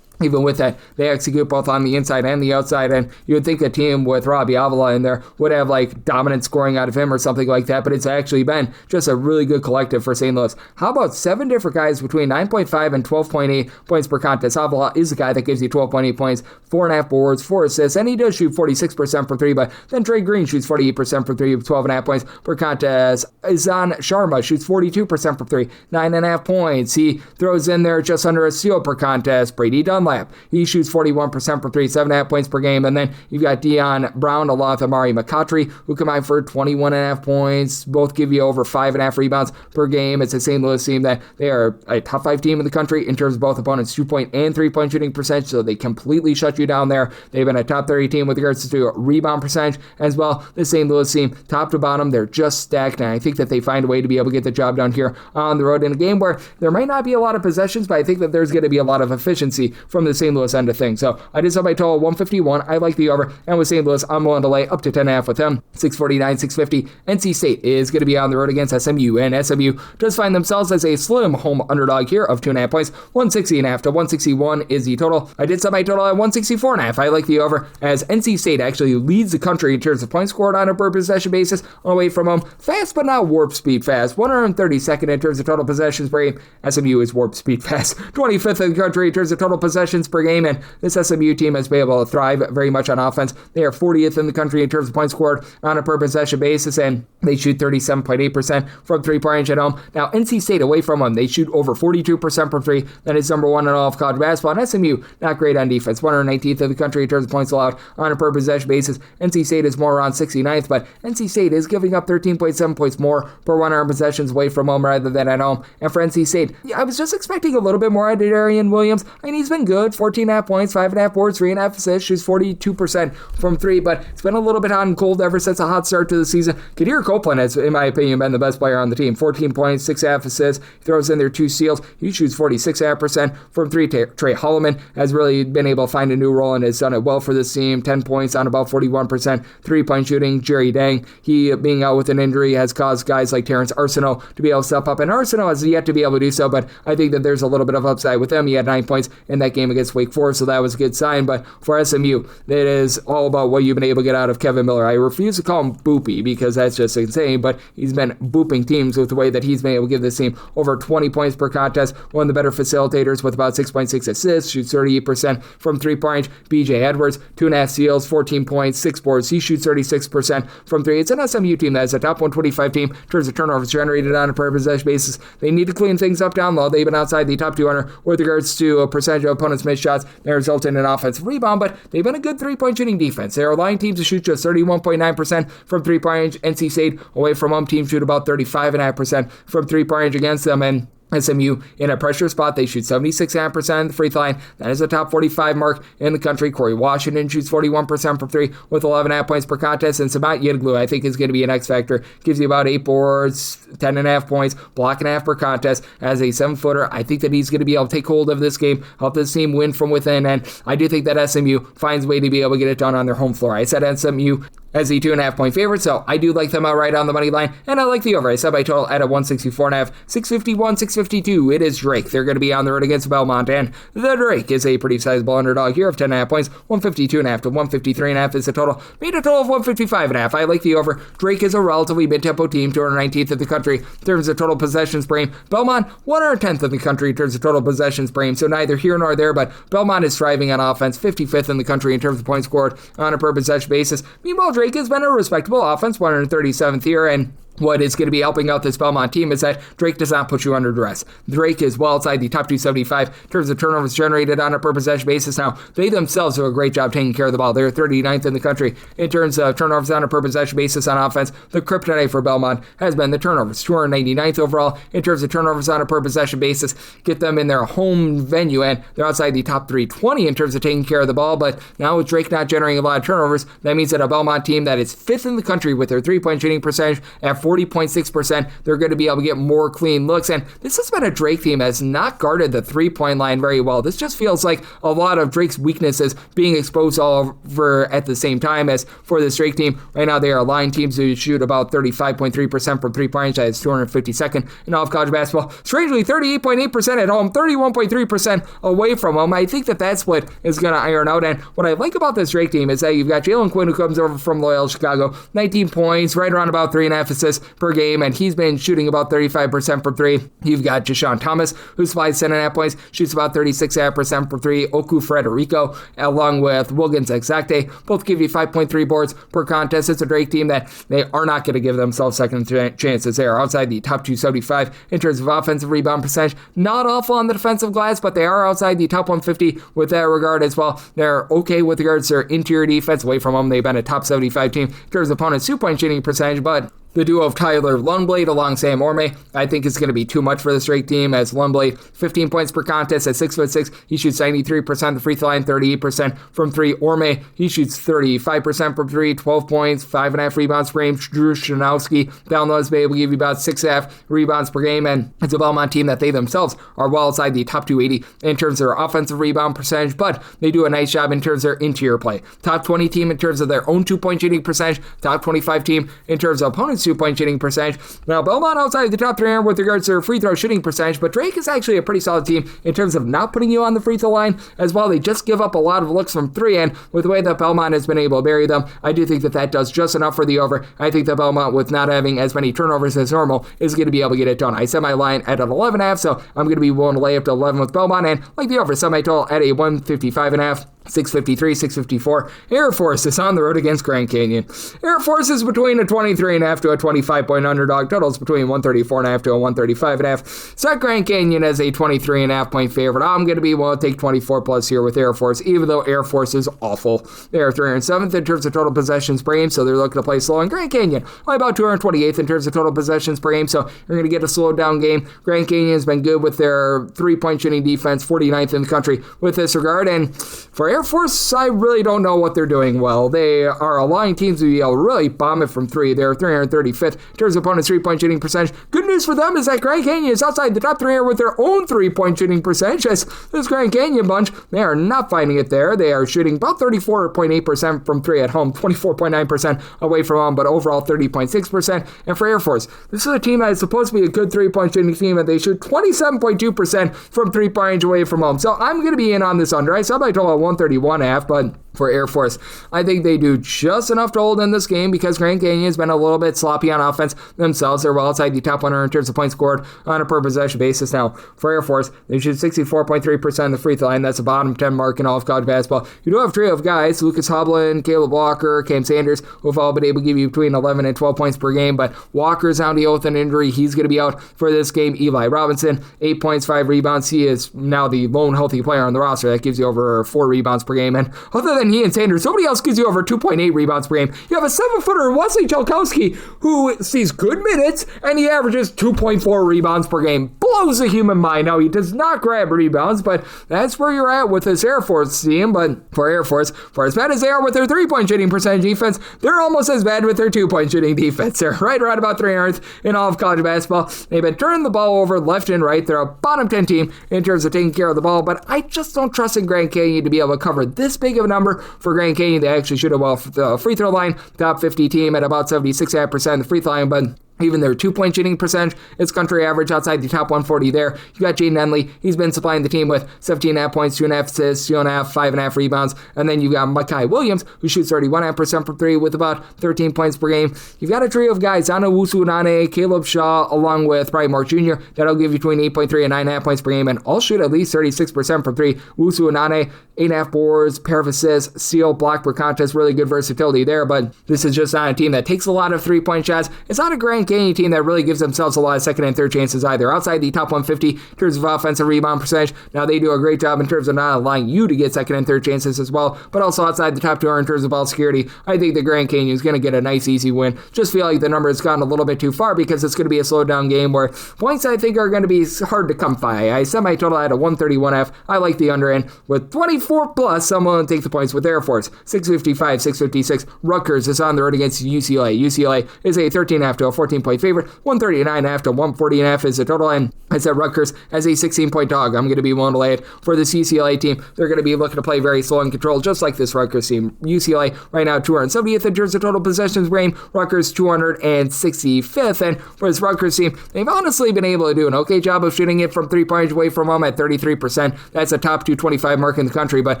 Speaker 1: even with that, they execute both on the inside and the outside, and you would think a team with Robbie Avila in there would have like dominant scoring out of him or something like that, but it's actually been just a really good collective for St. Louis. How about 7 different guys between 9.5 and 12.8 points per contest? Avila is the guy that gives you 12.8 points, 4.5 boards, 4 assists, and he does shoot 46% from 3, but then Trey Green shoots 48% from 3 with 12.5 points per contest. Izan Sharma shoots 42% from 3, 9.5 points. He throws in there just under a steal per contest. Brady Dunlap, he shoots 41% from 3, 7.5 points per game. And then you've got Dion Brown along with Amari McCautry, who combine for 21.5 points. Both give you over 5.5 rebounds per game. It's a St. Louis team that they are a top 5 team in the country in terms of both opponents' 2-point and 3-point shooting percentage, so they completely shut you down there. They've been a top 30 team with regards to rebound percentage as well. The St. Louis team, top to bottom, they're just stacked, and I think that they find a way to be able to get the job done here on the road in a game where there might not be a lot of possessions, but I think that there's going to be a lot of efficiency from the St. Louis end of things. So I did set my total 151. I like the over, and with St. Louis, I'm willing to lay up to 10.5 with them. 649, 650. NC State is going to be on the road against SMU, and SMU does find themselves as a slim home underdog here of 2.5 points. 160.5 to 161 is the total. I did set my total at 164.5. I like the over, as NC State actually leads the country in terms of points scored on a per possession basis away from home. Fast, but not warp speed fast. 132nd in terms of total possessions per game. SMU is warp speed fast. 25th in the country in terms of total possessions per game, and this SMU team has been able to thrive very much on offense. They are 40th in the country in terms of points scored on a per possession basis, and they shoot 37.8% from 3-point range at home. Now, NC State away from them, they shoot over 42% from 3. That is number 1 in all of college basketball. And SMU, not great on defense. 119th in the country in terms of points allowed on a per possession basis. NC State is more around 69th, but NC State is giving up 13.7 points more per 100 possessions away from home rather than at home. And for NC State, I was just expecting a little bit more out of Darian Williams. I mean, he's been good. 14.5 points, 5.5 boards, 3.5 assists, shoots 42% from three, but it's been a little bit hot and cold ever since a hot start to the season. Kadir Copeland has, in my opinion, been the best player on the team. 14 points, 6.5 assists. He throws in there 2 steals. He shoots 46.5% from three. Trey Holloman has really been able to find a new role and has done it well for this team. 10 points on about 41% three-point shooting. Jerry Dang, he being out with an injury has caused guys like Terrence Arsenault to be able to step up, and Arsenault has yet to be able to do so, but I think that there's a little bit of upside with him. He had 9 points in that game against Wake Forest, so that was a good sign. But for SMU, it is all about what you've been able to get out of Kevin Miller. I refuse to call him Boopy because that's just insane, but he's been booping teams with the way that he's been able to give this team over 20 points per contest. One of the better facilitators with about 6.6 assists, shoots 38% from three-point range. BJ Edwards, 2.5 steals, 14 points, 6 boards. He shoots 36% from three. It's an SMU team that is a top 125 team in terms of turnovers generated on a per possession basis. They need to clean things up down low. They've been outside the top 200 with regards to a percentage of opponents' missed shots that result in an offensive rebound, but they've been a good three-point shooting defense. They're allowing teams to shoot just 31.9% from three-point range. NC State away from home teams shoot about 35.5% from three-point range against them, and SMU in a pressure spot, they shoot 76.5% on the free throw line. That is a top 45 mark in the country. Corey Washington shoots 41% from three with 11.5 points per contest. And Samat Yedoglu, I think, is going to be an X factor. Gives you about 8 boards, 10.5 points, block and a half per contest. As a 7-footer, I think that he's going to be able to take hold of this game, help this team win from within. And I do think that SMU finds a way to be able to get it done on their home floor. I said SMU as a 2.5 point favorite, so I do like them outright on the money line, and I like the over. I set my total at a 164.5, 651, 652. It is Drake. They're going to be on the road against Belmont, and the Drake is a pretty sizable underdog here of 10.5 points. 152.5 to 153.5 is the total. Made a total of 155.5. I like the over. Drake is a relatively mid-tempo team, 219th in the country in terms of total possessions per game. Belmont, 110th in the country in terms of total possessions per game, so neither here nor there, but Belmont is thriving on offense, 55th in the country in terms of points scored on a per possession basis. Meanwhile, Drake has been a respectable offense, 137th here, and what is going to be helping out this Belmont team is that Drake does not put you under duress. Drake is well outside the top 275 in terms of turnovers generated on a per possession basis. Now, they themselves do a great job taking care of the ball. They're 39th in the country in terms of turnovers on a per possession basis on offense. The kryptonite for Belmont has been the turnovers, 299th overall in terms of turnovers on a per possession basis. Get them in their home venue, and they're outside the top 320 in terms of taking care of the ball. But now with Drake not generating a lot of turnovers, that means that a Belmont team that is 5th in the country with their three-point shooting percentage at 40.6%. They're going to be able to get more clean looks. And this has been a Drake team that has not guarded the three-point line very well. This just feels like a lot of Drake's weaknesses being exposed all over at the same time. As for this Drake team, right now they are allowing teams to shoot about 35.3% from three-point range. That is 252nd in all of college basketball. Strangely, 38.8% at home, 31.3% away from home. I think that that's what is going to iron out. And what I like about this Drake team is that you've got Jalen Quinn, who comes over from Loyola Chicago, 19 points, right around about 3.5 assists per game, and he's been shooting about 35% from three. You've got Jashawn Thomas, who supplies 10.5 points, shoots about 36.5% from three. Oku Frederico, along with Wilkins Exacte, both give you 5.3 boards per contest. It's a Drake team that they are not going to give themselves second chances. They are outside the top 275 in terms of offensive rebound percentage. Not awful on the defensive glass, but they are outside the top 150 with that regard as well. They're okay with regards to their interior defense. Away from them, they've been a top 75 team in terms of opponents' two-point shooting percentage, but the duo of Tyler Lundblade along Sam Orme, I think is going to be too much for this Drake team, as Lundblade, 15 points per contest at 6'6". He shoots 93% of the free throw line, 38% from three. Orme, he shoots 35% from three, 12 points, 5.5 rebounds per game. Drew Shanowski down low is able to give you about 6.5 rebounds per game, and it's a Belmont team that they themselves are well outside the top 280 in terms of their offensive rebound percentage, but they do a nice job in terms of their interior play. Top 20 team in terms of their own two-point shooting percentage, top 25 team in terms of opponents' two-point shooting percentage. Now, Belmont outside the top 300 with regards to their free throw shooting percentage, but Drake is actually a pretty solid team in terms of not putting you on the free throw line as well. They just give up a lot of looks from three, and with the way that Belmont has been able to bury them, I do think that that does just enough for the over. I think that Belmont, with not having as many turnovers as normal, is going to be able to get it done. I set my line at an 11.5, so I'm going to be willing to lay up to 11 with Belmont, and like the over, set my total at a 155.5. 653, 654. Air Force is on the road against Grand Canyon. Air Force is between a 23.5 to a 25-point underdog. Totals between 134.5 to a 135.5. Set Grand Canyon as a 23.5 point favorite. I'm going to be willing to take 24 plus here with Air Force, even though Air Force is awful. They are 307th in terms of total possessions per game, so they're looking to play slow. And Grand Canyon, only about 228th in terms of total possessions per game, so you're going to get a slowed down game. Grand Canyon has been good with their 3-point shooting defense, 49th in the country with this regard. And for Air Force, I really don't know what they're doing well. They are allowing teams to be able to really bomb it from three. They're 335th in terms of opponents' 3-point shooting percentage. Good news for them is that Grand Canyon is outside the top 300 with their own 3-point shooting percentage. As this Grand Canyon bunch, they are not finding it there. They are shooting about 34.8% from three at home, 24.9% away from home, but overall 30.6%. And for Air Force, this is a team that is supposed to be a good 3-point shooting team, and they shoot 27.2% from 3-point range away from home. So I'm going to be in on this under. I saw my total at 131.5, but for Air Force, I think they do just enough to hold in this game because Grand Canyon has been a little bit sloppy on offense themselves. They're well outside the top 100 in terms of points scored on a per possession basis. Now, for Air Force, they shoot 64.3% of the free throw line. That's a bottom 10 mark in all of college basketball. You do have a trio of guys, Lucas Hoblin, Caleb Walker, Cam Sanders, who have all been able to give you between 11 and 12 points per game, but Walker's on the deal with an injury. He's going to be out for this game. Eli Robinson, 8 points, 5 rebounds. He is now the lone healthy player on the roster. That gives you over 4 rebounds per game. And other than he and Sanders, nobody else gives you over 2.8 rebounds per game. You have a 7-footer, Wesley Chalkowski, who sees good minutes, and he averages 2.4 rebounds per game. Blows the human mind. Now, he does not grab rebounds, but that's where you're at with this Air Force team. But for Air Force, for as bad as they are with their 3-point shooting percentage defense, they're almost as bad with their 2-point shooting defense. They're right around about 300th in all of college basketball. They've been turning the ball over left and right. They're a bottom 10 team in terms of taking care of the ball, but I just don't trust in Grand Canyon to be able to cover this big of a number for Grand Canyon. They actually shoot a well the free throw line, top 50 team at about 76.5% of the free throw line, but even their 2-point shooting percentage, it's country average outside the top 140 there. You got Jaden Henley. He's been supplying the team with 17.5 points, 2.5 assists, 2.5, 5.5 rebounds. And then you got Makai Williams, who shoots 31.5% from three with about 13 points per game. You've got a trio of guys, Zana Wusu-Nane, Caleb Shaw, along with Brian Mark Jr. That'll give you between 8.3 and 9.5 points per game, and all shoot at least 36% from three. Wusu-Nane, 8.5 boards, pair of assists, steal, block per contest, really good versatility there, but this is just not a team that takes a lot of 3-point shots. It's not a Grand Canyon team that really gives themselves a lot of second and third chances either. Outside the top 150 in terms of offensive rebound percentage, now they do a great job in terms of not allowing you to get second and third chances as well, but also outside the top 200 in terms of ball security. I think the Grand Canyon is going to get a nice easy win. Just feel like the number has gotten a little bit too far because it's going to be a slowed down game where points I think are going to be hard to come by. I set my total at a 131.5. I like the under end with 24 plus. I'm willing to take the points with Air Force. 655, 656. Rutgers is on the road against UCLA. UCLA is a 13.5 to a 14-point favorite. 139.5 to 140.5 is the total, and I said Rutgers as a 16-point dog. I'm going to be willing to lay it for this UCLA team. They're going to be looking to play very slow and controlled, just like this Rutgers team. UCLA right now 270th in terms of total possessions game. Rutgers 265th, and for this Rutgers team, they've honestly been able to do an okay job of shooting it from 3-point away from home at 33%. That's a top 225 mark in the country, but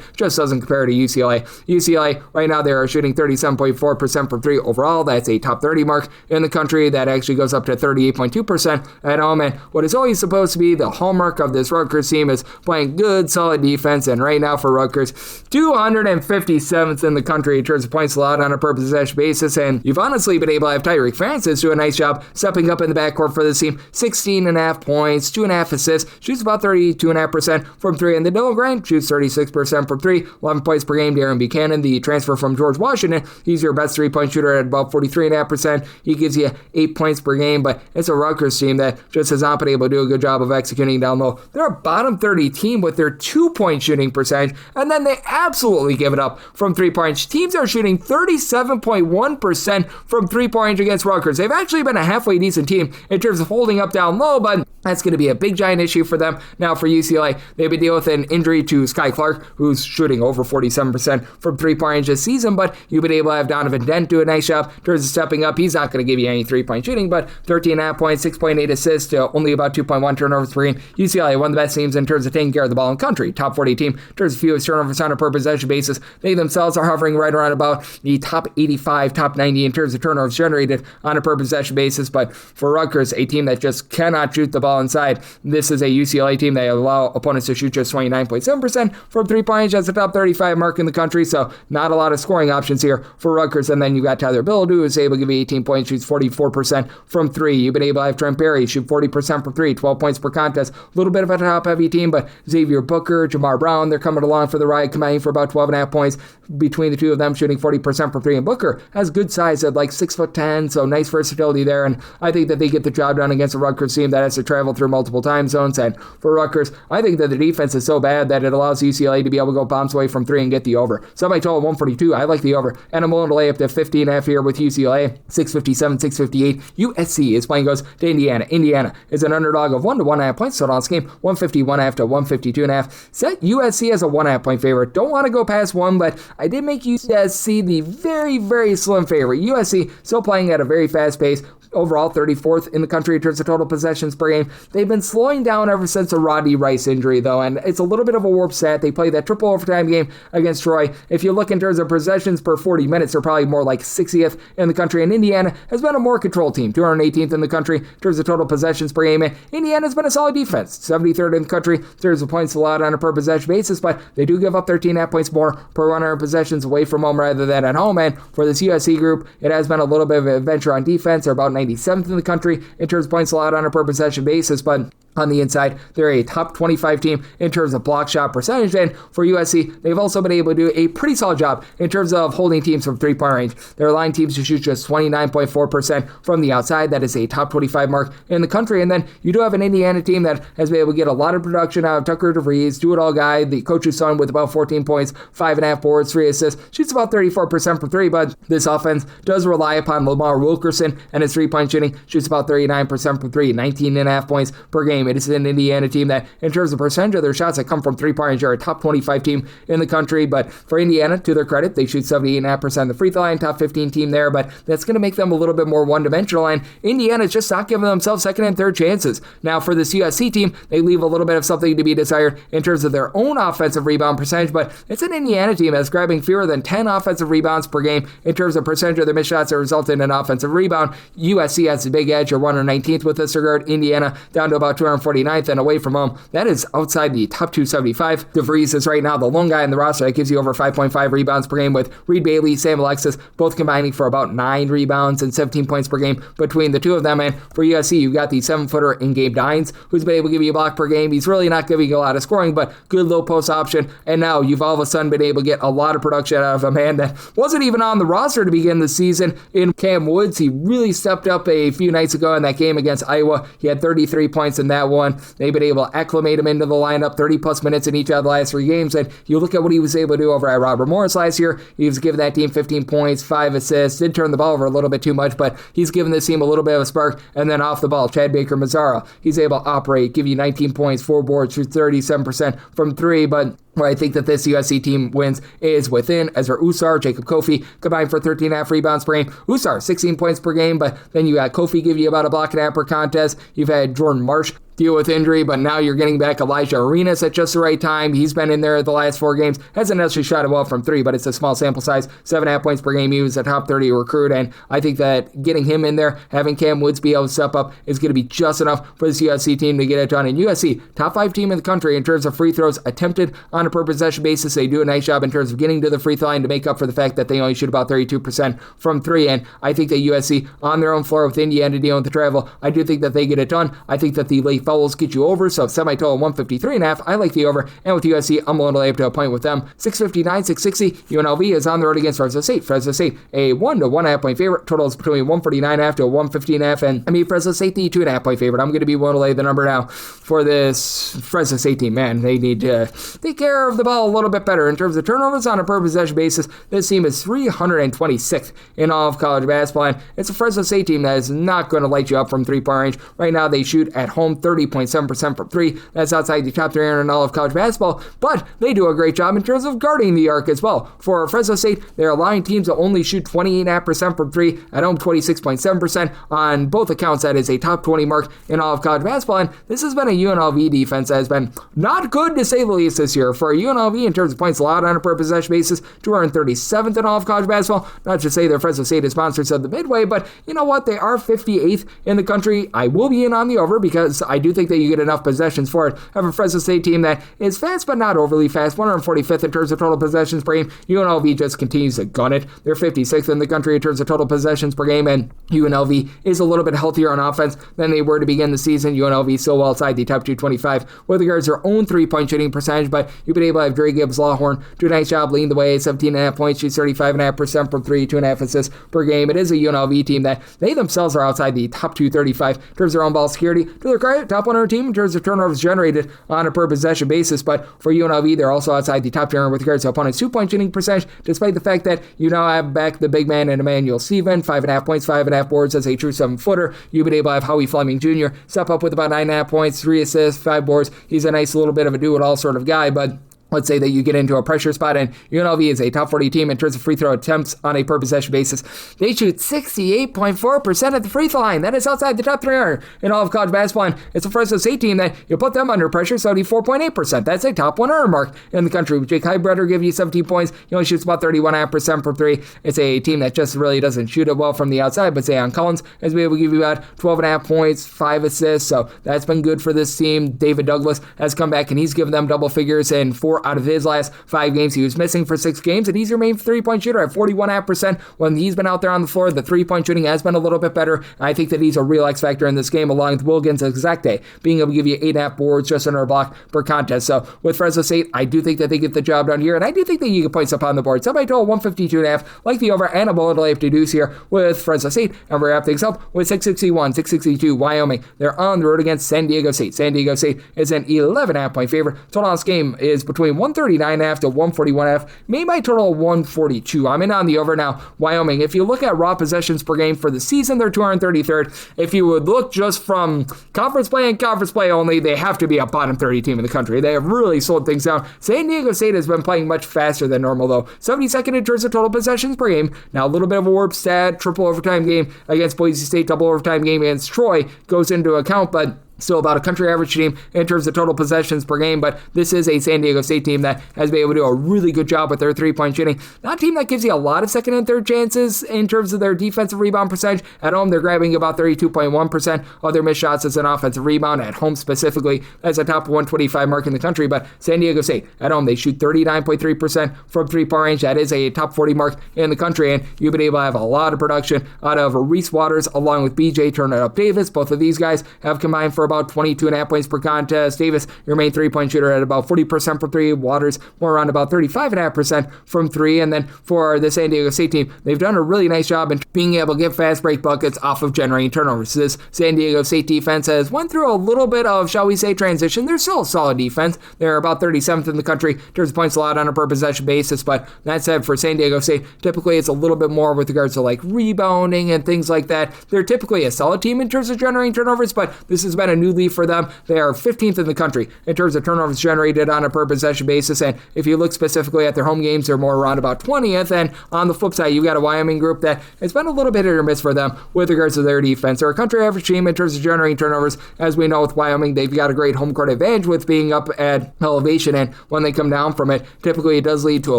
Speaker 1: just doesn't compare to UCLA. UCLA right now they are shooting 37.4% from three overall. That's a top 30 mark in the country. That actually goes up to 38.2% at home, and what is always supposed to be the hallmark of this Rutgers team is playing good, solid defense, and right now for Rutgers, 257th in the country in terms of points allowed on a per possession basis, and you've honestly been able to have Tyreek Francis do a nice job stepping up in the backcourt for this team. 16.5 points, 2.5 assists, shoots about 32.5% from three, and the Dylan Grant shoots 36% from three, 11 points per game. Darren Buchanan, the transfer from George Washington, he's your best 3-point shooter at about 43.5%. He gives you 8 points per game, but it's a Rutgers team that just has not been able to do a good job of executing down low. They're a bottom 30 team with their 2-point shooting percentage, and then they absolutely give it up from 3-point. Teams are shooting 37.1% from 3-point against Rutgers. They've actually been a halfway decent team in terms of holding up down low, but that's going to be a big giant issue for them. Now for UCLA, they've been dealing with an injury to Sky Clark, who's shooting over 47% from 3-point this season, but you've been able to have Donovan Dent do a nice job in terms of stepping up. He's not going to give you any 3-point shooting, but 13.5 points, 6.8 assists to only about 2.1 turnovers per game. UCLA, one of the best teams in terms of taking care of the ball in country. Top 40 team in terms of fewest turnovers on a per possession basis. They themselves are hovering right around about the top 85, top 90 in terms of turnovers generated on a per possession basis, but for Rutgers, a team that just cannot shoot the ball well inside. This is a UCLA team that allow opponents to shoot just 29.7% from three-point range. That's the top 35 mark in the country, so not a lot of scoring options here for Rutgers. And then you got Tyler Billadu, who's able to give you 18 points, shoots 44% from three. You've been able to have Trent Berry shoot 40% from three, 12 points per contest. A little bit of a top-heavy team, but Xavier Booker, Jamar Brown, they're coming along for the ride, combining for about 12.5 points between the two of them, shooting 40% from three. And Booker has good size at like 6'10", so nice versatility there. And I think that they get the job done against a Rutgers team that has to travel through multiple time zones. And for Rutgers, I think that the defense is so bad that it allows UCLA to be able to go bombs away from three and get the over. Somebody told 142. I like the over, and I'm willing to lay up to 15.5 here with UCLA. 657, 658. USC is playing goes to Indiana. Indiana is an underdog of 1 to 1.5 points. So on this game, 151.5 to 152.5. Set USC as a 1.5 point favorite. Don't want to go past one, but I did make USC the very, very slim favorite. USC still playing at a very fast pace. Overall, 34th in the country in terms of total possessions per game. They've been slowing down ever since the Rodney Rice injury, though, and it's a little bit of a warped stat. They played that triple overtime game against Troy. If you look in terms of possessions per 40 minutes, they're probably more like 60th in the country, and Indiana has been a more controlled team, 218th in the country in terms of total possessions per game, and Indiana's been a solid defense, 73rd in the country in terms of points allowed on a per possession basis, but they do give up 13.5 points more per 100 possessions away from home rather than at home, and for this USC group, it has been a little bit of an adventure on defense. They're about 97th in the country in terms of points allowed on a per possession basis, but on the inside, they're a top 25 team in terms of block shot percentage, and for USC, they've also been able to do a pretty solid job in terms of holding teams from three-point range. They're allowing teams to shoot just 29.4% from the outside. That is a top 25 mark in the country, and then you do have an Indiana team that has been able to get a lot of production out of Tucker DeVries, do-it-all guy, the coach's son with about 14 points, 5.5 boards, 3 assists, shoots about 34% from three, but this offense does rely upon Lamar Wilkerson, and his three-point shooting shoots about 39% from three, 19.5 points per game. It is an Indiana team that, in terms of percentage of their shots that come from three-point range, are a top 25 team in the country. But for Indiana, to their credit, they shoot 78.5% the free throw line, top 15 team there. But that's going to make them a little bit more one-dimensional. And Indiana's just not giving themselves second and third chances. Now, for this USC team, they leave a little bit of something to be desired in terms of their own offensive rebound percentage. But it's an Indiana team that's grabbing fewer than 10 offensive rebounds per game in terms of percentage of their missed shots that result in an offensive rebound. USC has the big edge. They're 119th with this regard. Indiana down to about 249th, and away from home, that is outside the top 275. DeVries is right now the lone guy in the roster that gives you over 5.5 rebounds per game, with Reed Bailey, Sam Alexis, both combining for about 9 rebounds and 17 points per game between the two of them. And for USC, you've got the 7-footer in Gabe Dines, who's been able to give you a block per game. He's really not giving you a lot of scoring, but good low post option. And now you've all of a sudden been able to get a lot of production out of a man that wasn't even on the roster to begin the season in Cam Woods. He really stepped up a few nights ago in that game against Iowa. He had 33 points in that one. They've been able to acclimate him into the lineup, 30-plus minutes in each of the last 3 games, and you look at what he was able to do over at Robert Morris last year. He was giving that team 15 points, 5 assists, did turn the ball over a little bit too much, but he's given this team a little bit of a spark. And then off the ball, Chad Baker-Mazara, he's able to operate, give you 19 points, 4 boards, shoots 37% from 3, but where I think that this USC team wins is within Ezra Usar, Jacob Kofi, combined for 13.5 rebounds per game. Usar, 16 points per game, but then you got Kofi give you about a block and a half per contest. You've had Jordan Marsh deal with injury, but now you're getting back Elijah Arenas at just the right time. He's been in there the last 4 games. Hasn't necessarily shot it well from 3, but it's a small sample size. 7.5 points per game. He was a top 30 recruit, and I think that getting him in there, having Cam Woods be able to step up, is going to be just enough for this USC team to get it done. And USC, top 5 team in the country in terms of free throws attempted on a per possession basis. They do a nice job in terms of getting to the free throw line to make up for the fact that they only shoot about 32% from 3, and I think that USC on their own floor with Indiana dealing with the travel, I do think that they get it done. I think that the late fouls get you over, so semi-total 153.5. I like the over, and with USC, I'm willing to lay up to a point with them. 659, 660. UNLV is on the road against Fresno State. Fresno State, a 1 to 1.5 point favorite. Totals between 149.5 to 115.5, and I mean Fresno State, the 2.5 point favorite. I'm going to be willing to lay the number now for this Fresno State team. Man, they need to take care of the ball a little bit better in terms of turnovers on a per possession basis. This team is 326th in all of college basketball, and it's a Fresno State team that is not going to light you up from 3-point range. Right now, they shoot at home 30.7% from 3. That's outside the top 300 in all of college basketball, but they do a great job in terms of guarding the arc as well. For Fresno State, they're allowing teams to only shoot 28.5% from 3, at home 26.7%. On both accounts, that is a top 20 mark in all of college basketball, and this has been a UNLV defense that has been not good to say the least this year. for UNLV, in terms of points allowed on a per possession basis, 237th in all of college basketball. Not to say that Fresno State is sponsors of the Midway, but you know what? They are 58th in the country. I will be in on the over because I do think that you get enough possessions for it. I have a Fresno State team that is fast, but not overly fast, 145th in terms of total possessions per game. UNLV just continues to gun it. They're 56th in the country in terms of total possessions per game, and UNLV is a little bit healthier on offense than they were to begin the season. UNLV still well outside the top 225 with regards to their own three-point shooting percentage, but you've been able to have Dre Gibbs-Lawhorn do a nice job leading the way, 17.5 points, shoots 35.5% from three, 2.5 assists per game. It is a UNLV team that they themselves are outside the top 235 in terms of their own ball security. To their credit, top 100 team in terms of turnovers generated on a per possession basis, but for UNLV, they're also outside the top 200 with regards to opponents' two-point shooting percentage, despite the fact that you now have back the big man in Emmanuel Stephen, 5.5 points, 5.5 boards as a true 7-footer. You've been able to have Howie Fleming Jr. step up with about 9.5 points, 3 assists, 5 boards. He's a nice little bit of a do-it-all sort of guy, but let's say that you get into a pressure spot, and UNLV is a top 40 team in terms of free throw attempts on a per possession basis. They shoot 68.4% at the free throw line. That is outside the top 300 in all of college basketball. And it's a Fresno State team that you put them under pressure, 74.8%. That's a top 100 mark in the country. Jake Highbreder gives you 17 points. He only shoots about 31.5% from three. It's a team that just really doesn't shoot it well from the outside, but Zayon Collins has been able to give you about 12.5 points, 5 assists, so that's been good for this team. David Douglas has come back, and he's given them double figures in 4 out of his last 5 games. He was missing for 6 games, and he's remained three-point shooter at 41.5% when he's been out there on the floor. The three-point shooting has been a little bit better. I think that he's a real X factor in this game, along with Wilkins Exacte being able to give you 8.5 boards just under a block per contest. So with Fresno State, I do think that they get the job done here, and I do think that you get points up on the board. Somebody told 152.5, like the over, and a bullet lay to deuce here with Fresno State, and we're wrap things up with 661, 662 Wyoming. They're on the road against San Diego State. San Diego State is an 11.5 point favorite. Total on this game is between 139.5 to 141.5, made by total of 142. I'm in on the over now. Wyoming, if you look at raw possessions per game for the season, they're 233rd. If you would look just from conference play and conference play only, they have to be a bottom 30 team in the country. They have really slowed things down. San Diego State has been playing much faster than normal, though. 72nd in terms of total possessions per game. Now, a little bit of a warp stat, triple overtime game against Boise State, double overtime game against Troy goes into account, but still about a country average team in terms of total possessions per game, but this is a San Diego State team that has been able to do a really good job with their three-point shooting. Not a team that gives you a lot of second and third chances in terms of their defensive rebound percentage. At home, they're grabbing about 32.1% of their missed shots as an offensive rebound. At home specifically, that's a top 125 mark in the country, but San Diego State, at home, they shoot 39.3% from three-point range. That is a top 40 mark in the country, and you've been able to have a lot of production out of Reese Waters along with BJ Turner-Up Davis. Both of these guys have combined for about 22.5 points per contest. Davis, your main three-point shooter, at about 40% from three. Waters, more around about 35.5% from three. And then for the San Diego State team, they've done a really nice job in being able to get fast break buckets off of generating turnovers. This San Diego State defense has went through a little bit of, shall we say, transition. They're still a solid defense. They're about 37th in the country in terms of points allowed on a per possession basis. But that said, for San Diego State, typically it's a little bit more with regards to like rebounding and things like that. They're typically a solid team in terms of generating turnovers, but this has been a new leaf for them. They are 15th in the country in terms of turnovers generated on a per possession basis, and if you look specifically at their home games, they're more around about 20th. And on the flip side, you've got a Wyoming group that has been a little bit hit or miss for them with regards to their defense. They're a country average team in terms of generating turnovers. As we know with Wyoming, they've got a great home court advantage with being up at elevation, and when they come down from it, typically it does lead to a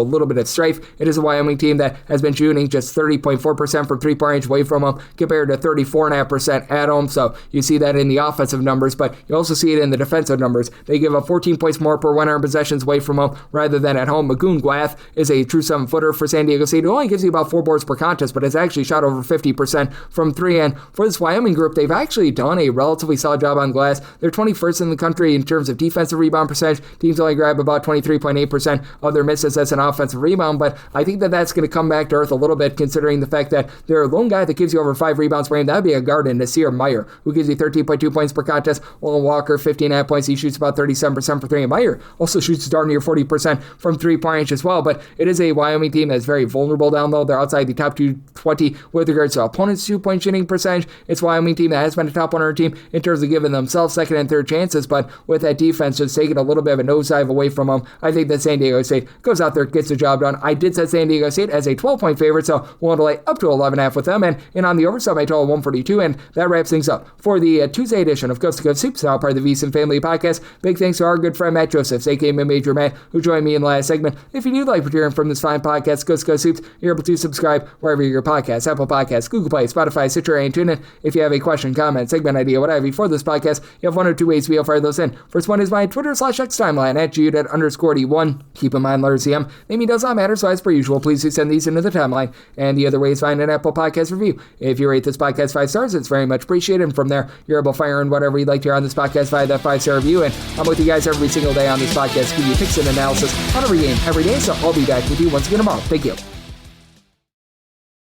Speaker 1: little bit of strife. It is a Wyoming team that has been shooting just 30.4% from three-point range away from them compared to 34.5% at home, so you see that in the offensive numbers, but you also see it in the defensive numbers. They give up 14 points more per 100 possessions away from home rather than at home. Magoon Gwath is a true 7-footer for San Diego State who only gives you about 4 boards per contest, but has actually shot over 50% from three. And for this Wyoming group, they've actually done a relatively solid job on glass. They're 21st in the country in terms of defensive rebound percentage. Teams only grab about 23.8% of their misses as an offensive rebound, but I think that that's going to come back to earth a little bit considering the fact that their lone guy that gives you over 5 rebounds per game, that would be a guard in Nasir Meyer, who gives you 13.2 points per contest. Will Walker, 15.5 points. He shoots about 37% for three. And Meyer also shoots darn near 40% from three-point range as well. But it is a Wyoming team that's very vulnerable down low. They're outside the top 220 with regards to opponents' two-point shooting percentage. It's a Wyoming team that has been a top 100 team in terms of giving themselves second and third chances. But with that defense just taking a little bit of a nosedive away from them, I think that San Diego State goes out there, gets the job done. I did set San Diego State as a 12-point favorite, so we'll delay up to 11.5 with them. And on the overside, I total 142. And that wraps things up for the Tuesday edition of Coast to Coast Hoops, now part of the VSiN Family Podcast. Big thanks to our good friend Matt Joepsehs, aka Major Matt, who joined me in the last segment. If you do like what you're hearing from this fine podcast, Coast to Coast Hoops, you're able to subscribe wherever your podcasts, Apple Podcasts, Google Play, Spotify, Stitcher, and TuneIn. If you have a question, comment, segment idea, what have you for this podcast, you have one or two ways we'll fire those in. First one is my Twitter/X timeline at Jude_D1. Keep in mind, letter CM, naming does not matter, so as per usual, please do send these into the timeline. And the other way is find an Apple Podcast review. If you rate this podcast 5 stars, it's very much appreciated. And from there, you're able to fire in whatever you'd like to hear on this podcast via that 5-star review. And I'm with you guys every single day on this podcast, give you picks and analysis on every game, every day. So I'll be back with you once again tomorrow. Thank you.